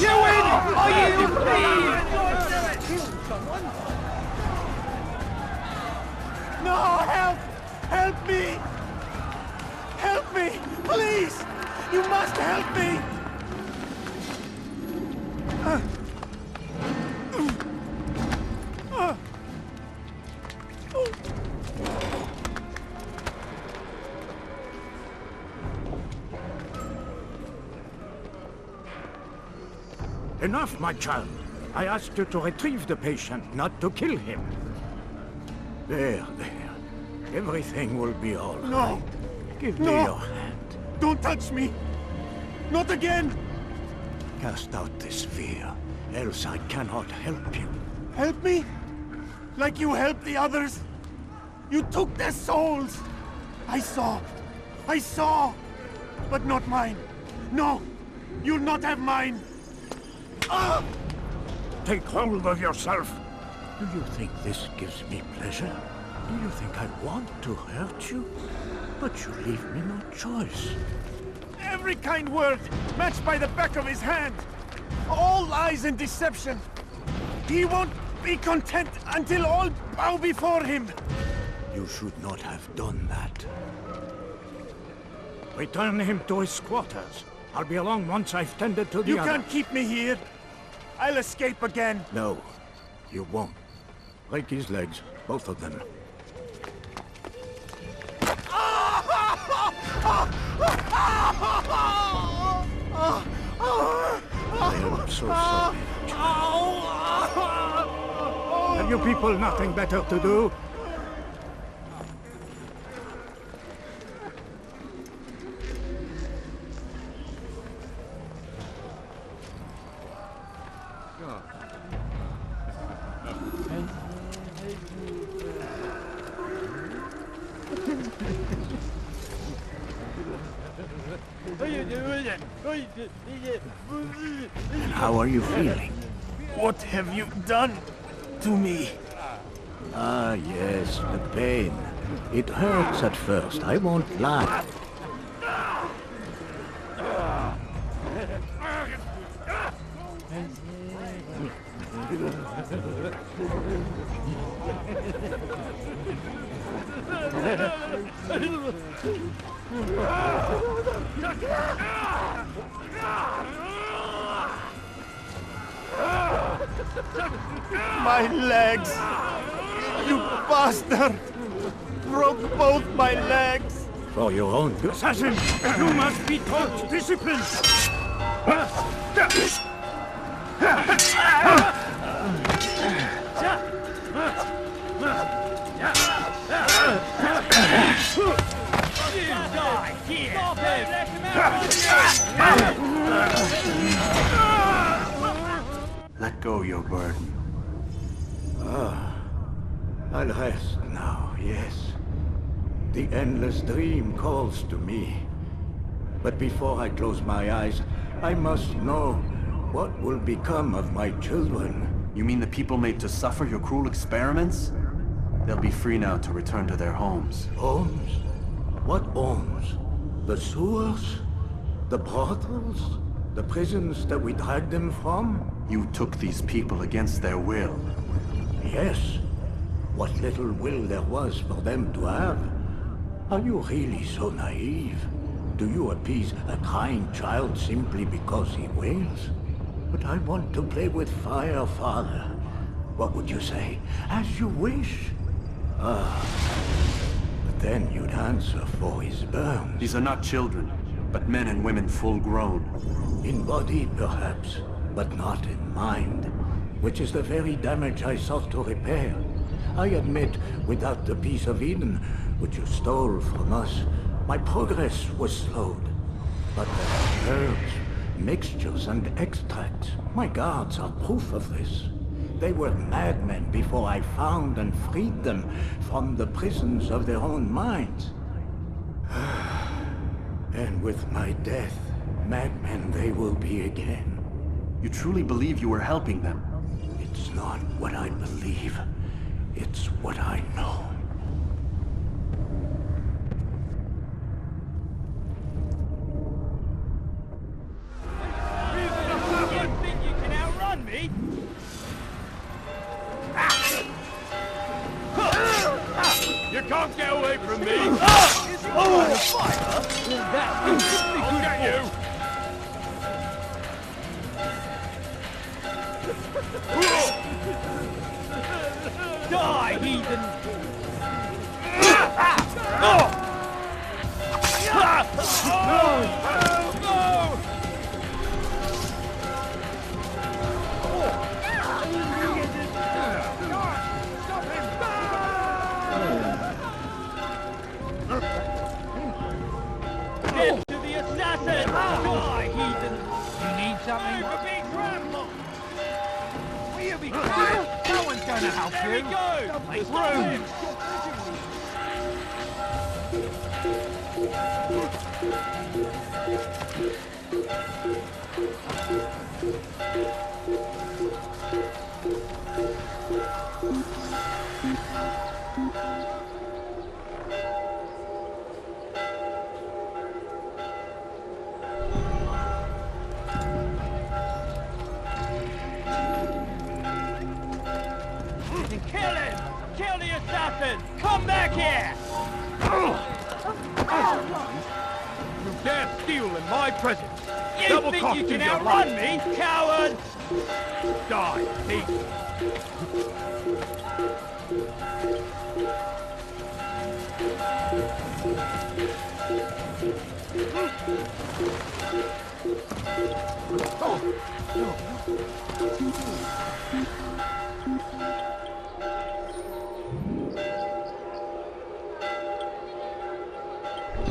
You win! Or you leave! Kill someone? No, help! Help me! Help me! Please! You must help me! Enough, my child. I asked you to retrieve the patient, not to kill him. There. Everything will be all right. No! Give me your hand. Don't touch me! Not again! Cast out this fear, else I cannot help you. Help me? Like you helped the others? You took their souls! I saw! But not mine! No! You'll not have mine! Ah! Take hold of yourself! Do you think this gives me pleasure? Do you think I want to hurt you? But you leave me no choice. Every kind word matched by the back of his hand! All lies and deception! He won't be content until all bow before him! You should not have done that. Return him to his quarters. I'll be along once I've tended to the You other. can't keep me here! I'll escape again! No, you won't. Break his legs, both of them. I am so sorry. Have you people nothing better to do? And how are you feeling? What have you done to me? Ah, yes, the pain. It hurts at first, I won't lie. My legs! You bastard! Broke both my legs! For your own good. Assassin, you must be taught discipline! Let go your burden. Ah, I'll rest now, yes. The endless dream calls to me. But before I close my eyes, I must know what will become of my children. You mean the people made to suffer your cruel experiments? They'll be free now to return to their homes. Homes? What homes? The sewers? The brothels? The prisons that we dragged them from? You took these people against their will. Yes. What little will there was for them to have. Are you really so naive? Do you appease a crying child simply because he wails? But I want to play with fire, Father. What would you say? As you wish. Ah. But then you'd answer for his burns. These are not children, but men and women full grown. In body, perhaps, but not in mind. Which is the very damage I sought to repair. I admit, without the piece of Eden, which you stole from us, my progress was slowed. But the herbs, mixtures, and extracts, my guards are proof of this. They were madmen before I found and freed them from the prisons of their own minds. And with my death, madmen they will be again. You truly believe you were helping them? It's not what I believe. It's what I know. You think you can outrun me? You can't get away from me! Oh, fire! I'll get you! Die, heathen! something? For being trampled! Will you be quiet? No one's going to help you. There we go! Make room! Kill him! Kill the assassin! Come back here! You dare steal in my presence! You Double think cost you can your outrun life. me, coward? Die, thief!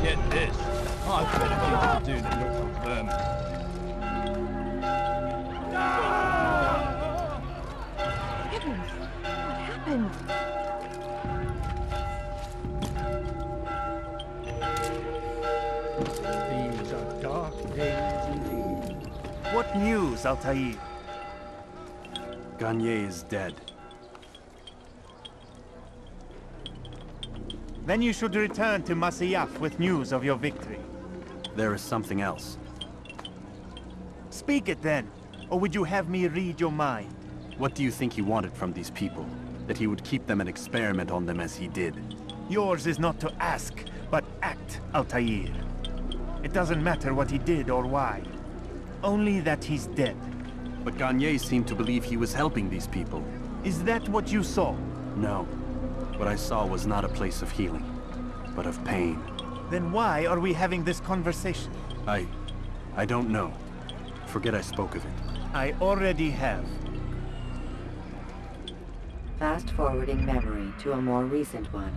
Get this. I've better things to do than look for vermin. Heavens! What happened? These are dark days indeed. What news, Altaï? Garnier is dead. Then you should return to Masyaf with news of your victory. There is something else. Speak it then, or would you have me read your mind? What do you think he wanted from these people? That he would keep them and experiment on them as he did? Yours is not to ask, but act, Altaïr. It doesn't matter what he did or why. Only that he's dead. But Garnier seemed to believe he was helping these people. Is that what you saw? No. What I saw was not a place of healing, but of pain. Then why are we having this conversation? I don't know. Forget I spoke of it. I already have. Fast-forwarding memory to a more recent one.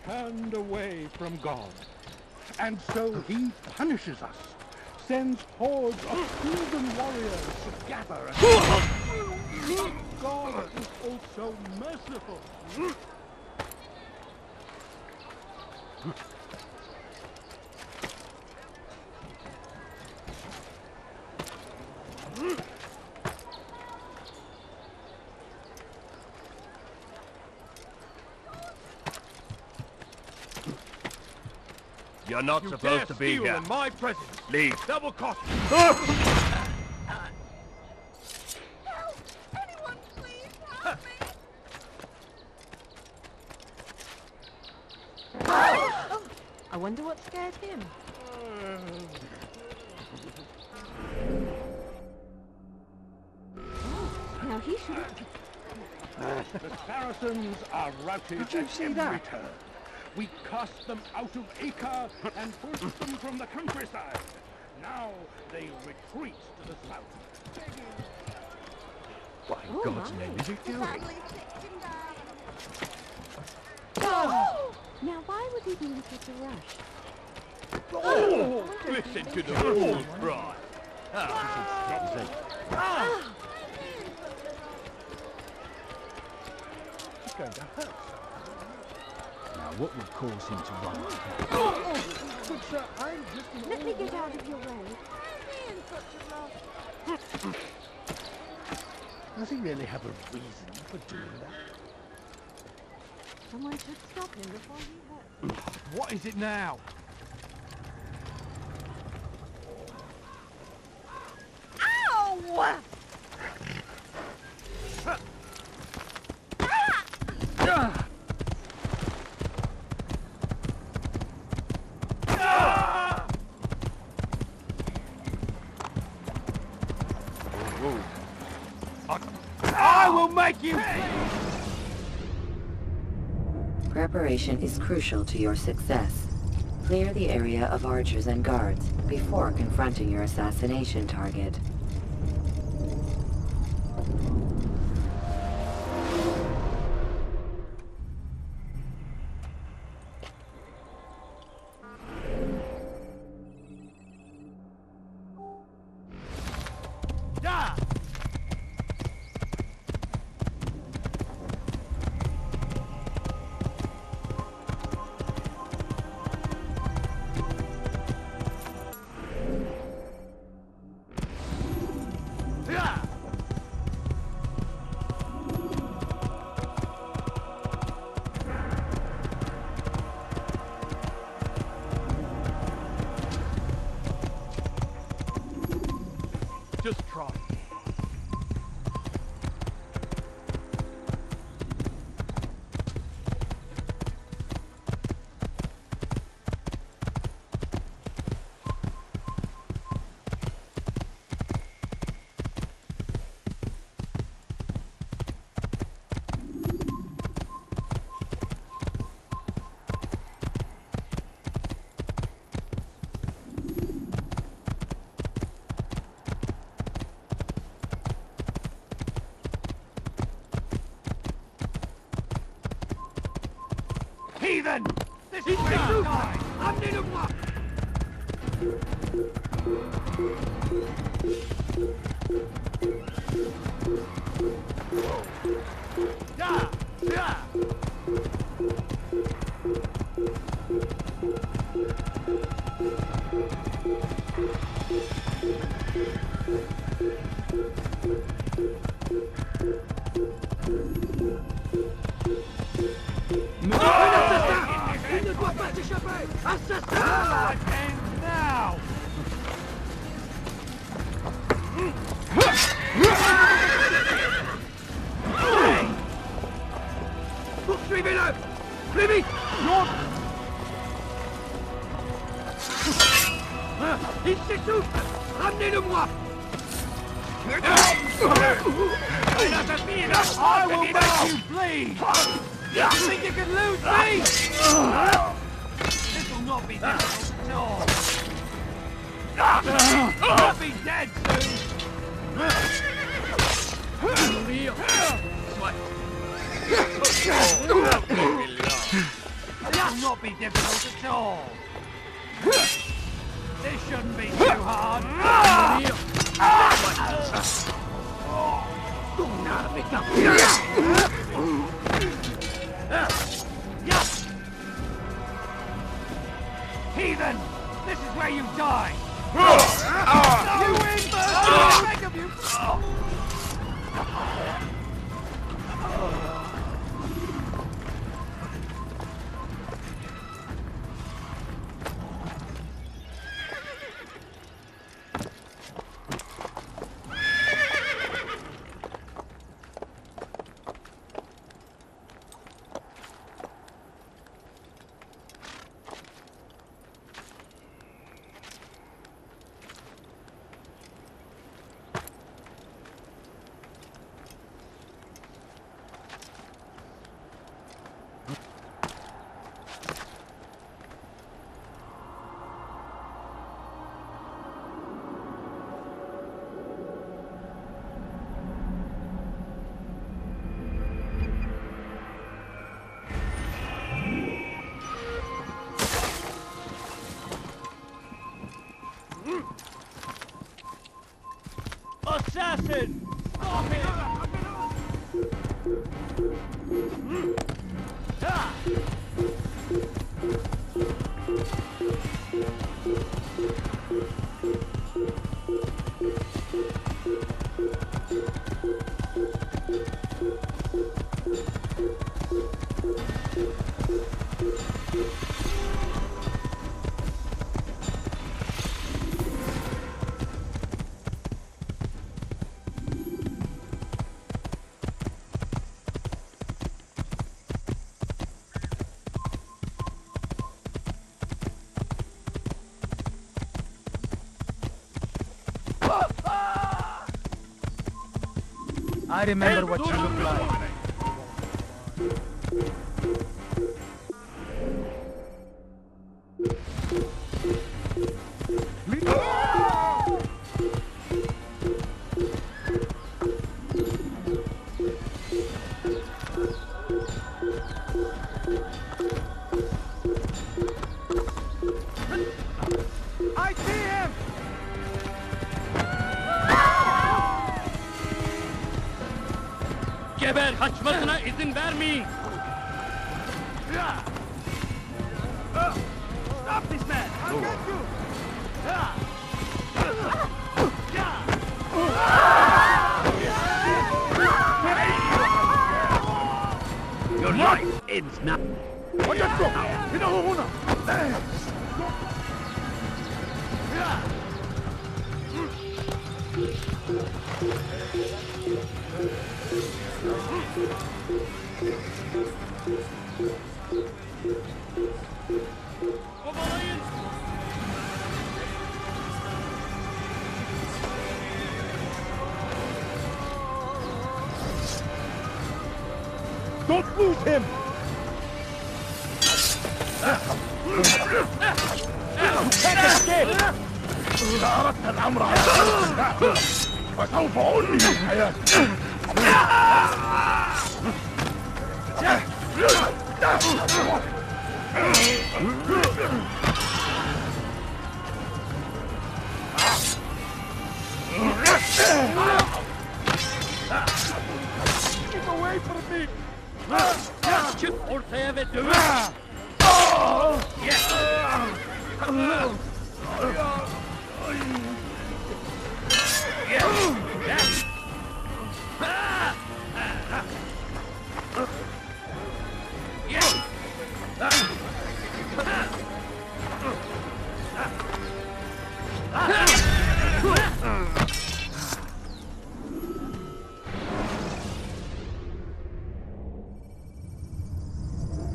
Turned away from God. And so he punishes us, sends hordes of heathen warriors to gather and God is also merciful. You're not supposed to be here. In my presence. Leave. Double cost. Help! Anyone, please help me! I wonder what scared him. Now he should have... The Saracens are routed at every turn. We cast them out of Acre and pushed them from the countryside. Now they retreat to the south. What in God's name is he doing? Now why would he be in such a rush? Oh, listen to the fool cry. It's going to hurt. Now what would cause him to run? Good sir, I'm just an Let me get out of your way. Does he really have a reason for doing that? Someone should stop him before he hurts. What is it now? Ow! I will make you... Preparation is crucial to your success. Clear the area of archers and guards before confronting your assassination target. Just try. Heathen! This is where you die! Amenez-le-moi! Da! Da! Il ne doit pas s'échapper! Assassin! And now! Poursuivez-le! Plus vite! Il s'essouffle! Ramenez-le-moi! I will make you bleed! You think you can lose me? This will not be difficult at all. You'll be dead soon. This will not be difficult at all. This shouldn't be too hard. Heathen! This is where you die! You win, but I beg of you! I remember what you look like. I see him! Geber, kaçmasına izin vermeyin. Stop this man! I'll get you! Your life ends now. Don't lose him! Can't escape! إذا أردت الأمر على فسوف أنهي حياتك. Keep away from me! Çık ortaya ve dövüş.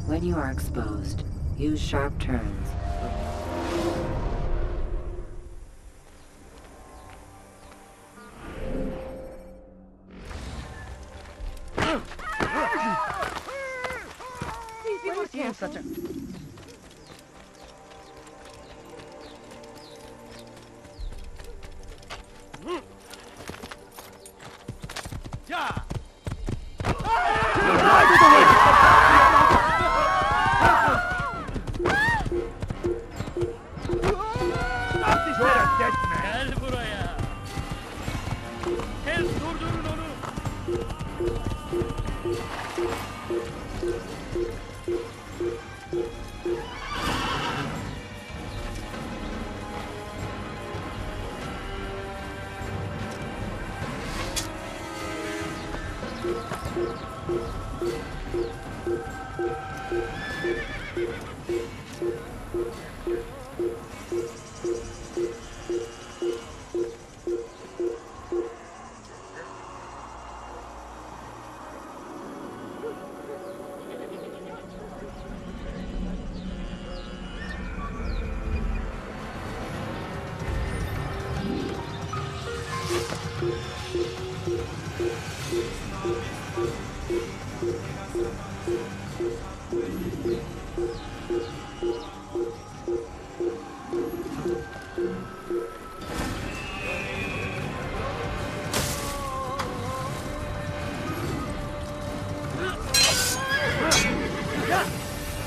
When you are exposed, use sharp turns. Such a... Gel buraya. Tez durdurun onu.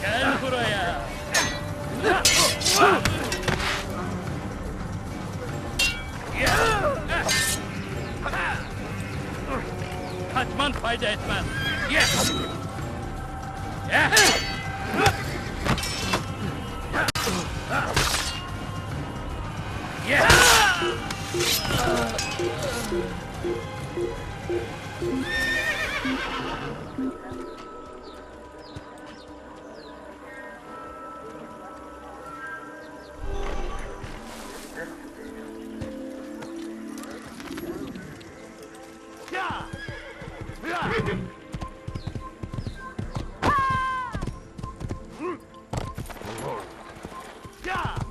Gel buraya. Kaçman fayda etmez.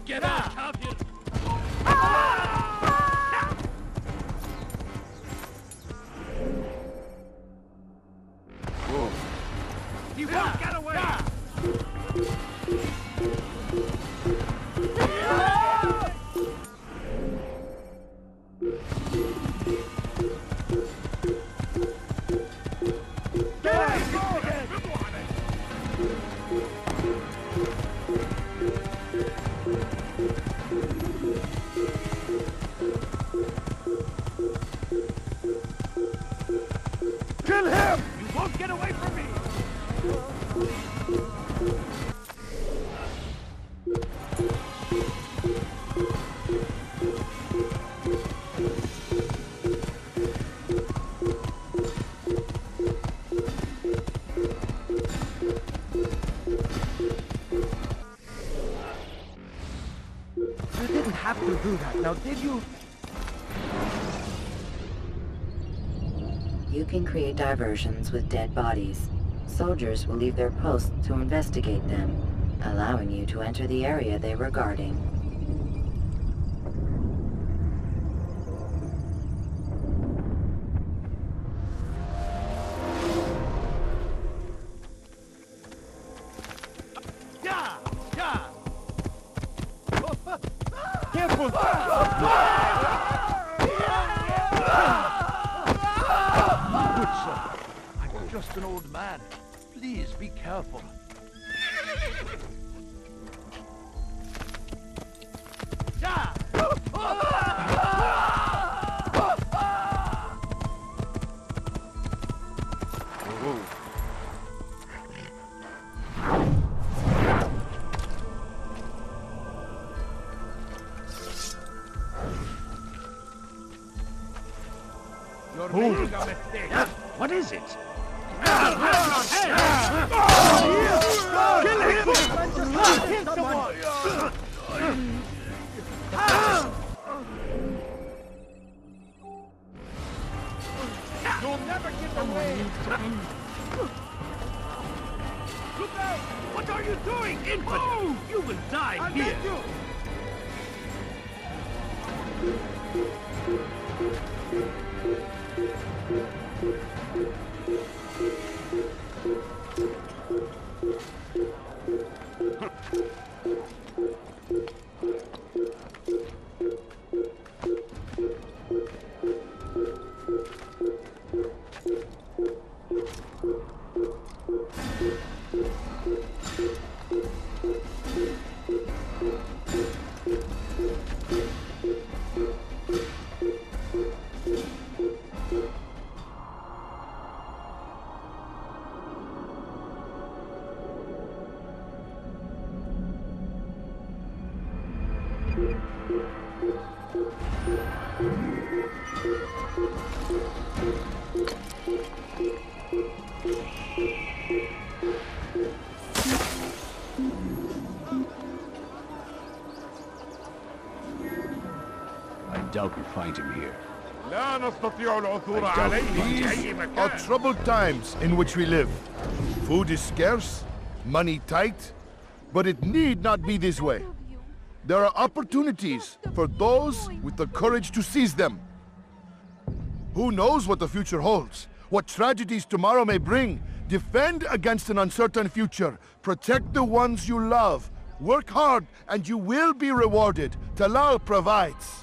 Geber kafir. He won't get away! Kill him! You won't get away from me! You didn't have to do that, now did you? You can create diversions with dead bodies. Soldiers will leave their posts to investigate them, allowing you to enter the area they were guarding. Careful! Good sir. I'm just an old man. Please be careful. You're making a mistake. What is it? Kill him! Kill someone! You'll never get away! Look out! What are you doing, infant? You will die here! I doubt we find him here. لا نستطيع العثور I doubt عليه we في find أي him. مكان. Are troubled times in which we live. Food is scarce, money tight, but it need not be this way. There are opportunities for those with the courage to seize them. Who knows what the future holds? What tragedies tomorrow may bring? Defend against an uncertain future. Protect the ones you love. Work hard and you will be rewarded. Talal provides.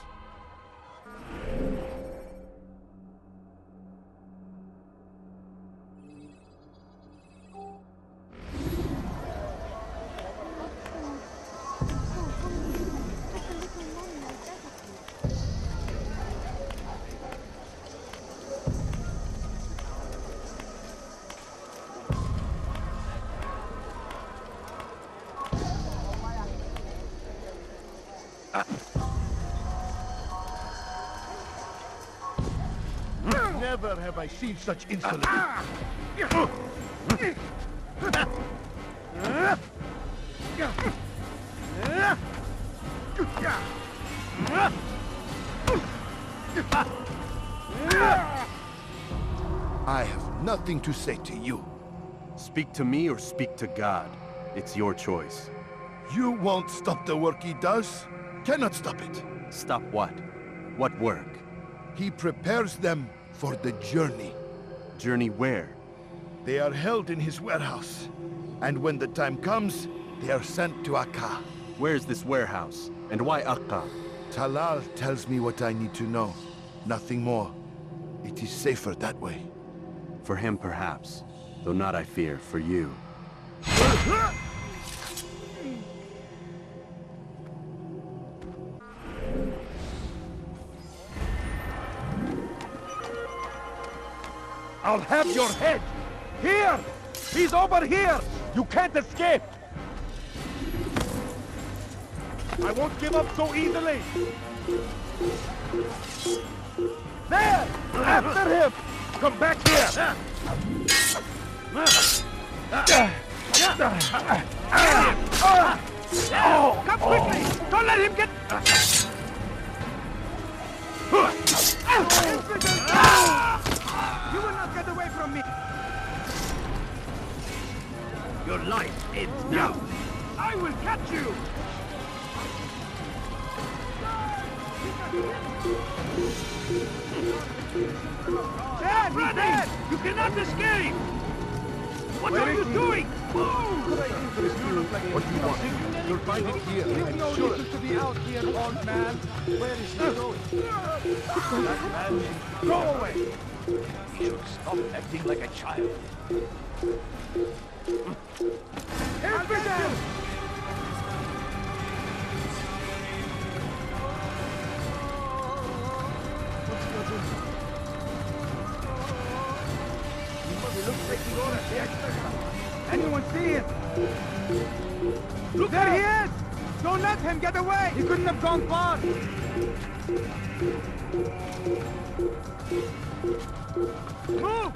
Never have I seen such insolence. I have nothing to say to you. Speak to me or speak to God. It's your choice. You won't stop the work he does. Cannot stop it. Stop what? What work? He prepares them for the journey. Journey where? They are held in his warehouse. And when the time comes, they are sent to Akka. Where's this warehouse? And why Akka? Talal tells me what I need to know. Nothing more. It is safer that way. For him, perhaps. Though not, I fear, for you. I'll have your head! Here! He's over here! You can't escape! I won't give up so easily! There! After him! Come back here! Oh, come quickly! Don't let him get... You will not get away from me! Your life ends now! I will catch you! Dad! He's dead! You cannot escape! What are you doing? What do you want? You'll find it here. You have no reason to be out here, old man. Where is he going? That man, go away! You should stop acting like a child. Infidel! Anyone see him? Look there out. He is! Don't let him get away! He couldn't have gone far! Move!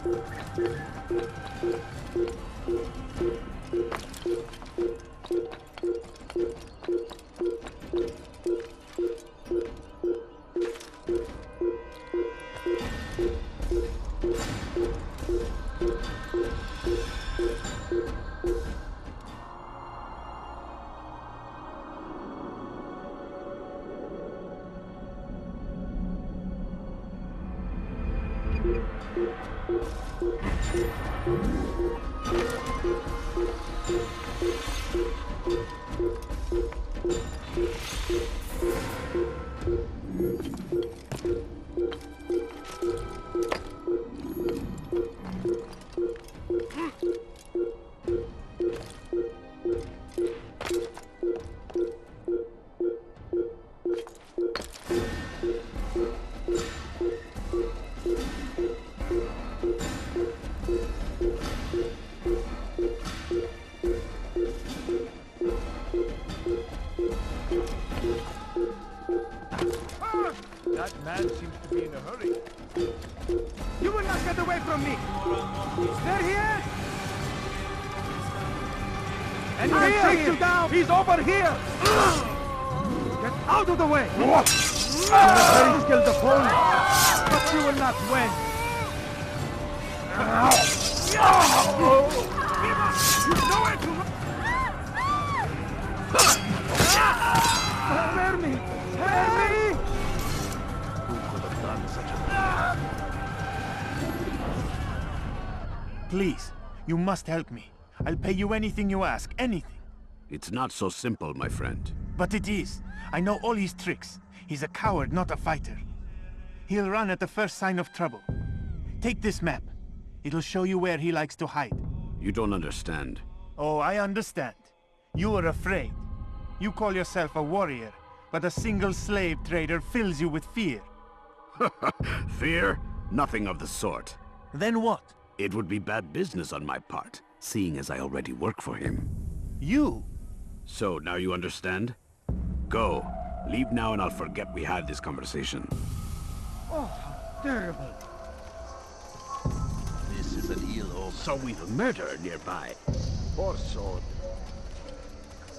That man seems to be in a hurry. You will not get away from me! There he is! And he will take you down! He's over here! Get out of the way! You're a very skilled opponent, but you will not win! You know it! Spare me! Spare me! Please, you must help me. I'll pay you anything you ask, anything. It's not so simple, my friend. But it is. I know all his tricks. He's a coward, not a fighter. He'll run at the first sign of trouble. Take this map. It'll show you where he likes to hide. You don't understand. Oh, I understand. You are afraid. You call yourself a warrior, but a single slave trader fills you with fear. Fear? Nothing of the sort. Then what? It would be bad business on my part, seeing as I already work for him. You? So, now you understand? Go. Leave now and I'll forget we had this conversation. Oh, how terrible. This is an ill omen. So we've a murderer nearby. Poor sword.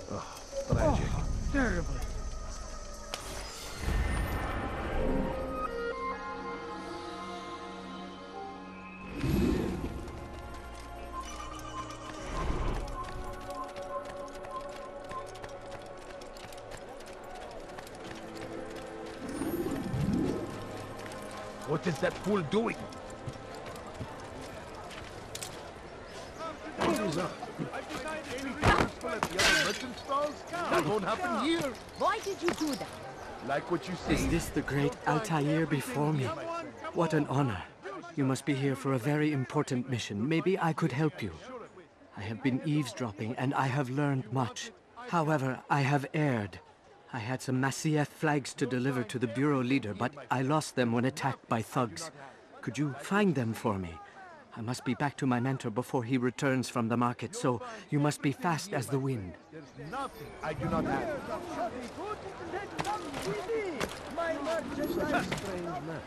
Oh, tragic. Oh, terrible. What is that fool doing? Useful at the other merchant stalls? That won't happen here. Why did you do that? Like what you see. Is this the great Altaïr before me? What an honor. You must be here for a very important mission. Maybe I could help you. I have been eavesdropping and I have learned much. However, I have erred. I had some Masyaf flags to deliver to the bureau leader, but I lost them when attacked by thugs. Could you find them for me? I must be back to my mentor before he returns from the market, so you must be fast as the wind. There's nothing I do not have. My merchandise, strange man.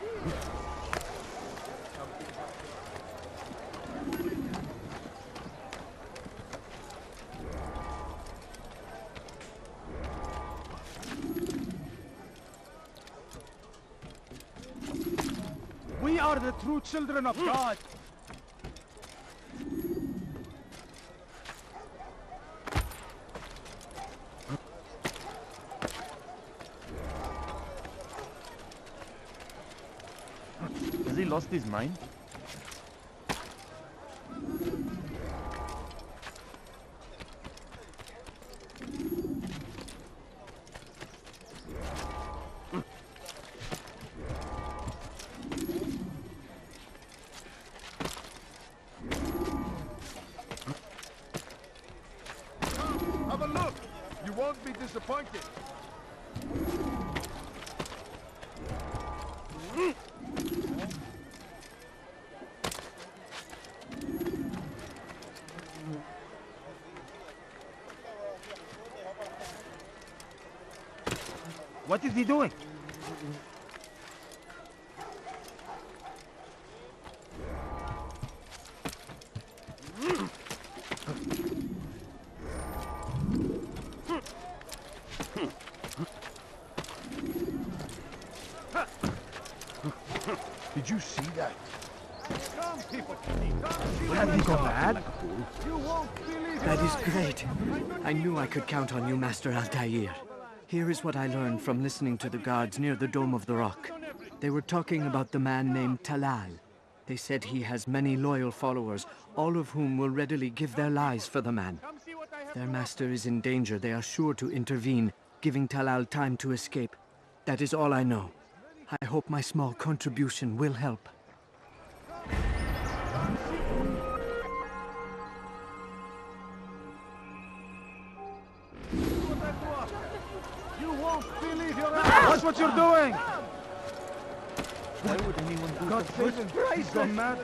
We are the true children of God. Has he lost his mind? Have a look. You won't be disappointed. What is he doing? Did you see that? Come, people. Have you gone mad? You won't believe That is great. I knew I could count on you, Master Altaïr. Here is what I learned from listening to the guards near the Dome of the Rock. They were talking about the man named Talal. They said he has many loyal followers, all of whom will readily give their lives for the man. If their master is in danger, they are sure to intervene, giving Talal time to escape. That is all I know. I hope my small contribution will help. You won't believe your eyes. Watch what you're doing. Why would anyone do God save him. He's gone mad.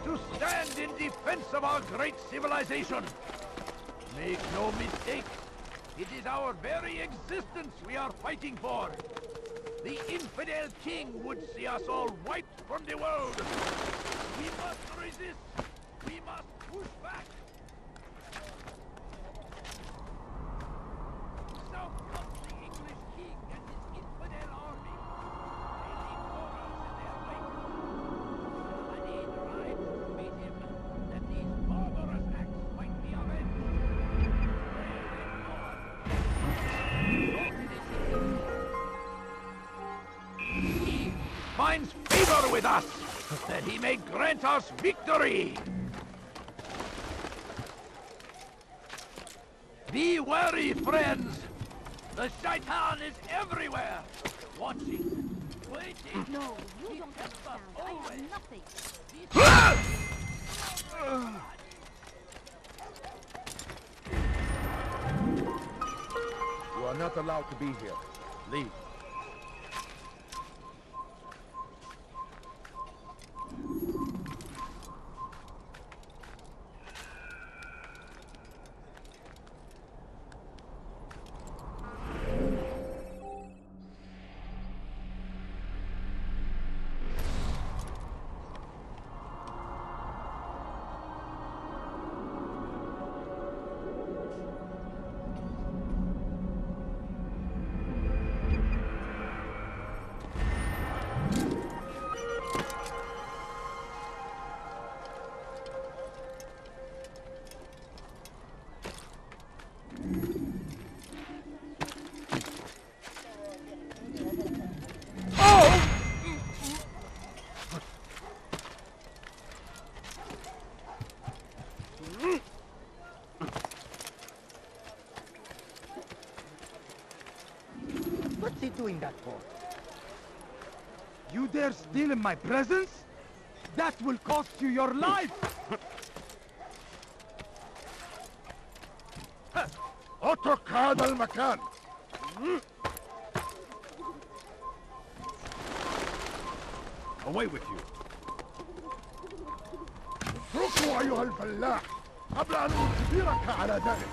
To stand in defense of our great civilization. Make no mistake, it is our very existence we are fighting for. The infidel king would see us all wiped from the world. We must resist. We must push back. Now comes the English king and his infidel army. They leave horrors in their wake. Saladin rides to meet him, that these barbarous acts might be avenged. He finds favor with us, that he may grant us victory. Be wary, friends. The shaitan is everywhere, watching, waiting. No, you don't understand. I have nothing. You are not allowed to be here. Leave. doing that for? You dare steal in my presence? That will cost you your life! اترك هذا المكان. Away with you. اتركوا أيها الفلاح قبل أن أجبرك على ذلك.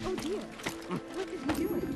Oh dear. What is he doing?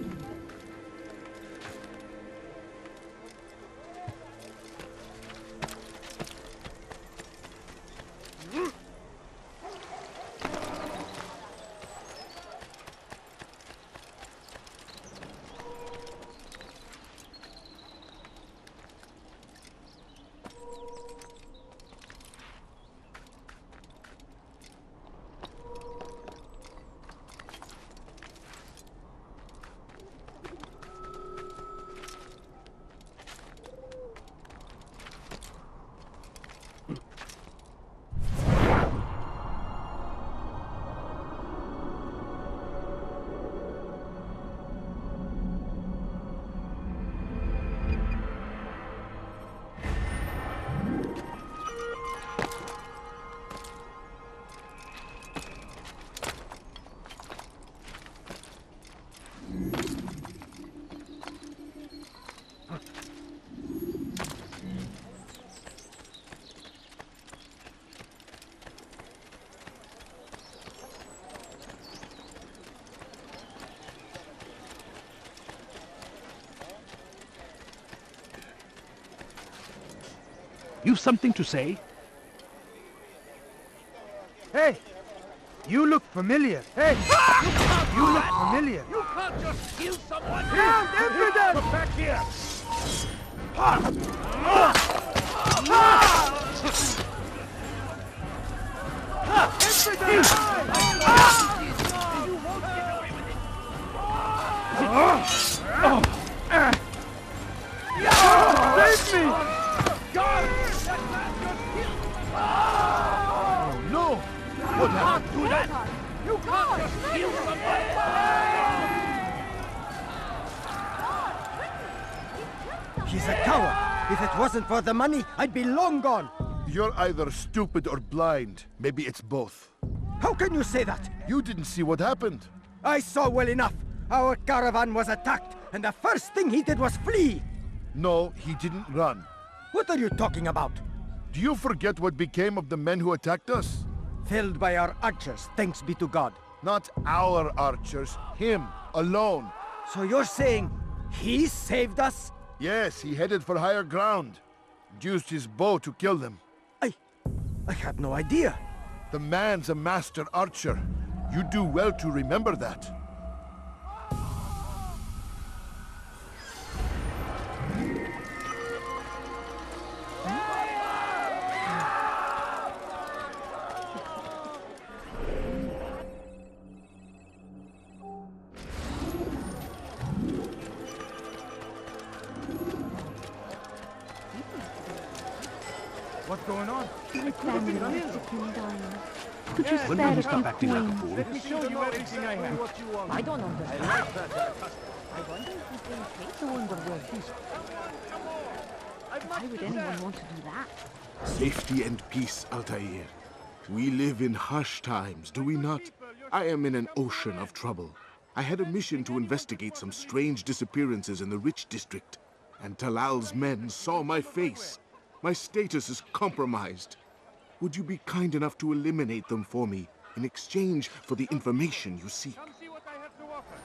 You've something to say? Hey! You look familiar. Hey! You look familiar. You can't just kill someone! Damn impudent! Come back here! Save me! Oh no! What happened? Do that! You can't just kill someone! He's a coward. If it wasn't for the money, I'd be long gone. You're either stupid or blind. Maybe it's both. How can you say that? You didn't see what happened. I saw well enough. Our caravan was attacked, and the first thing he did was flee. No, he didn't run. What are you talking about? Do you forget what became of the men who attacked us? Felled by our archers, thanks be to God. Not our archers, him, alone. So you're saying he saved us? Yes, he headed for higher ground. Used his bow to kill them. I had no idea. The man's a master archer. You do well to remember that. What's going on? My family is dying. Could you When spare will a you stop few acting like a coins? fool? Let me show you everything I have. What you want. I don't understand. I wonder if he's being paid to underworld. Why would anyone want to do that? Safety and peace, Altaïr. We live in harsh times, do we not? I am in an ocean of trouble. I had a mission to investigate some strange disappearances in the rich district, and Talal's men saw my face. My status is compromised. Would you be kind enough to eliminate them for me in exchange for the information you seek? Come see what I have to offer.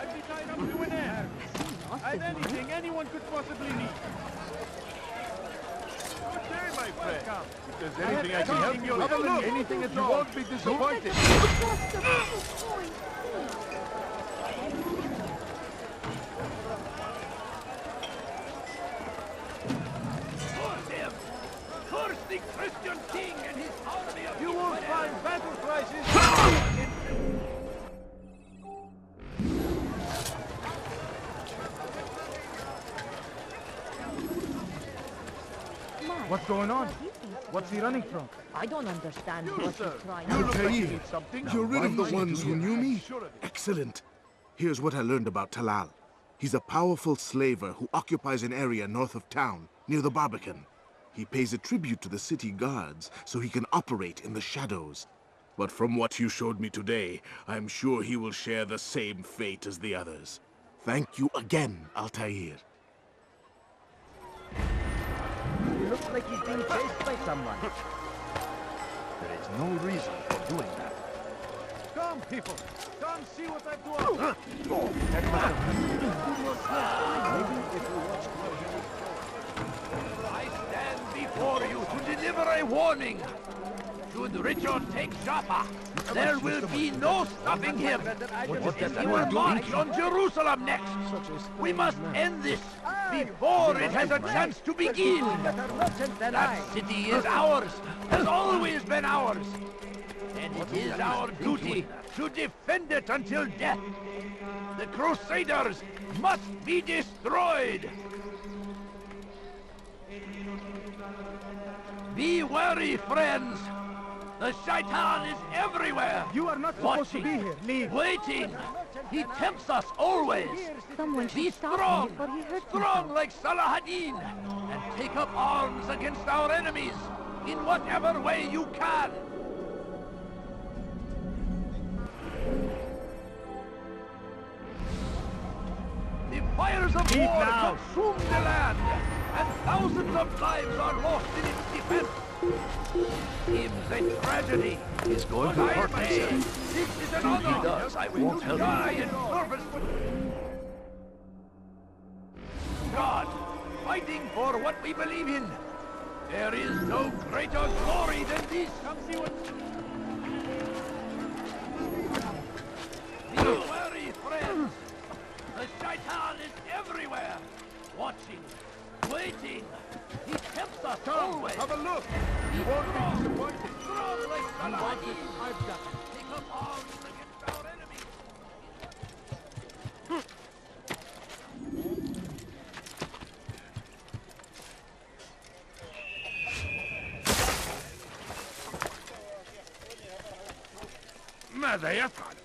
I'd be tied up to an air. I've anything anyone could possibly need. Good day, my friend. If there's anything I can help you with, anything at all, you won't be disappointed. Curse the Christian king and his army of... You won't find battle prices. What's going on? What's he running from? I don't understand what he's trying to Altaï, you're rid of the ones who knew me? Excellent. Here's what I learned about Talal. He's a powerful slaver who occupies an area north of town, near the Barbican. He pays a tribute to the city guards so he can operate in the shadows. But from what you showed me today, I'm sure he will share the same fate as the others. Thank you again, Altaïr. He looks like he's being chased by someone. There is no reason for doing that. Come, people! Come see what I do! That must have maybe if we watch closely. I stand before you to deliver a warning. Should Richard take Jaffa, there will be no stopping him. He will march on Jerusalem next. We must end this before it has a chance to begin. That city is ours, has always been ours. And it is our duty to defend it until death. The Crusaders must be destroyed. Be wary, friends. The Shaitan is everywhere. You are not supposed to be here. Leave. Waiting. He tempts us always. Be strong. Strong like Salahadin. And take up arms against our enemies in whatever way you can. The fires of war consume the land, and thousands of lives are lost in its defense. Seems a tragedy. He's going to hurt himself. This is an honor. If he does, I won't help die him. in service. God, fighting for what we believe in. There is no greater glory than this. Come see what... Be wary, friends. The Shaitan is everywhere. Watching, waiting. He tempts us always. Have a look. You won't be disappointed. Strong like Saladin. I've got it. Take up arms against our enemies. ماذا يفعل؟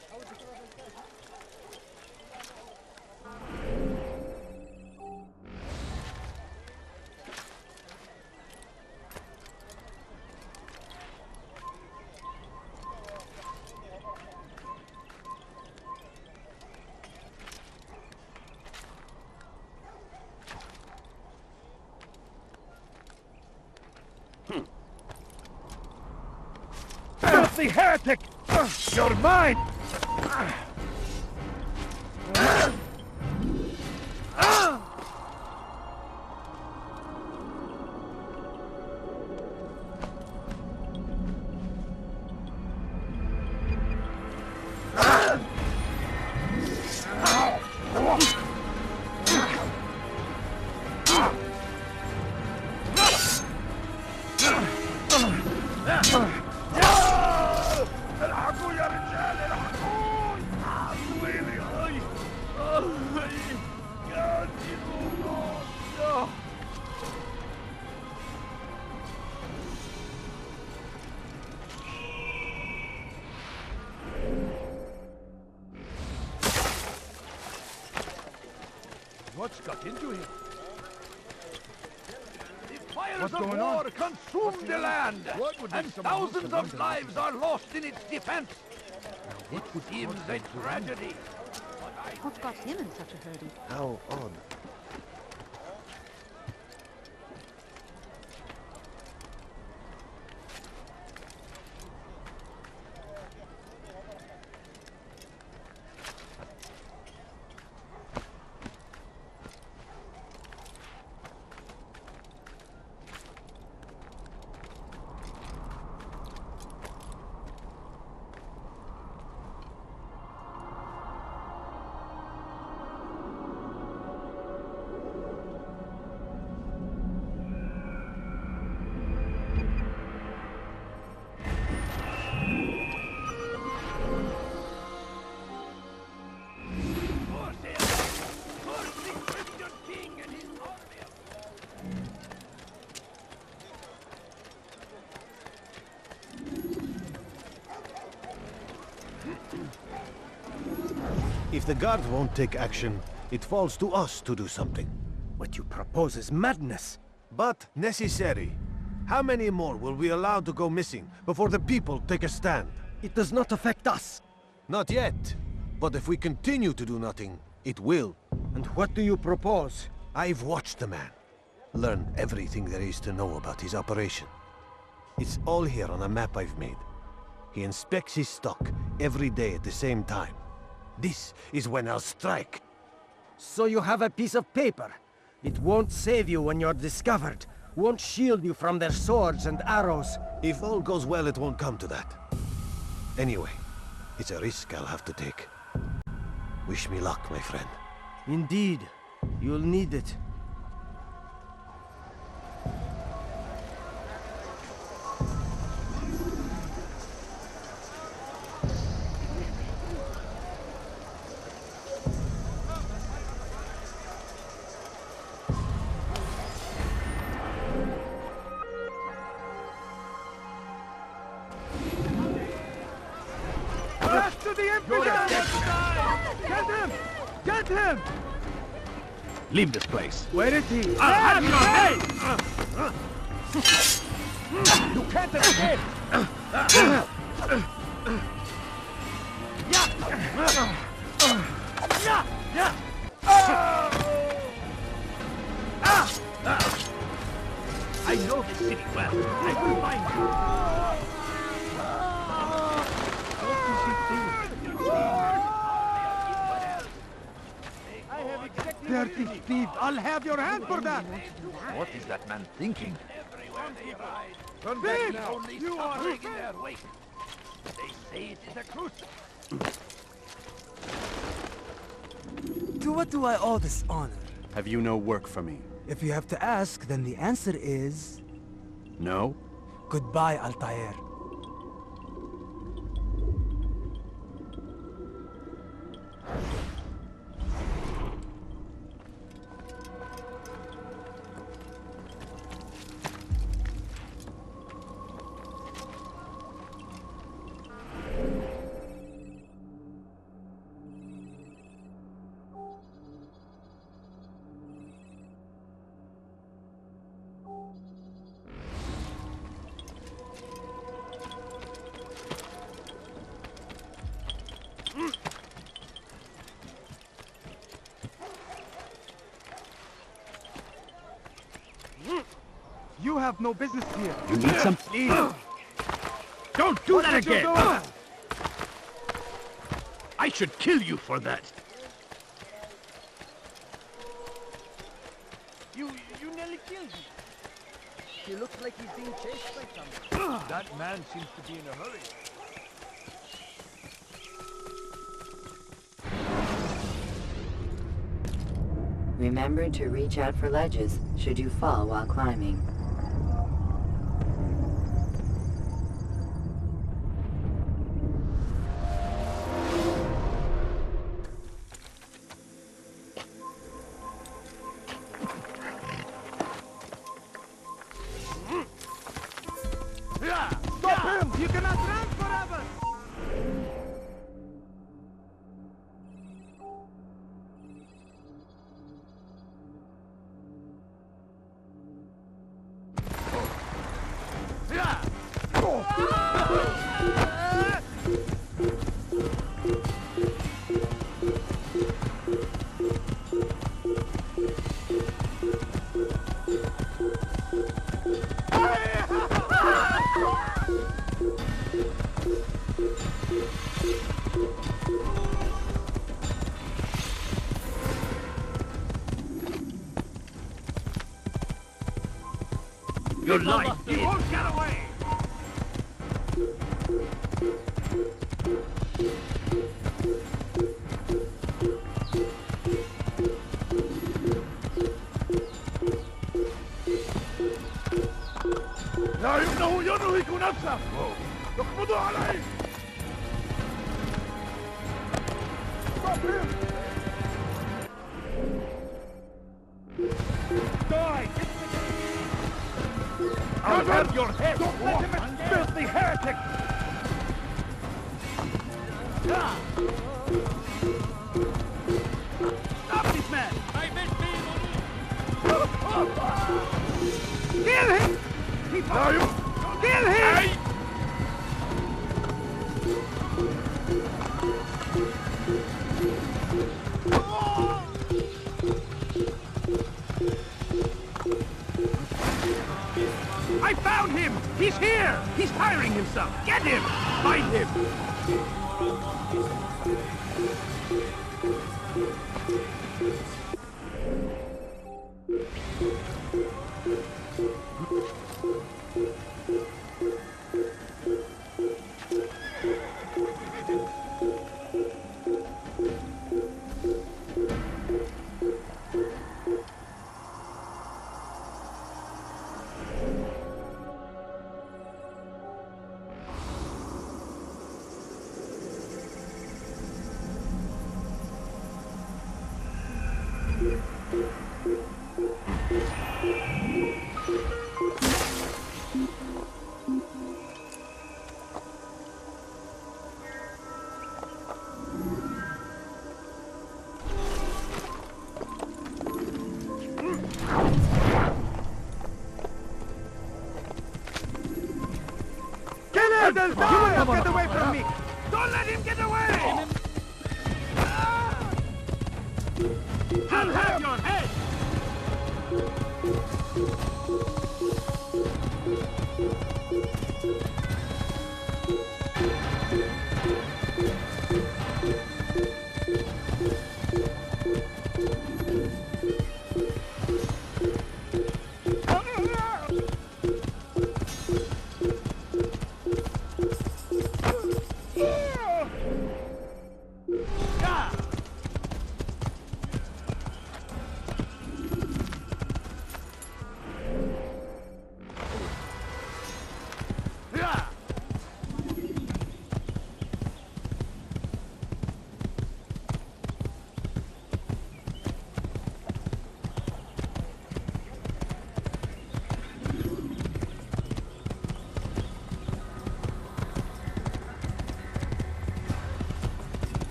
Filthy heretic! You're mine! What's got into him? The Tales of war consume the land, and thousands of lives are lost in its defense. It seems a tragedy. What got him in such a hurry? How odd. If the guard won't take action, it falls to us to do something. What you propose is madness. But necessary. How many more will we allow to go missing before the people take a stand? It does not affect us. Not yet. But if we continue to do nothing, it will. And what do you propose? I've watched the man. Learned everything there is to know about his operation. It's all here on a map I've made. He inspects his stock every day at the same time. This is when I'll strike. So you have a piece of paper. It won't save you when you're discovered. Won't shield you from their swords and arrows. If all goes well, it won't come to that. Anyway, it's a risk I'll have to take. Wish me luck, my friend. Indeed. You'll need it. Get him! Leave this place. Where is he? I'll have your head! You can't escape! I know this city well. I will find you. Dirty thief! I'll have your hand for that! What is that man thinking? Turn back now! You are in their wake. They say it is a crusade. To what do I owe this honor? Have you no work for me? If you have to ask, then the answer is... No? Goodbye, Altaïr. You have no business here. You need some... Don't do that again! I should kill you for that. You nearly killed him. He looks like he's being chased by someone. That man seems to be in a hurry. Remember to reach out for ledges should you fall while climbing. Stop him! You cannot run forever! Your life, you won't get away! لا إنه ينهك نفسه يقبض عليه Die! I'll have your head! Don't let him escape! Filthy heretic! Stop this man! Kill him! Keep on! Kill him! I found him! He's here! He's tiring himself! Get him! Find him! Get away from me! Don't let him get away! I'll have your head!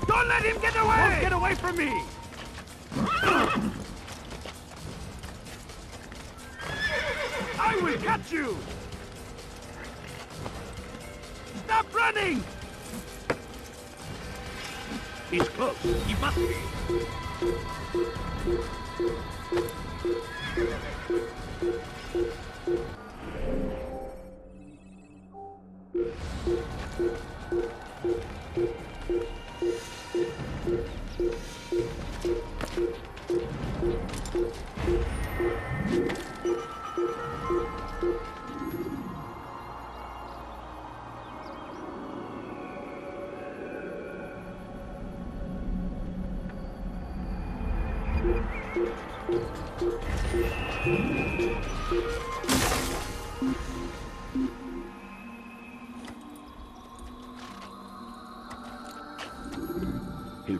Don't let him get away! Don't get away from me! I will catch you! Stop running! He's close. He must be.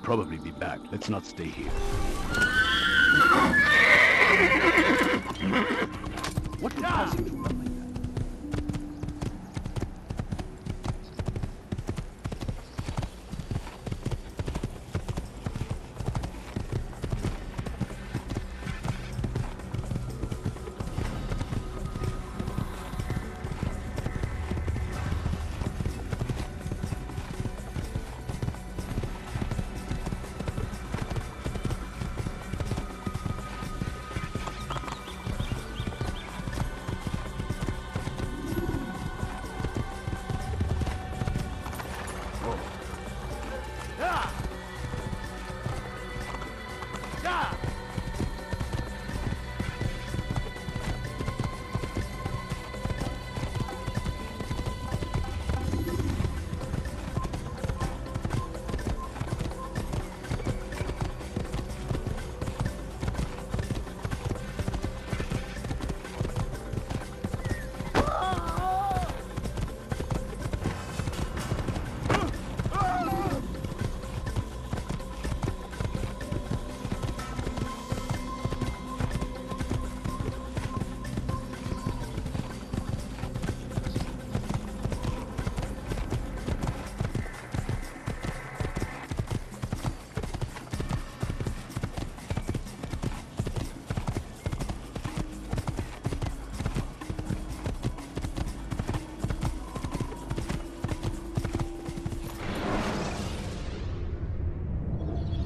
probably be back. Let's not stay here. What would cause him to run like that?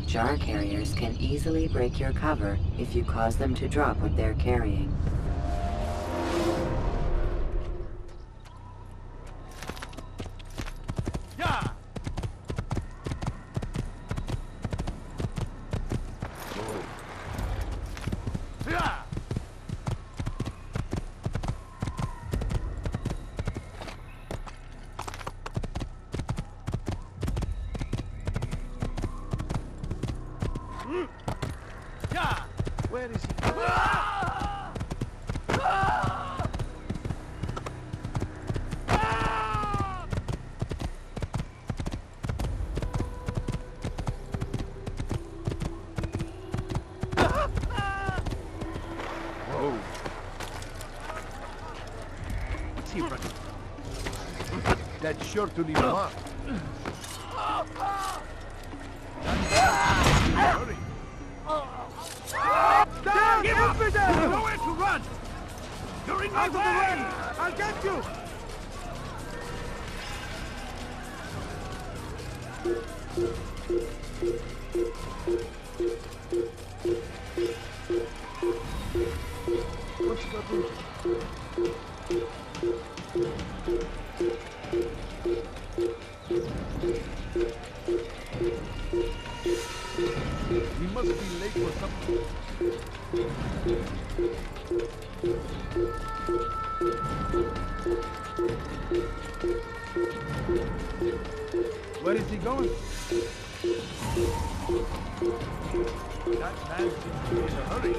Jar carriers can easily break your cover if you cause them to drop what they're carrying. Where is he? Whoa. What's he running? That's sure to leave a mark. Hurry. Stand! Give up! Nowhere to run! You're in my Out of the way! I'll get you! What's got into? We must be late for something. Where is he going? That man seems to be in a hurry.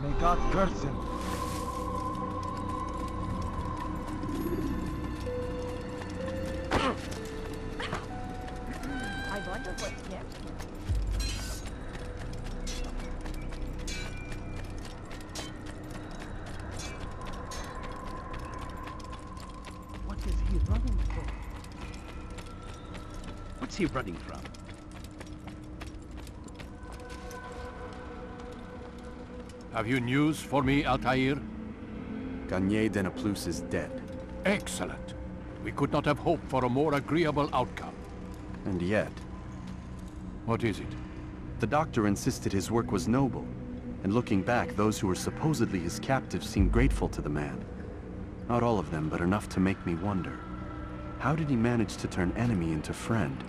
May God curse him. I wonder what's next. What is he running for? What's he running from? Have you news for me, Altaïr? Knights Templars is dead. Excellent. We could not have hoped for a more agreeable outcome. And yet... What is it? The doctor insisted his work was noble. And looking back, those who were supposedly his captives seemed grateful to the man. Not all of them, but enough to make me wonder. How did he manage to turn enemy into friend?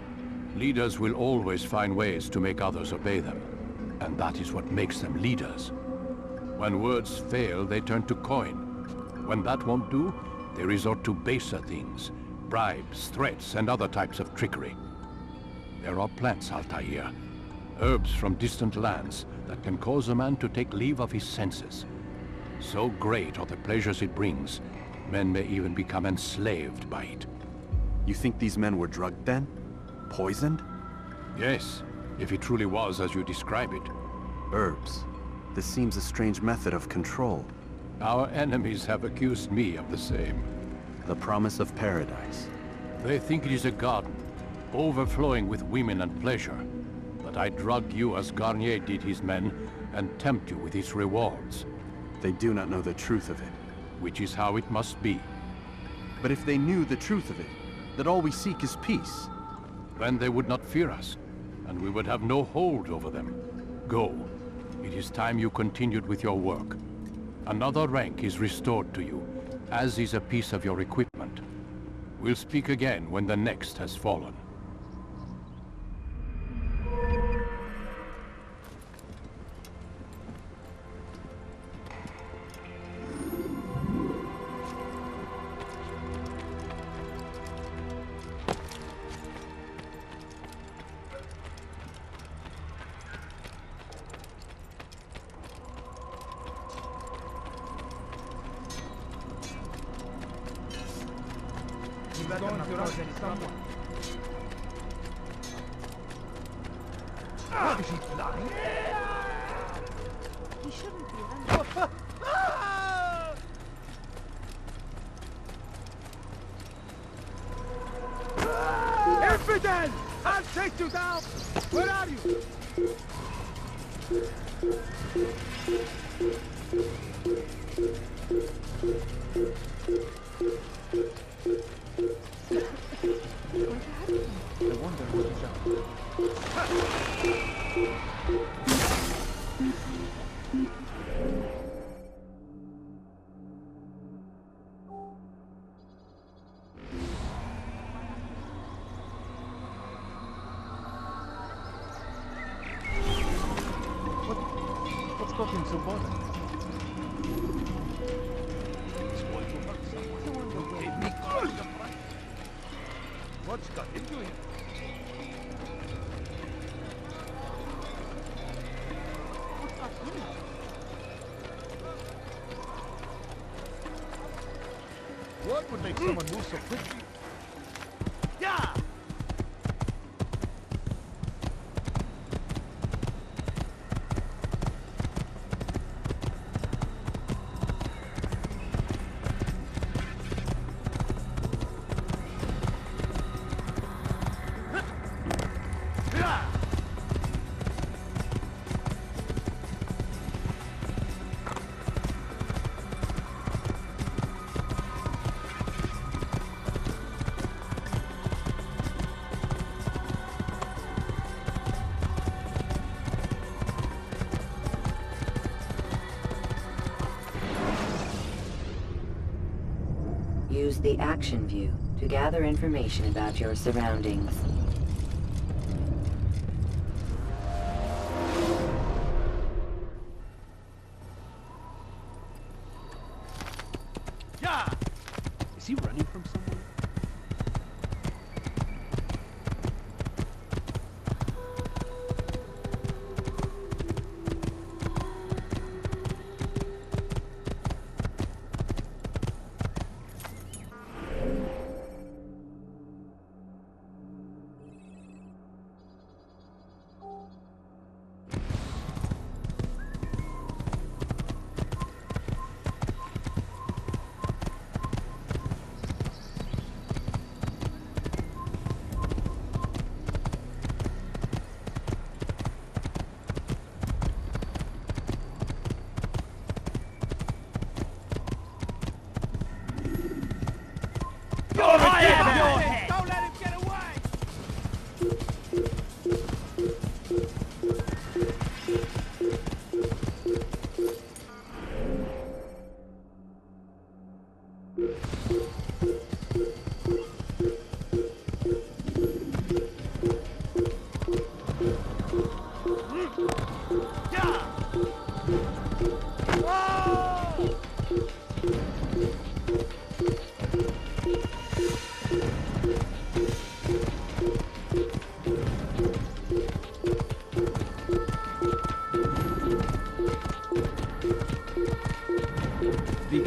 Leaders will always find ways to make others obey them. And that is what makes them leaders. When words fail, they turn to coin. When that won't do, they resort to baser things. Bribes, threats, and other types of trickery. There are plants, Altaïr. Herbs from distant lands that can cause a man to take leave of his senses. So great are the pleasures it brings, men may even become enslaved by it. You think these men were drugged then? Poisoned? Yes, if it truly was as you describe it. Herbs. This seems a strange method of control. Our enemies have accused me of the same. The promise of paradise. They think it is a garden, overflowing with women and pleasure. But I drug you as Garnier did his men, and tempt you with its rewards. They do not know the truth of it. Which is how it must be. But if they knew the truth of it, that all we seek is peace, then they would not fear us, and we would have no hold over them. Go. It is time you continued with your work. Another rank is restored to you, as is a piece of your equipment. We'll speak again when the next has fallen. Is he flying? He shouldn't be Infidel! I'll take you down! Where are you? I wonder what is up. What's got him so bothered? What's got him doing? What's got him? What would make someone move so quickly? Yeah! Use the action view to gather information about your surroundings. Yeah! Is he running from someone?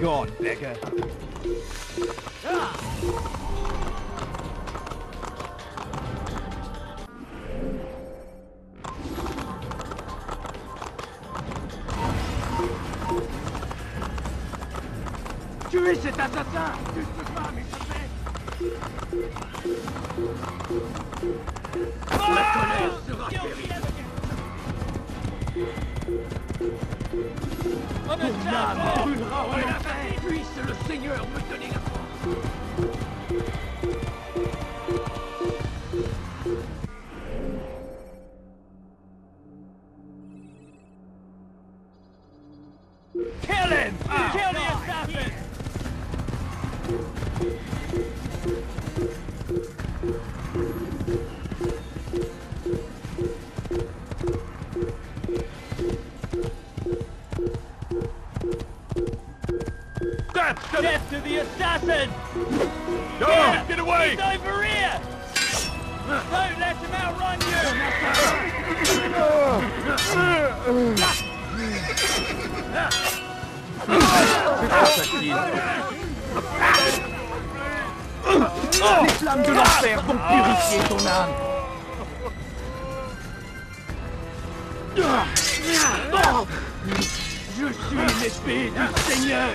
on, beggar. Tuez cet assassin! Tu ne peux pas m'échapper! La colère sera terrible! Ton âme brûlera en enfer! Puisse le Seigneur me donner la force! Kill him! Kill the assassin! Death to the assassin! Go! Get away! He's over here! Don't let him outrun Les flammes de l'enfer vont purifier ton âme. Je suis l'épée du Seigneur!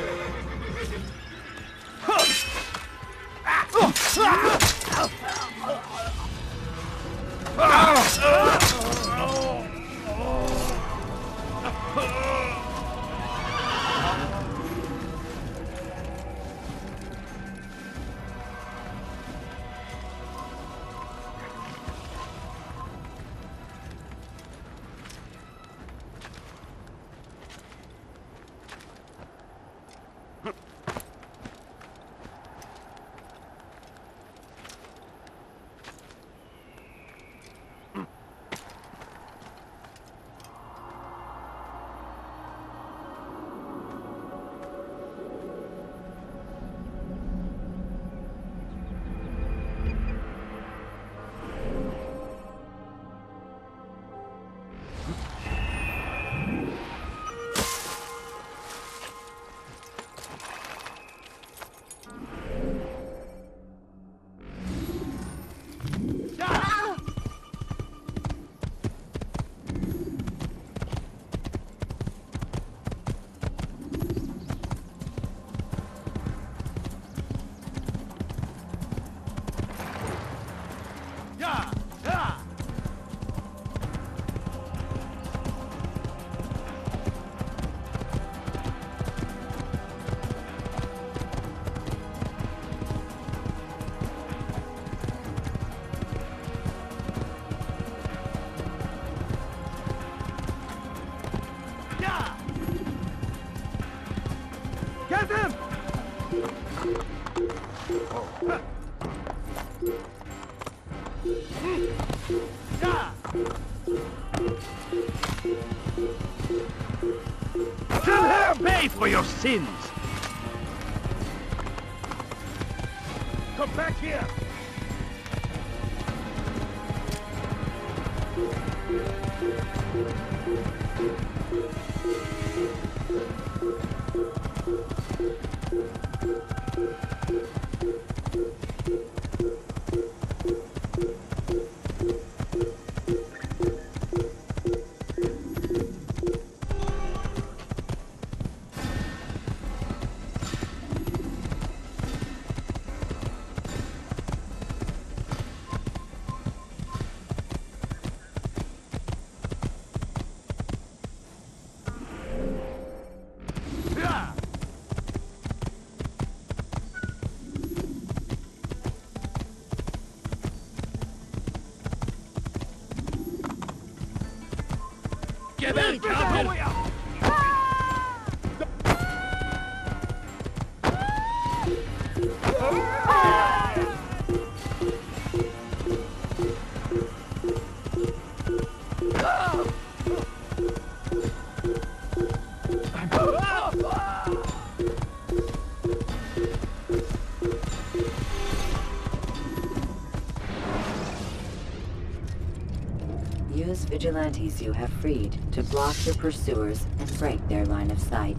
Get him! Kill him! Pay for your sins! Come back here! Get in! Use vigilantes you have freed to block your pursuers and break their line of sight.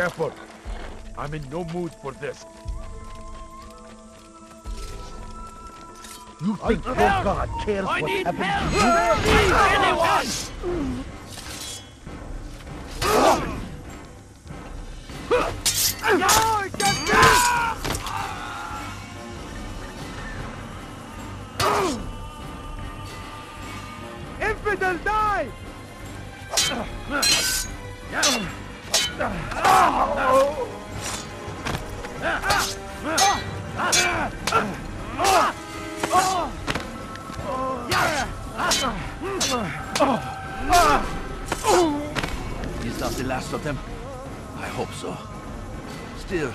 careful. I'm in no mood for this. You think your God cares what happens to you? Infidel, die! Is that the last of them? I hope so. Still,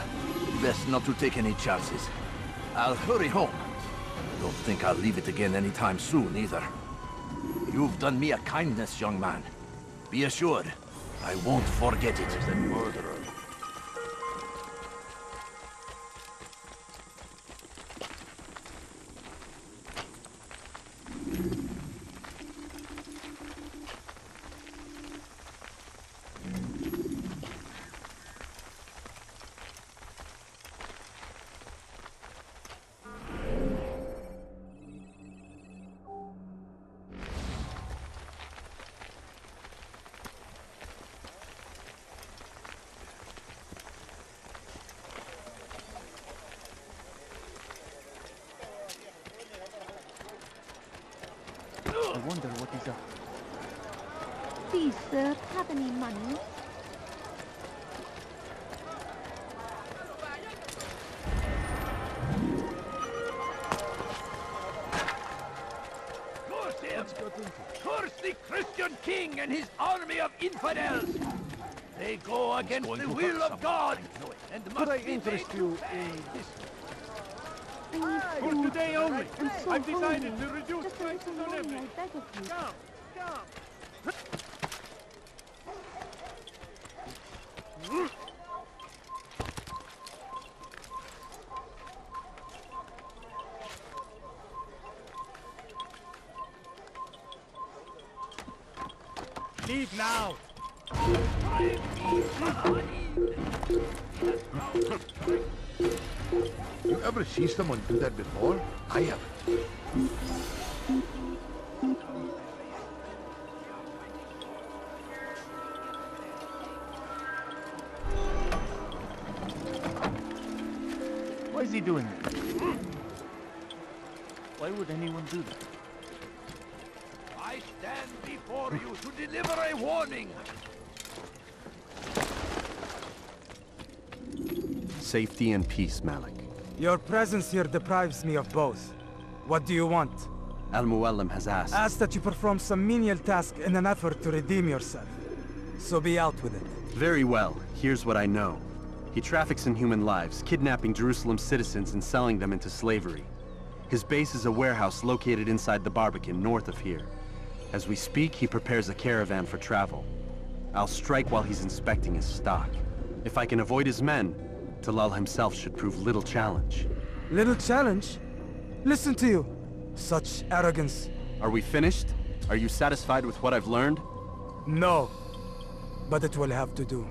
best not to take any chances. I'll hurry home. Don't think I'll leave it again anytime soon, either. You've done me a kindness, young man. Be assured, I won't forget it. The murderer. I wonder what is up. Please, sir, have any money? Curse him! Curse the Christian king and his army of infidels! They go against the will of God, and must Could I be interest made you to in pay. this? I For today only, I'm so I've decided hungry. to reduce Just a prices little on money, everything. I beg of you. Come. Leave now! You ever see someone do that before? I haven't. Why is he doing that? Why would anyone do that? I stand before you to deliver a warning. Safety and peace, Malik. Your presence here deprives me of both. What do you want? Al-Mualim has asked. Ask that you perform some menial task in an effort to redeem yourself. So be out with it. Very well. Here's what I know. He traffics in human lives, kidnapping Jerusalem citizens and selling them into slavery. His base is a warehouse located inside the Barbican, north of here. As we speak, he prepares a caravan for travel. I'll strike while he's inspecting his stock. If I can avoid his men, Talal himself should prove little challenge. Little challenge? Listen to you. Such arrogance. Are we finished? Are you satisfied with what I've learned? No. But it will have to do.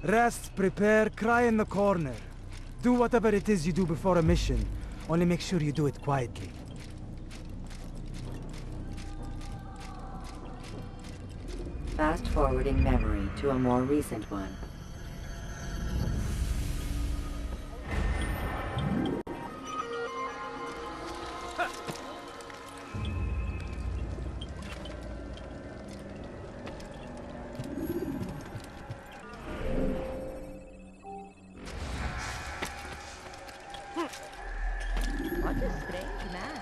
Rest, prepare, cry in the corner. Do whatever it is you do before a mission. Only make sure you do it quietly. Fast forwarding memory to a more recent one. What a strange man.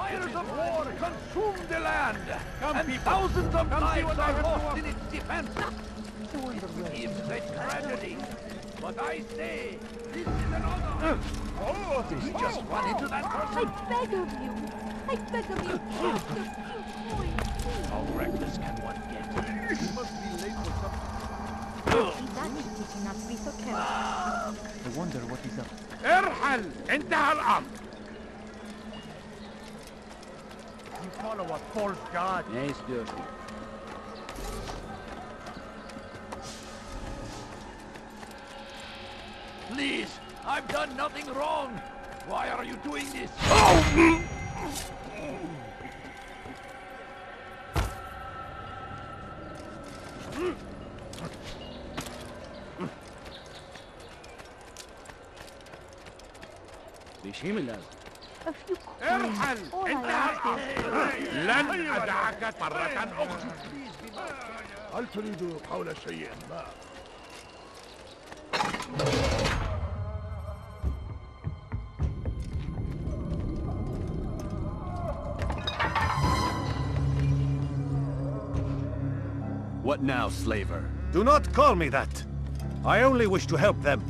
fires of war consume the land, and thousands of lives are lost in its defense. It seems a tragedy, but I say, this is an honor. Oh, he just run into that person. I beg of you. I beg of you, just a few coins. How reckless can one get? He must be late for something. That means we cannot be so careful. I wonder what he's up to. ارحل انتهى الامر. You follow a false god. Yes, dirty. Please, I've done nothing wrong. Why are you doing this? A few coins. ارحل All I انتهى ask is... الامر. لن ادعك مرة اخرى. هل تريد قول شيء ما؟ What now, slaver? Do not call me that. I only wish to help them.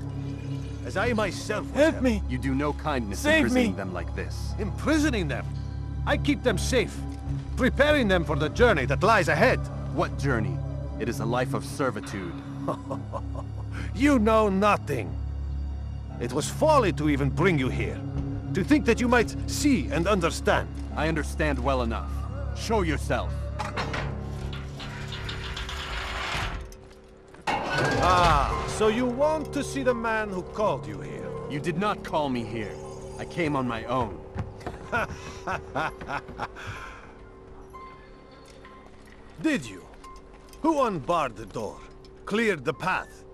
As I myself Help me! You do no kindness Save imprisoning me. them like this. Imprisoning them? I keep them safe, preparing them for the journey that lies ahead. What journey? It is a life of servitude. You know nothing. It was folly to even bring you here. To think that you might see and understand. I understand well enough. Show yourself. Ah, so you want to see the man who called you here? You did not call me here. I came on my own. Did you? Who unbarred the door? Cleared the path?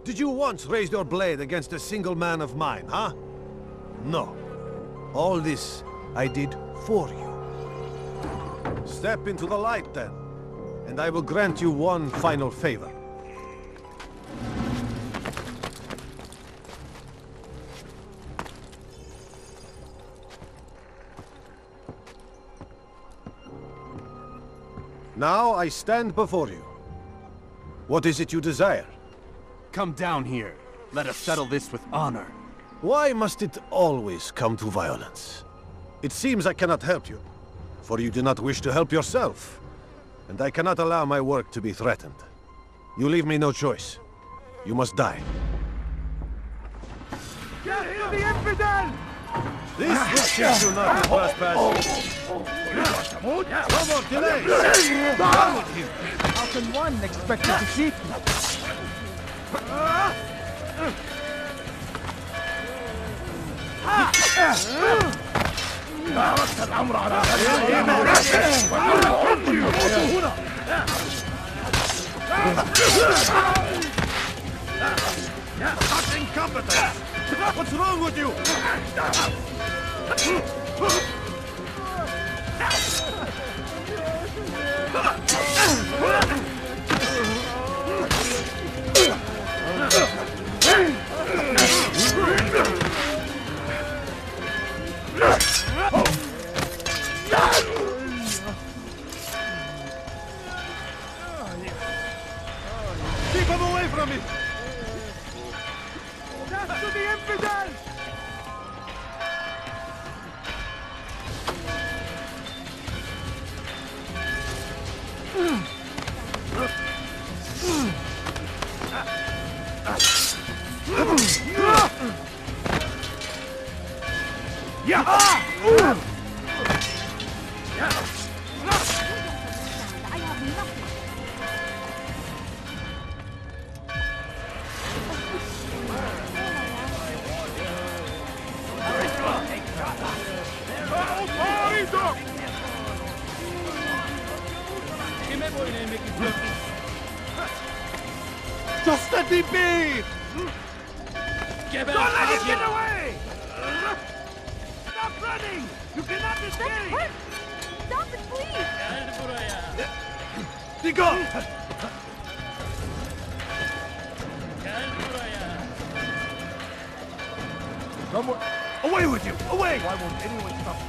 Did you once raise your blade against a single man of mine, huh? No. All this I did for you. Step into the light then, and I will grant you one final favor. Now I stand before you. What is it you desire? Come down here. Let us settle this with honor. Why must it always come to violence? It seems I cannot help you, for you do not wish to help yourself. And I cannot allow my work to be threatened. You leave me no choice. You must die. Get to the infidel! This will teach you not to trespass. No more delay! Down with him! How can one expect to defeat me? الأمر على That's incompetent! What's wrong with you? Keep him away from me! Death to the infidels! Just let me be! Don't let him get away! Stop running! You cannot escape! Stop it, please! Be gone! Someone... Away with you! Away! Why won't anyone stop you?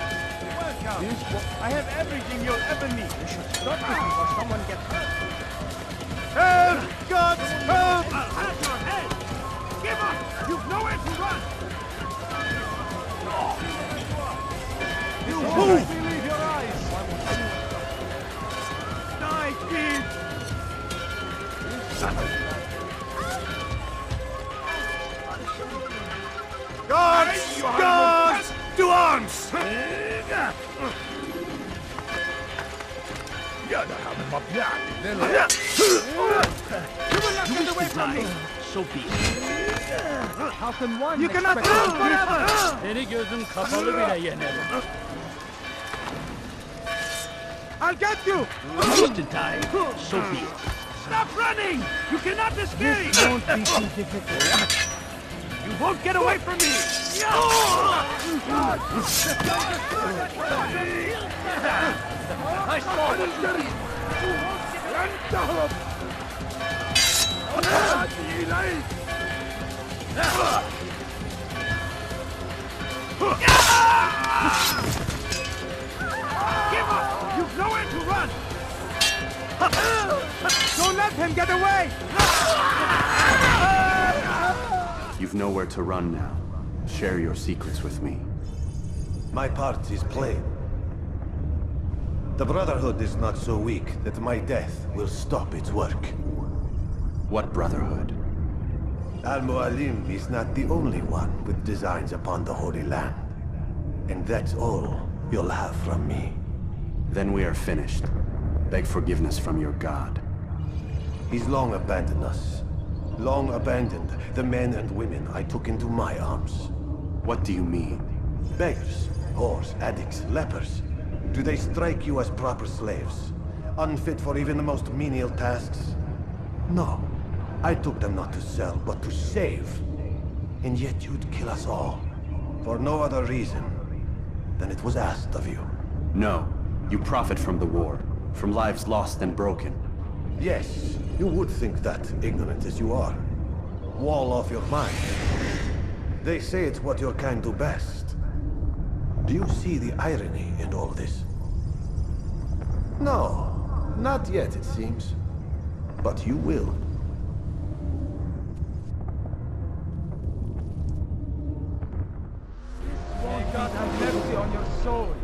Welcome! I have everything you'll ever need. You should stop this before someone gets hurt. Help! Gods, help! At your head! Give up! You've nowhere to run! You move! Believe your eyes! Die, kid! Guards! Guards! To arms! You will not get away from me! So be it. How can one? You cannot live forever! Seni gözüm kapalı bile yenerim. I'll get you! Just in time. So be it. Stop running! You cannot escape! Don't be too difficult. You won't get away from me! I saw it! Give up! You've nowhere to run! Don't let him get away! You've nowhere to run now. Share your secrets with me. My part is plain. The Brotherhood is not so weak that my death will stop its work. What Brotherhood? Mualim is not the only one with designs upon the Holy Land. And that's all you'll have from me. Then we are finished. Beg forgiveness from your god. He's long abandoned us. Long abandoned the men and women I took into my arms. What do you mean? Beggars, whores, addicts, lepers. Do they strike you as proper slaves? Unfit for even the most menial tasks? No. I took them not to sell, but to save. And yet you'd kill us all. For no other reason than it was asked of you. No. You profit from the war. From lives lost and broken. Yes, you would think that, ignorant as you are. Wall off your mind. They say it's what your kind do best. Do you see the irony in all this? No, not yet, it seems. But you will. May God have mercy on your soul.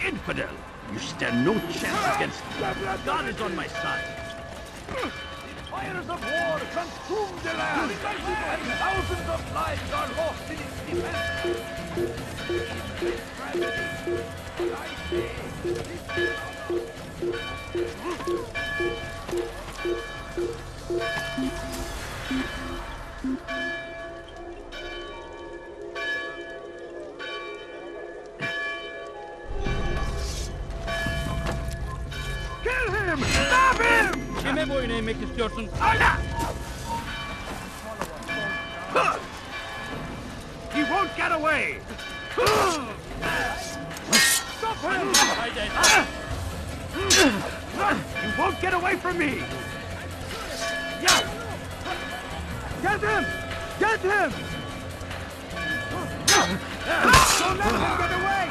Infidel! You stand no chance against me. God is on my side. The fires of war consume the land, and thousands of lives are lost in its defense. In this tragedy, I say, Kill him! Stop him! Kime boyun eğmek istiyorsun? Hala! He won't get away! Stop him! You won't get away from me! Get him! Get him! Don't let him get away!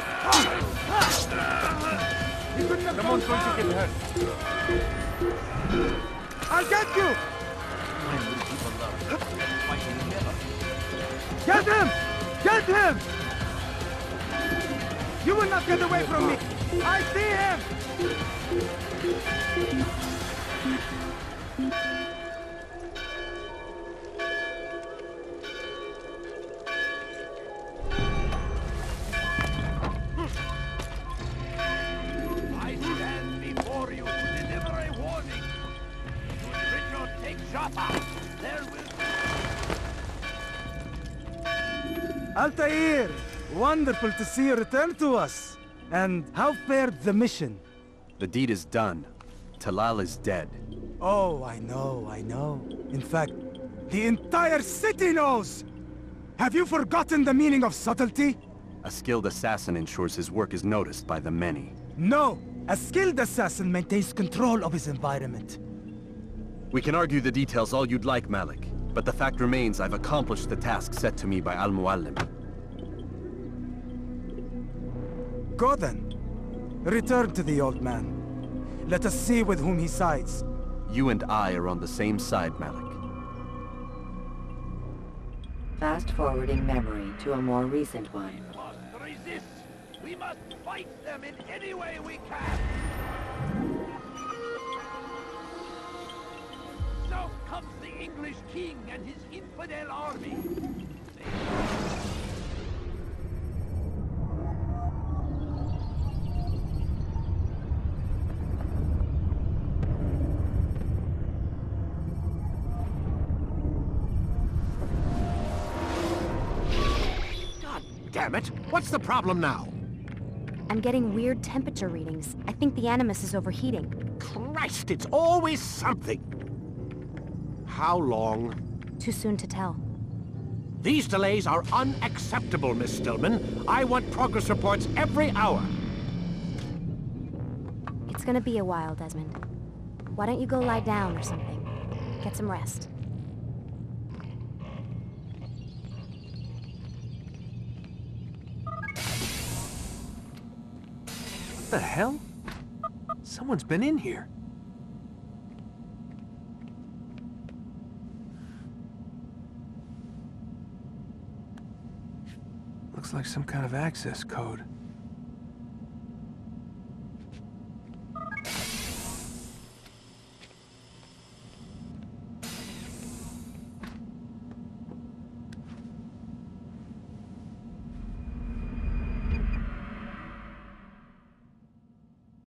He couldn't have Someone's going to get hurt. I'll get you! Get him! Get him! You will not get away from me! I see him! I stand before you to deliver a warning. Should Richard take Joppa, there will Altaïr! Wonderful to see you return to us. And how fared the mission? The deed is done. Talal is dead. Oh, I know. In fact, the entire city knows! Have you forgotten the meaning of subtlety? A skilled assassin ensures his work is noticed by the many. No! A skilled assassin maintains control of his environment. We can argue the details all you'd like, Malik. But the fact remains I've accomplished the task set to me by Al-Mualim. Go then. Return to the old man. Let us see with whom he sides. You and I are on the same side, Malik. Fast-forwarding memory to a more recent one. We must resist! We must fight them in any way we can! Now comes the English king and his infidel army! Damn it! What's the problem now? I'm getting weird temperature readings. I think the Animus is overheating. Christ, it's always something! How long? Too soon to tell. These delays are unacceptable, Miss Stillman. I want progress reports every hour. It's gonna be a while, Desmond. Why don't you go lie down or something? Get some rest. What the hell? Someone's been in here. Looks like some kind of access code.